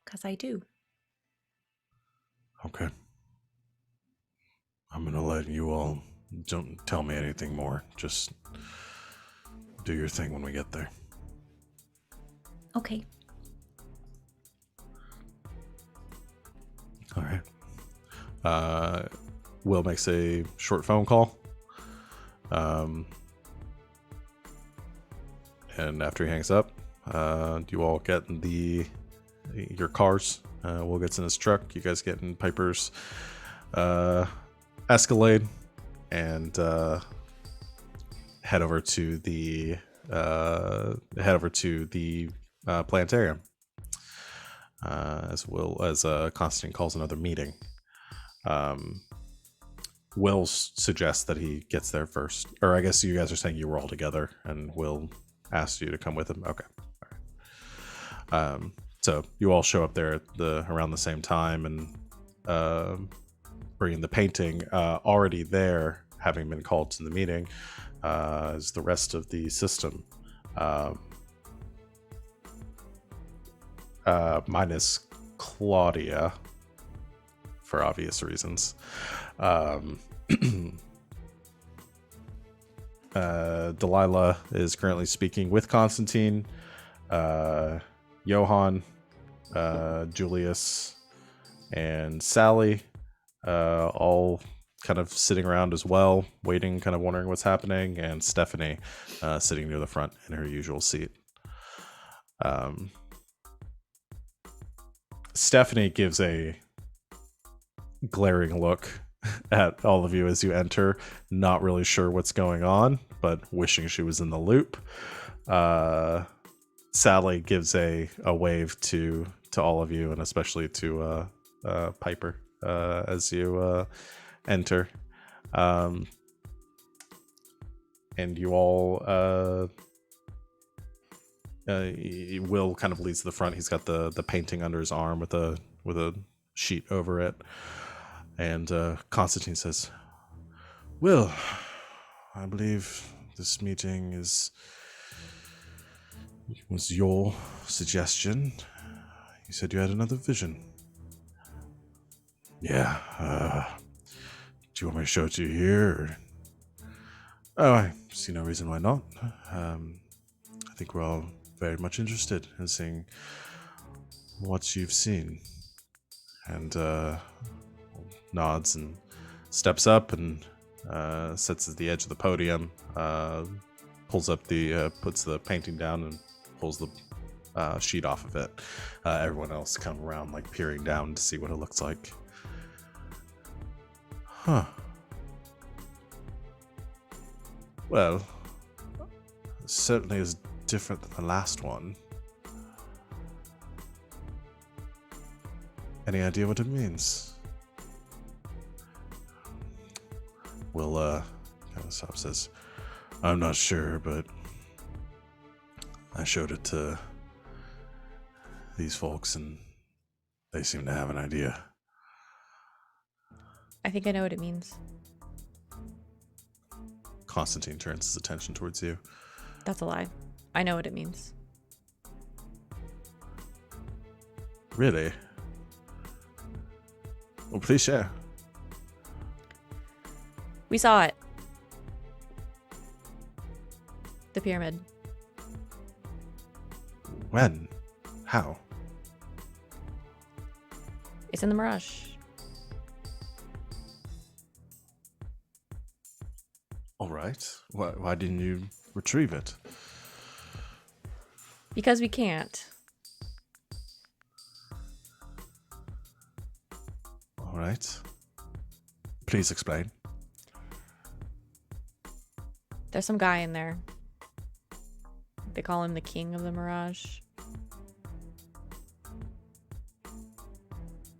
Because I do. Okay. I'm gonna let you all, don't tell me anything more. Just do your thing when we get there. Okay. All right. Will makes a short phone call. And after he hangs up, you all get in your cars. Will gets in his truck. You guys get in Piper's Escalade and head over to the planetarium. As Constantine calls another meeting. Will suggests that he gets there first, or I guess you guys are saying you were all together, and Will asked you to come with him. Okay, all right. So you all show up there at around the same time, and bringing the painting. Already there, having been called to the meeting, is the rest of the system. Minus Claudia, for obvious reasons. Delilah is currently speaking with Constantine, Johann, Julius, and Sally, all kind of sitting around as well, waiting, kind of wondering what's happening, and Stephanie sitting near the front in her usual seat. Stephanie gives a glaring look at all of you as you enter, not really sure what's going on, but wishing she was in the loop. Sally gives a wave to all of you, and especially to Piper as you enter. And you all Will kind of leads to the front. He's got the painting under his arm with a sheet over it. And Constantine says, "Will, I believe this meeting was your suggestion. You said you had another vision." "Yeah. Do you want me to show it to you here? Or? Oh, I see no reason why not. I think we're all very much interested in seeing what you've seen." And nods and steps up and sits at the edge of the podium, puts the painting down and pulls the sheet off of it. Everyone else come around, like peering down to see what it looks like. Huh. Well, it certainly is different than the last one. Any idea what it means? Will kind of stops, says, "I'm not sure, but I showed it to these folks and they seem to have an idea." I think I know what it means. Constantine turns his attention towards you. That's a lie. I know what it means. Really? Well, please share. We saw it. The pyramid. When? How? It's in the Mirage. All right. Why didn't you retrieve it? Because we can't. All right. Please explain. There's some guy in there. They call him the King of the Mirage.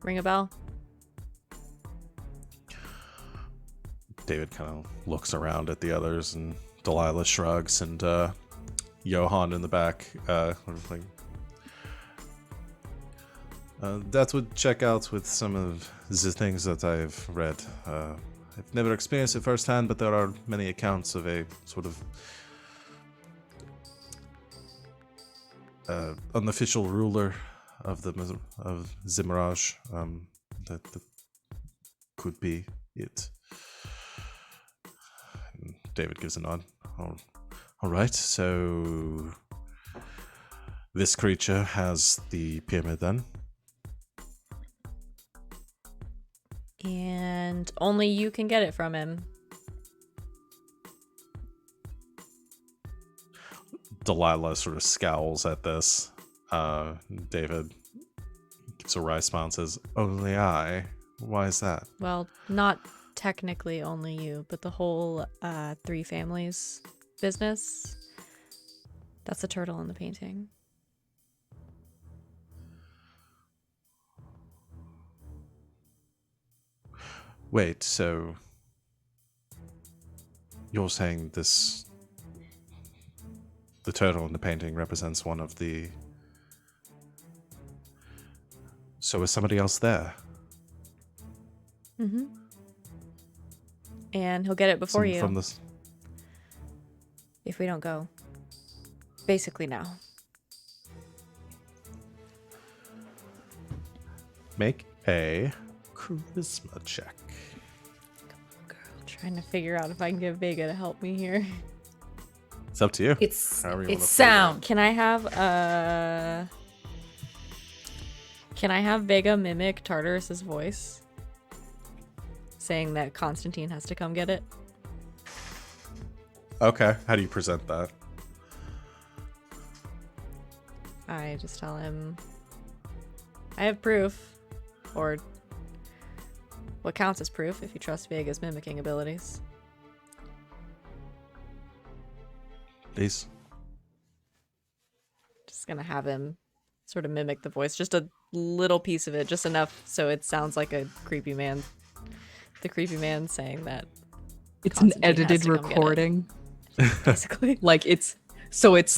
Ring a bell? David kind of looks around at the others, and Delilah shrugs, and Johann in the back, like, that would check out with some of the things that I've read. I've never experienced it firsthand, but there are many accounts of a sort of unofficial ruler of the Mirage. That could be it. David gives a nod. All right, so This creature has the pyramid then. And only you can get it from him. Delilah sort of scowls at this. David gives a wry response, says, "Only I? Why is that?" Well, not technically only you, but the whole Three Families business. That's the turtle in the painting. Wait, so you're saying this... The turtle in the painting represents one of the... So is somebody else there? Mm-hmm. And he'll get it before you From this... if we don't go. Basically now. Make a charisma check. Trying to figure out if I can get Vega to help me here. It's up to you. It's However you it's wanna sound. Can I have Vega mimic Tartarus's voice? Saying that Constantine has to come get it? Okay, how do you present that? I just tell him I have proof. Or what counts as proof if you trust Vega's mimicking abilities. Please. Just gonna have him sort of mimic the voice. Just a little piece of it, just enough so it sounds like a creepy man. The creepy man saying that. It's an Constantine has edited to come get it. recording. Basically. Like it's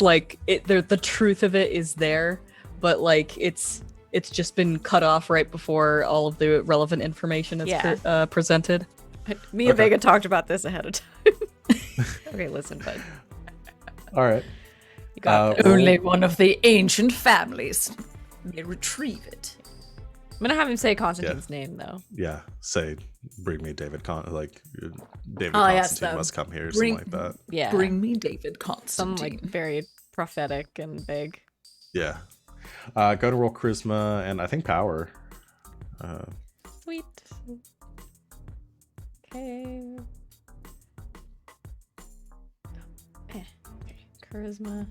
like the truth of it is there, but like it's just been cut off right before all of the relevant information is presented. Me and Okay. Vega talked about this ahead of time. Okay, listen, bud. All right. You got this. Only one of the ancient families may retrieve it. I'm gonna have him say Constantine's name though. Yeah, say, bring me David David Oh, yes, Constantine the must come here, or bring- something like that. Yeah. Bring me David Some Constantine. like very prophetic and vague. Yeah. Go to roll charisma and I think power. Sweet. Okay. Okay. Charisma.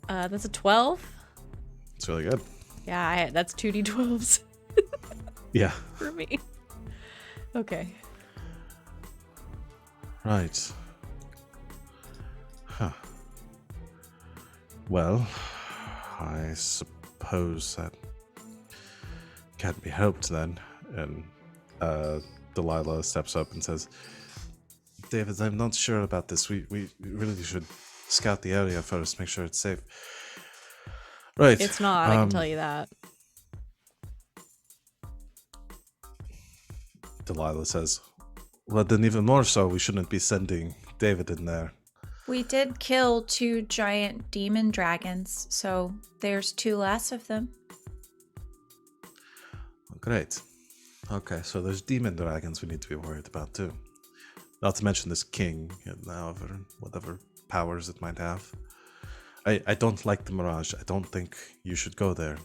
That's a 12. It's really good. Yeah, that's 2d12s Yeah. for me. Okay. Right. Huh. Well, I suppose that can't be helped then. And Delilah steps up and says, "David, I'm not sure about this. We really should scout the area first, make sure it's safe." Right. It's not, I can tell you that. Delilah says, "Well, then even more so, we shouldn't be sending David in there." We did kill 2 giant demon dragons, so there's 2 less of them. Great. Okay, so there's demon dragons we need to be worried about too. Not to mention this king, and whatever powers it might have. I don't like the Mirage. I don't think you should go there.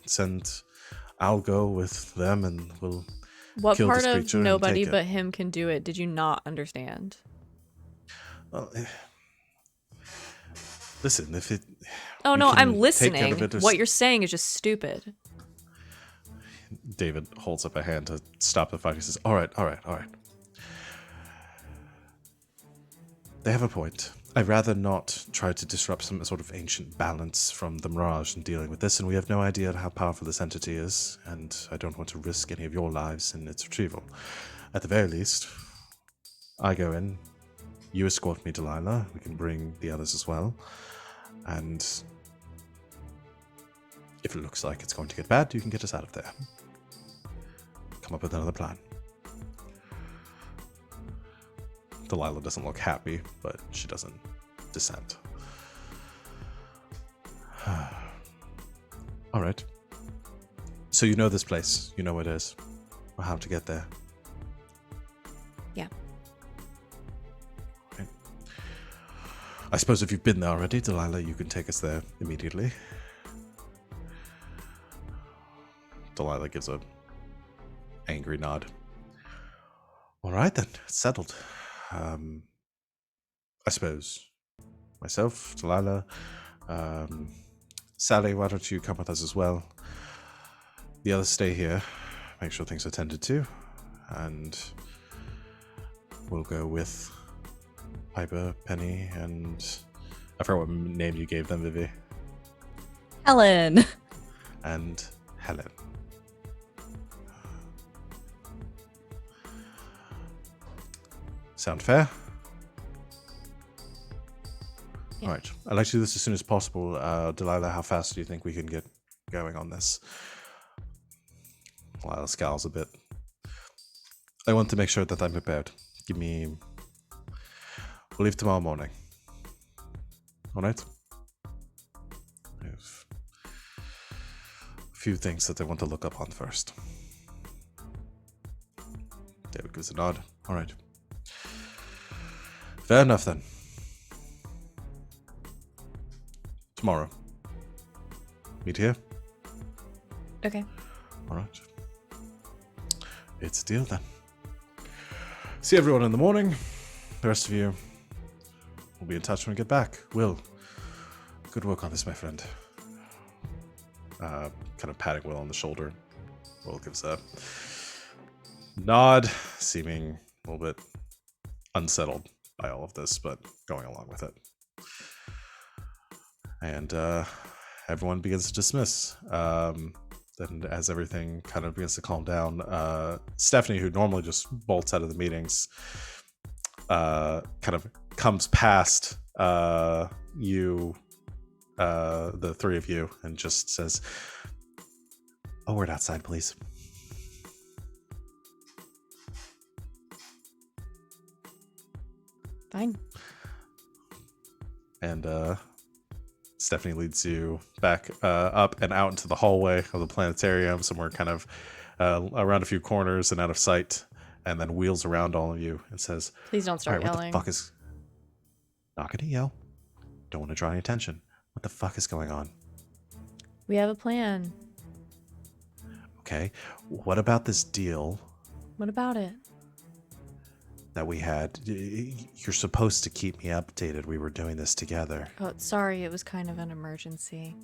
I'll go with them and we'll What kill part this of creature and nobody take it. but him can do it did you not understand? Well, listen, if it... Oh we no, can I'm take listening. care of it or What you're saying is just stupid. David holds up a hand to stop the fight. He says, all right. They have a point. I'd rather not try to disrupt some sort of ancient balance from the Mirage in dealing with this, and we have no idea how powerful this entity is, and I don't want to risk any of your lives in its retrieval. At the very least, I go in, you escort me, Delilah, we can bring the others as well, and if it looks like it's going to get bad, you can get us out of there. Come up with another plan. Delilah doesn't look happy, but she doesn't dissent. All right. So you know this place. You know where it is. Or how to get there. Yeah. Right. I suppose if you've been there already, Delilah, you can take us there immediately. Delilah gives a angry nod. All right then, it's settled. I suppose myself, Delilah, Sally, why don't you come with us as well? The others stay here, make sure things are tended to, and we'll go with Piper, Penny, and I forgot what name you gave them, Vivi. Helen. And Helen. Sound fair? Yeah. All right. I'd like to do this as soon as possible. Delilah, how fast do you think we can get going on this? Delilah scowls a bit. I want to make sure that I'm prepared. We'll leave tomorrow morning. All right? I have a few things that I want to look up on first. David gives a nod. All right. Fair enough then. Tomorrow. Meet here? Okay. All right. It's a deal then. See everyone in the morning. The rest of you, we'll be in touch when we get back. Will, good work on this, my friend. Kind of patting Will on the shoulder. Will gives a nod, seeming a little bit unsettled by all of this, but going along with it. And everyone begins to dismiss. Then as everything kind of begins to calm down, Stephanie, who normally just bolts out of the meetings, kind of comes past you, the three of you, and just says, "A word outside, please." Fine. And Stephanie leads you back up and out into the hallway of the planetarium, somewhere kind of around a few corners and out of sight, and then wheels around all of you and says, Please don't "All start right, what yelling. the fuck is... Not gonna yell. Don't want to draw any attention. What the fuck is going on? We have a plan. Okay, what about this deal What about it? that we had? You're supposed to keep me updated. We were doing this together. Oh, sorry. It was kind of an emergency.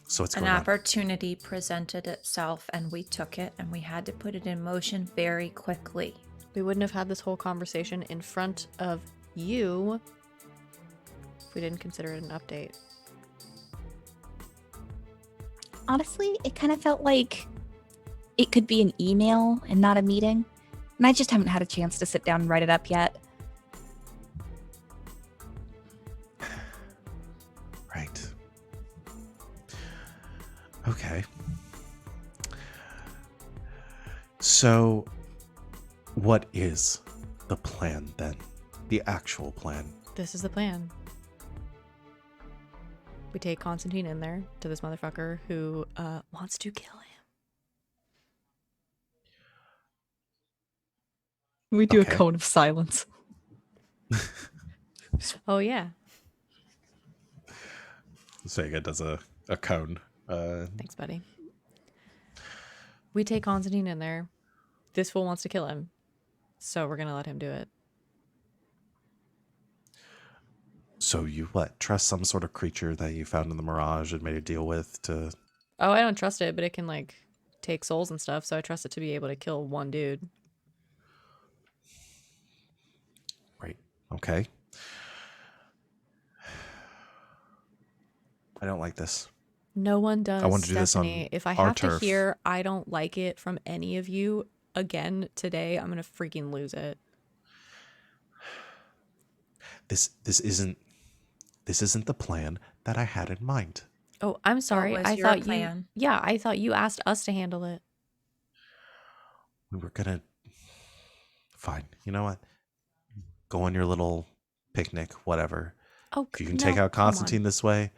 So it's An going on. opportunity presented itself, and we took it, and we had to put it in motion very quickly. We wouldn't have had this whole conversation in front of you if we didn't consider it an update. Honestly, it kind of felt like it could be an email and not a meeting. And I just haven't had a chance to sit down and write it up yet. Right. Okay. So, what is the plan then? The actual plan? This is the plan. We take Constantine in there to this motherfucker who wants to kill him. We do Okay. a cone of silence. Oh, yeah. Vega does a cone. Thanks, buddy. We take Constantine in there. This fool wants to kill him. So we're going to let him do it. So you what? Trust some sort of creature that you found in the Mirage and made a deal with to... Oh, I don't trust it, but it can, like, take souls and stuff. So I trust it to be able to kill one dude. Right. Okay. I don't like this. No one does. I want to do this on Stephanie. If I our have to turf. hear I don't like it from any of you again today, I'm gonna freaking lose it. This isn't the plan that I had in mind. Oh, I'm sorry. was I your thought plan? I thought you asked us to handle it. We were gonna... Fine. You know what? Go on your little picnic, whatever. Oh, If you can no, take out come on. Constantine this way...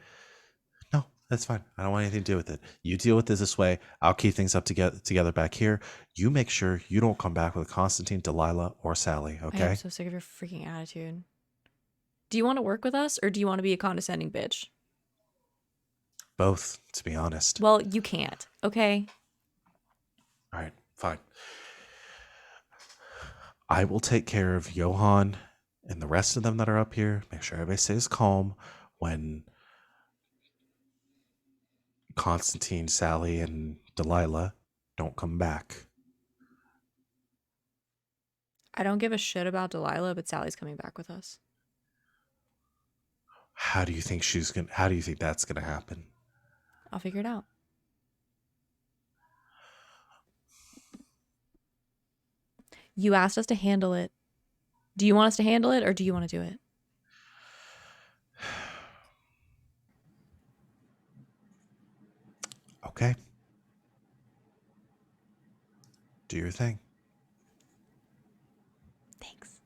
No, That's fine. I don't want anything to do with it. You deal with this way. I'll keep things up together back here. You make sure you don't come back with Constantine, Delilah, or Sally, I okay? am so sick of your freaking attitude. Do you want to work with us, or do you want to be a condescending bitch? Both, to be honest. Well, you can't, okay? All right, fine. I will take care of Johan and the rest of them that are up here. Make sure everybody stays calm when Constantine, Sally, and Delilah don't come back. I don't give a shit about Delilah, but Sally's coming back with us. How do you think that's gonna happen? I'll figure it out. You asked us to handle it. Do you want us to handle it, or do you want to do it? Okay. Do your thing. Thanks.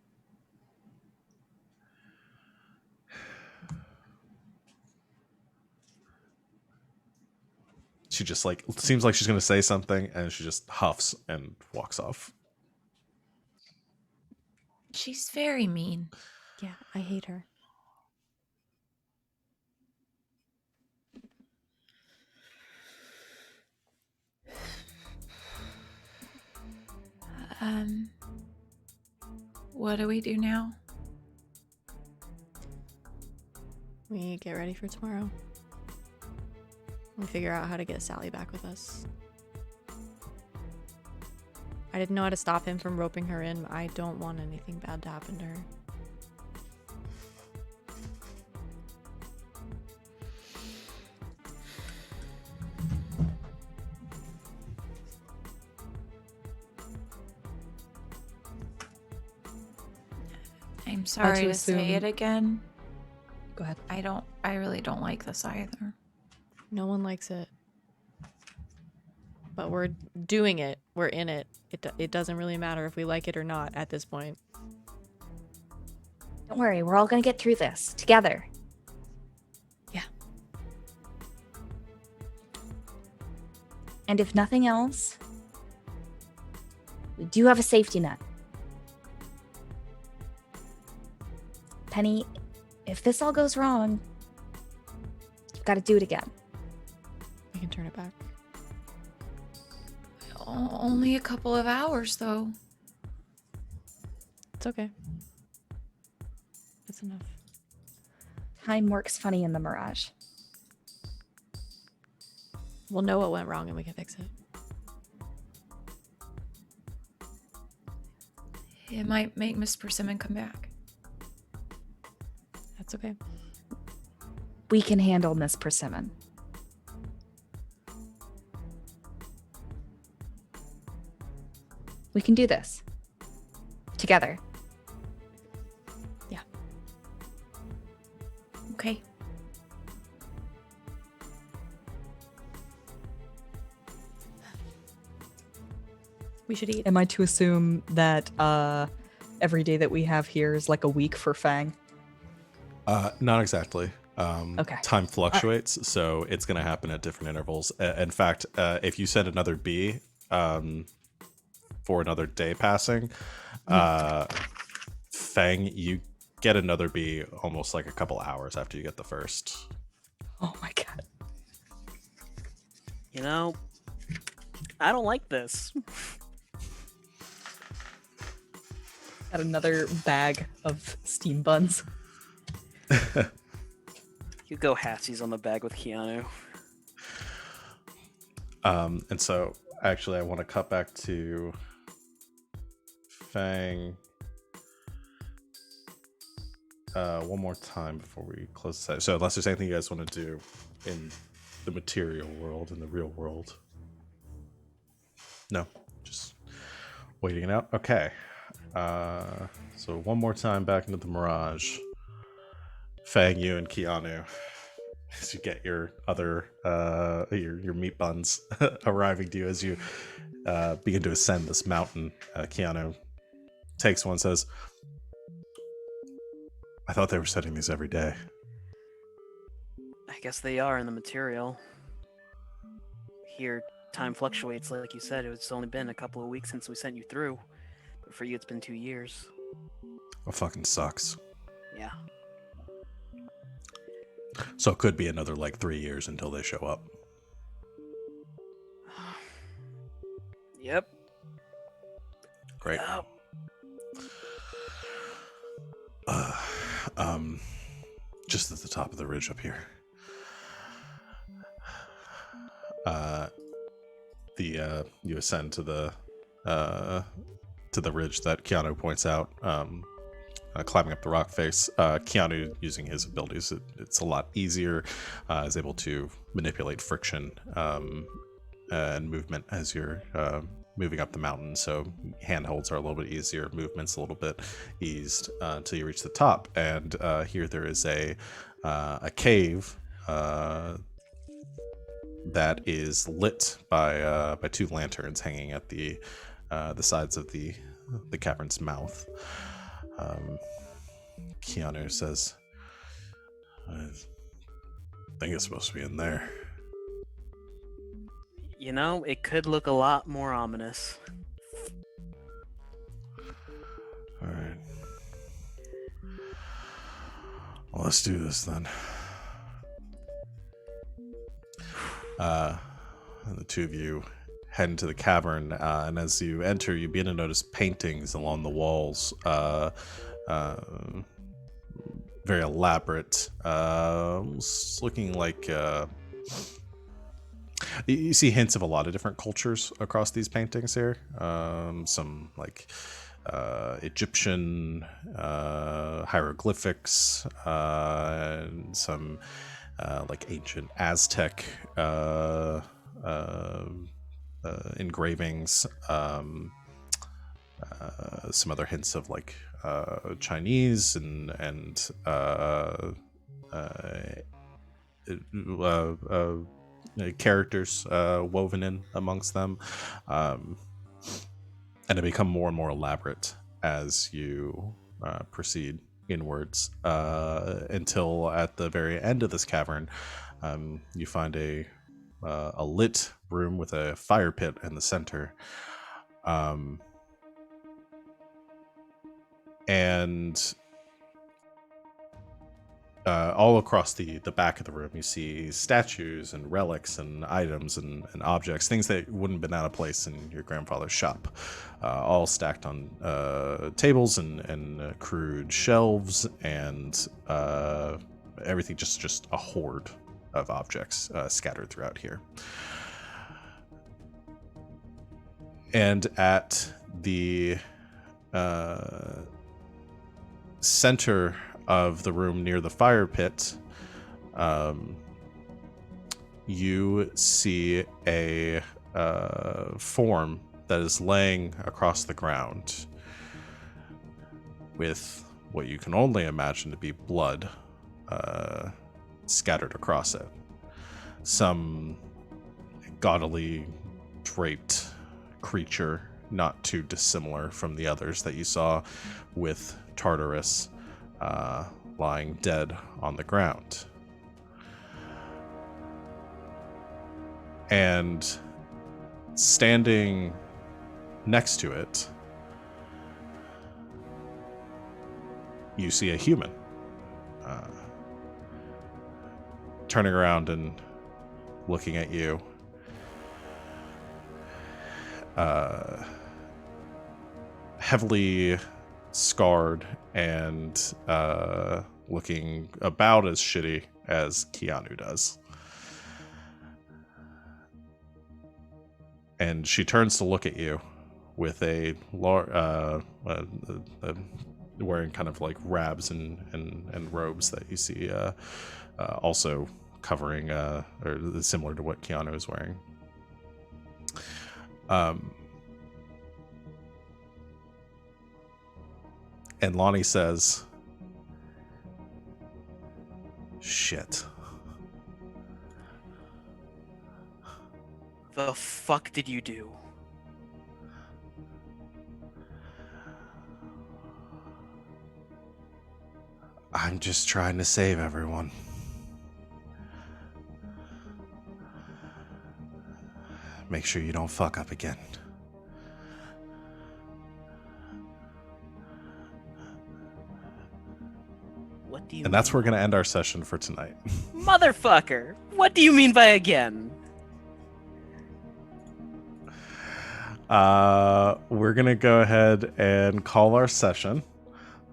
She just seems like she's gonna say something, and she just huffs and walks off. She's very mean. Yeah, I hate her. What do we do now? We get ready for tomorrow. We figure out how to get Sally back with us. I didn't know how to stop him from roping her in. I don't want anything bad to happen to her. I'm sorry to say assume- it again. Go ahead. I really don't like this either. No one likes it. But we're doing it. We're in it. It doesn't really matter if we like it or not at this point. Don't worry, we're all gonna get through this together. Yeah. And if nothing else, we do have a safety net. Penny, if this all goes wrong, you've got to do it again. We can turn it back. Only a couple of hours, though. It's okay. It's enough. Time works funny in the Mirage. We'll know what went wrong and we can fix it. It might make Miss Persimmon come back. That's okay. We can handle Miss Persimmon. We can do this. Together. Yeah. Okay. We should eat. Am I to assume that every day that we have here is like a week for Feng? Not exactly. Okay. Time fluctuates, so it's going to happen at different intervals. In fact, if you send another bee for another day passing, Feng, you get another bee almost like a couple hours after you get the first. Oh my god. You know, I don't like this. Got another bag of steam buns. You go halfsies on the bag with Keanu. And so, actually, I want to cut back to Feng one more time before we close this out. So, unless there's anything you guys want to do in the material world, in the real world. No, just waiting it out. Okay. So one more time back into the Mirage. Feng, you and Keanu, as you get your other your meat buns arriving to you as you begin to ascend this mountain. Keanu takes one, says, "I thought they were setting these every day." I I guess they are in the material. Here, time fluctuates, like you said. It's only been a couple of weeks since we sent you through. But for you, it's been 2 years. It fucking sucks. Yeah. So it could be another like 3 years until they show up. Yep. Great. Yep. Just at the top of the ridge up here. You ascend to the ridge that Keanu points out, climbing up the rock face. Keanu, using his abilities, it's a lot easier. Is able to manipulate friction and movement as you're moving up the mountain. So handholds are a little bit easier, movements a little bit eased until you reach the top. And here there is a cave that is lit by 2 lanterns hanging at the sides of the cavern's mouth. Keanu says, "I think it's supposed to be in there." You know, it could look a lot more ominous. All right. Well, let's do this then. And the 2 of you head into the cavern, and as you enter, you begin to notice paintings along the walls. Very elaborate, looking like you see hints of a lot of different cultures across these paintings here. Some like Egyptian hieroglyphics, and some like ancient Aztec engravings, some other hints of like Chinese and characters woven in amongst them, and they become more and more elaborate as you proceed inwards, until at the very end of this cavern, you find a lit room with a fire pit in the center, and all across the back of the room, you see statues and relics and items and objects, things that wouldn't have been out of place in your grandfather's shop, all stacked on tables and crude shelves, and everything just a horde of objects scattered throughout here. And at the center of the room near the fire pit, you see a form that is laying across the ground with what you can only imagine to be blood scattered across it. Some gaudily draped creature, not too dissimilar from the others that you saw with Tortoise, lying dead on the ground. And standing next to it, you see a human turning around and looking at you. Heavily scarred and looking about as shitty as Keanu does. And she turns to look at you with wearing kind of like rabs and robes that you see also covering or similar to what Keanu is wearing. And Lonnie says, "Shit. The fuck did you do?" I'm just trying to save everyone." make sure you don't fuck up again. What do you And that's mean? where we're going to end our session for tonight. Motherfucker! What do you mean by again? We're going to go ahead and call our session.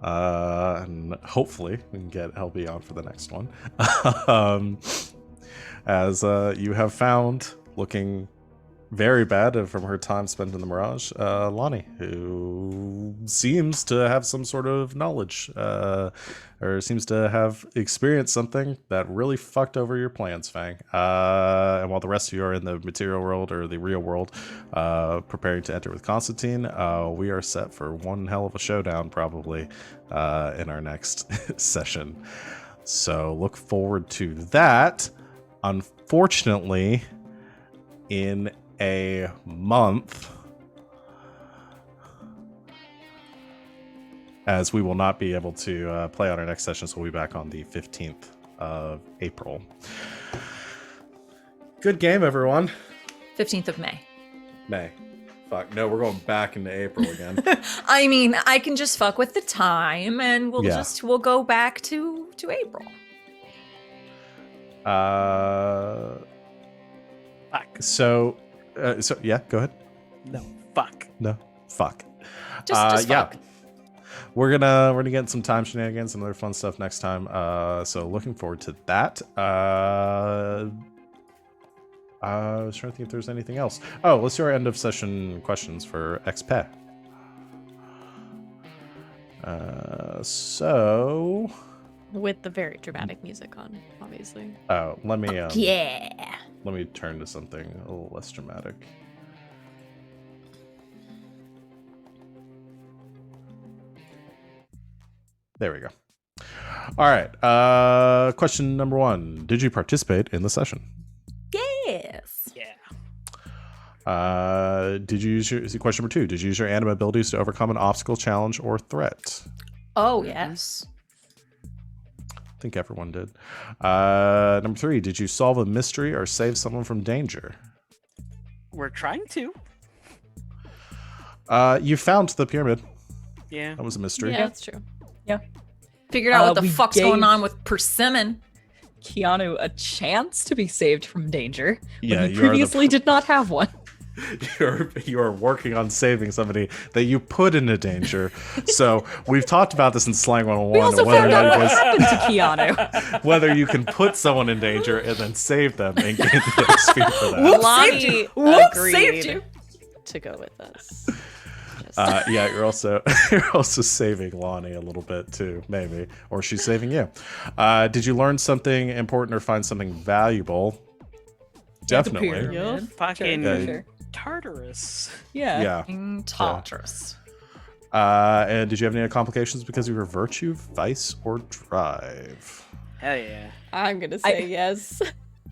And hopefully we can get LB on for the next one. As you have found, looking very bad from her time spent in the Mirage, Lonnie, who seems to have some sort of knowledge, or seems to have experienced something that really fucked over your plans, Feng. And while the rest of you are in the material world or the real world, preparing to enter with Constantine, we are set for one hell of a showdown probably in our next session. So look forward to that. Unfortunately, in a month, as we will not be able to play on our next session, so we'll be back on the 15th of April. Good game, everyone. 15th of May. May. Fuck, no, we're going back into April again. I mean, I can just fuck with the time and we'll Yeah. we'll go back to April. Fuck. So yeah, go ahead. No. Fuck. No, fuck. Just yeah. fuck. We're gonna get some time shenanigans and other fun stuff next time. So looking forward to that. I was trying to think if there's anything else. Oh, let's do our end of session questions for XP. So, With the very dramatic music on, obviously. oh, let me Yeah. let me turn to something a little less dramatic. There we go. All right. Question number 1: did you participate in the session? Yes. Yeah. Did you use your question number 2? Did you use your anima abilities to overcome an obstacle, challenge, or threat? Oh, yes. I think everyone did. Number 3: did you solve a mystery or save someone from danger? We're trying to. You found the pyramid. Yeah. That was a mystery. Yeah, that's true. Figured out what the we fuck's gave- going on with Persimmon. Keanu a chance to be saved from danger when Yeah, he you are the previously did not have one. You are working on saving somebody that you put into danger. So we've talked about this in Slang 101. We also and whether found out you what guys- happened to Keanu. whether you can put someone in danger and then save them and get the XP for that. Whoops, Lonnie saved you. Whoops, agreed saved you. to go with us. Yeah, you're also saving Lonnie a little bit too, maybe, or she's saving you. Did you learn something important or find something valuable? Definitely. pyramid. Fucking Yeah. Tartarus. Yeah. Yeah. Tartarus. And did you have any complications because of your virtue, vice, or drive? Hell yeah. I'm gonna say yes.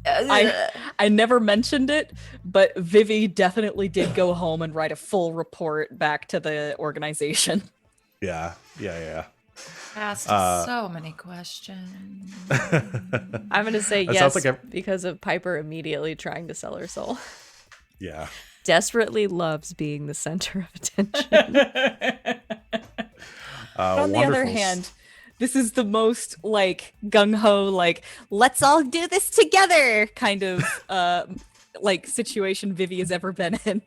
I never mentioned it, but Vivi definitely did go home and write a full report back to the organization. Yeah. Asked so many questions. I'm gonna say That yes sounds like because of Piper immediately trying to sell her soul. Yeah. Desperately loves being the center of attention. On the other wonderful. hand, this is the most like gung ho, like let's all do this together kind of like situation Vivi has ever been in,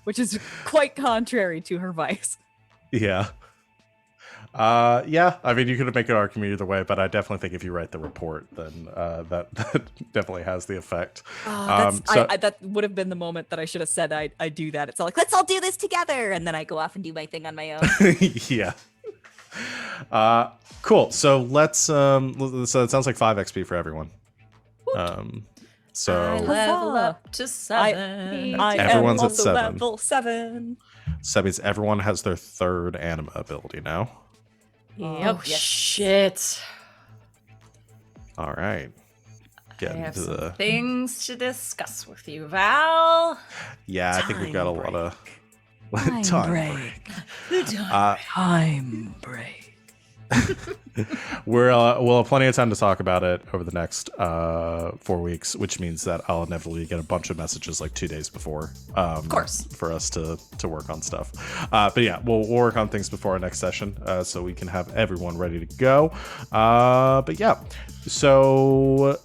which is quite contrary to her vice. Yeah. Yeah, I mean, you could make an argument either way, but I definitely think if you write the report, then that definitely has the effect. That would have been the moment that I should have said I do that. It's all like, let's all do this together, and then I go off and do my thing on my own. Yeah. Cool. So let's. So it sounds like 5 XP for everyone. So I level up to 7. I Everyone's am at also 7. level 7. so that means everyone has their 3rd anima ability now. Oh, shit. All right. I Getting have to some the. things to discuss with you, Val. Yeah, I think we've got a lot of Time time break. break. Time break. We'll have plenty of time to talk about it over the next 4 weeks, which means that I'll inevitably get a bunch of messages like 2 days before. Of course. For us to work on stuff. But yeah, we'll work on things before our next session so we can have everyone ready to go. But yeah, so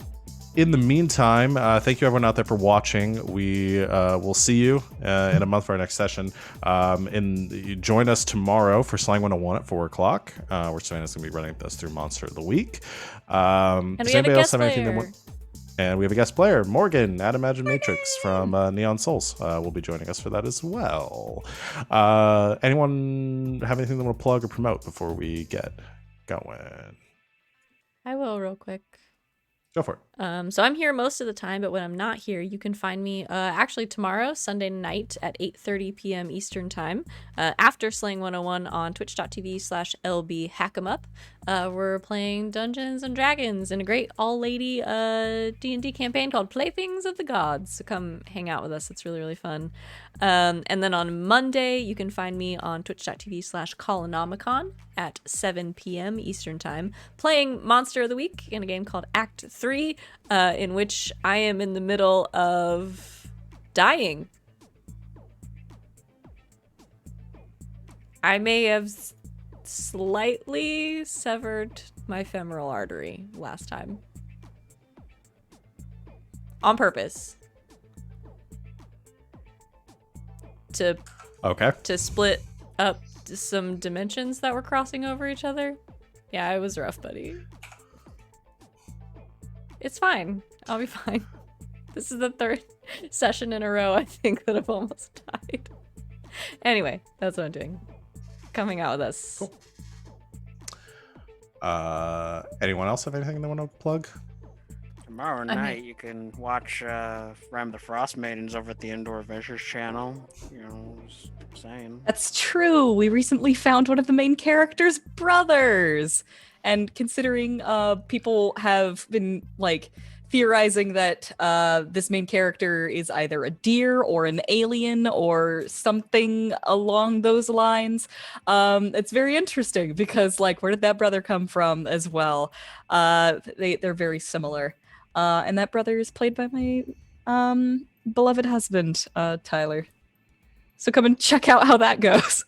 in the meantime, thank you everyone out there for watching. We will see you in a month for our next session. Join us tomorrow for Slang 101 at 4 o'clock. Where Savannah's going to be running us through Monster of the Week. And we have a guest player. And we have a guest player, Morgan at Imagine Matrix from Neon Souls. Will be joining us for that as well. Anyone have anything they want to plug or promote before we get going? I will real quick. Go for it. So I'm here most of the time, but when I'm not here, you can find me actually tomorrow, Sunday night at 8:30 p.m. Eastern Time, after Slang 101 on twitch.tv/lbhackemup. We're playing Dungeons and Dragons in a great all-lady D&D campaign called Playthings of the Gods. So come hang out with us. It's really, really fun. And then on Monday, you can find me on twitch.tv/Colonomicon at 7 p.m. Eastern Time, playing Monster of the Week in a game called Act 3, in which I am in the middle of dying. I may have slightly severed my femoral artery last time. On purpose. To split up some dimensions that were crossing over each other. Yeah, it was rough, buddy. It's fine. I'll be fine. This is the third session in a row, I think, that I've almost died. Anyway, that's what I'm doing. Coming out with us. Cool. Anyone else have anything they want to plug? Tomorrow night, you can watch Ram the Frost Maidens over at the Indoor Adventures channel. You know, just saying. That's true. We recently found one of the main characters' brothers. And considering people have been like theorizing that this main character is either a deer or an alien or something along those lines, it's very interesting because like where did that brother come from as well? They're very similar. And that brother is played by my beloved husband, Tyler. So come and check out how that goes.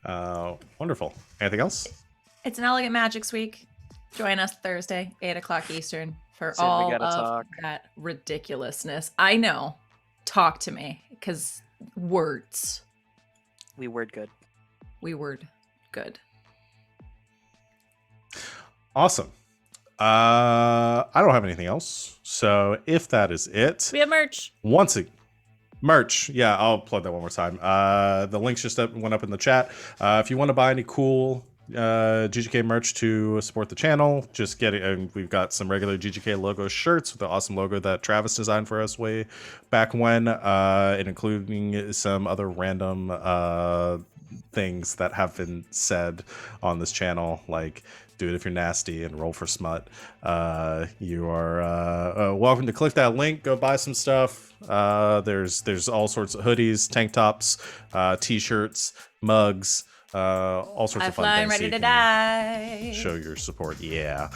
Wonderful. Anything else? It's an Elegant Magics week. Join us Thursday, 8 o'clock Eastern, for See, we all gotta of talk. that ridiculousness. I know. Talk to me, because words. We word good. We word good. Awesome. I don't have anything else. So if that is it, We have merch. once again, merch. Yeah, I'll plug that one more time. The links just went up in the chat. If you want to buy any cool GGK merch to support the channel, just get it. And we've got some regular GGK logo shirts with the awesome logo that Travis designed for us way back when, and including some other random things that have been said on this channel, like do it if you're nasty and roll for smut. You are welcome to click that link, go buy some stuff. There's all sorts of hoodies, tank tops, t-shirts, mugs, all sorts of fun Lifeline, things. ready so to you die. can show your support. Yeah.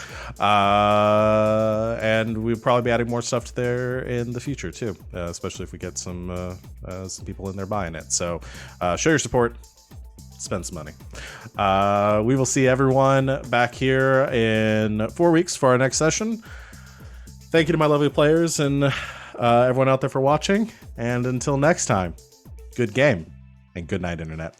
And we'll probably be adding more stuff to there in the future too, especially if we get some people in there buying it. So show your support. Spend some money. We will see everyone back here in 4 weeks for our next session. Thank you to my lovely players and everyone out there for watching. And until next time, good game and good night, Internet.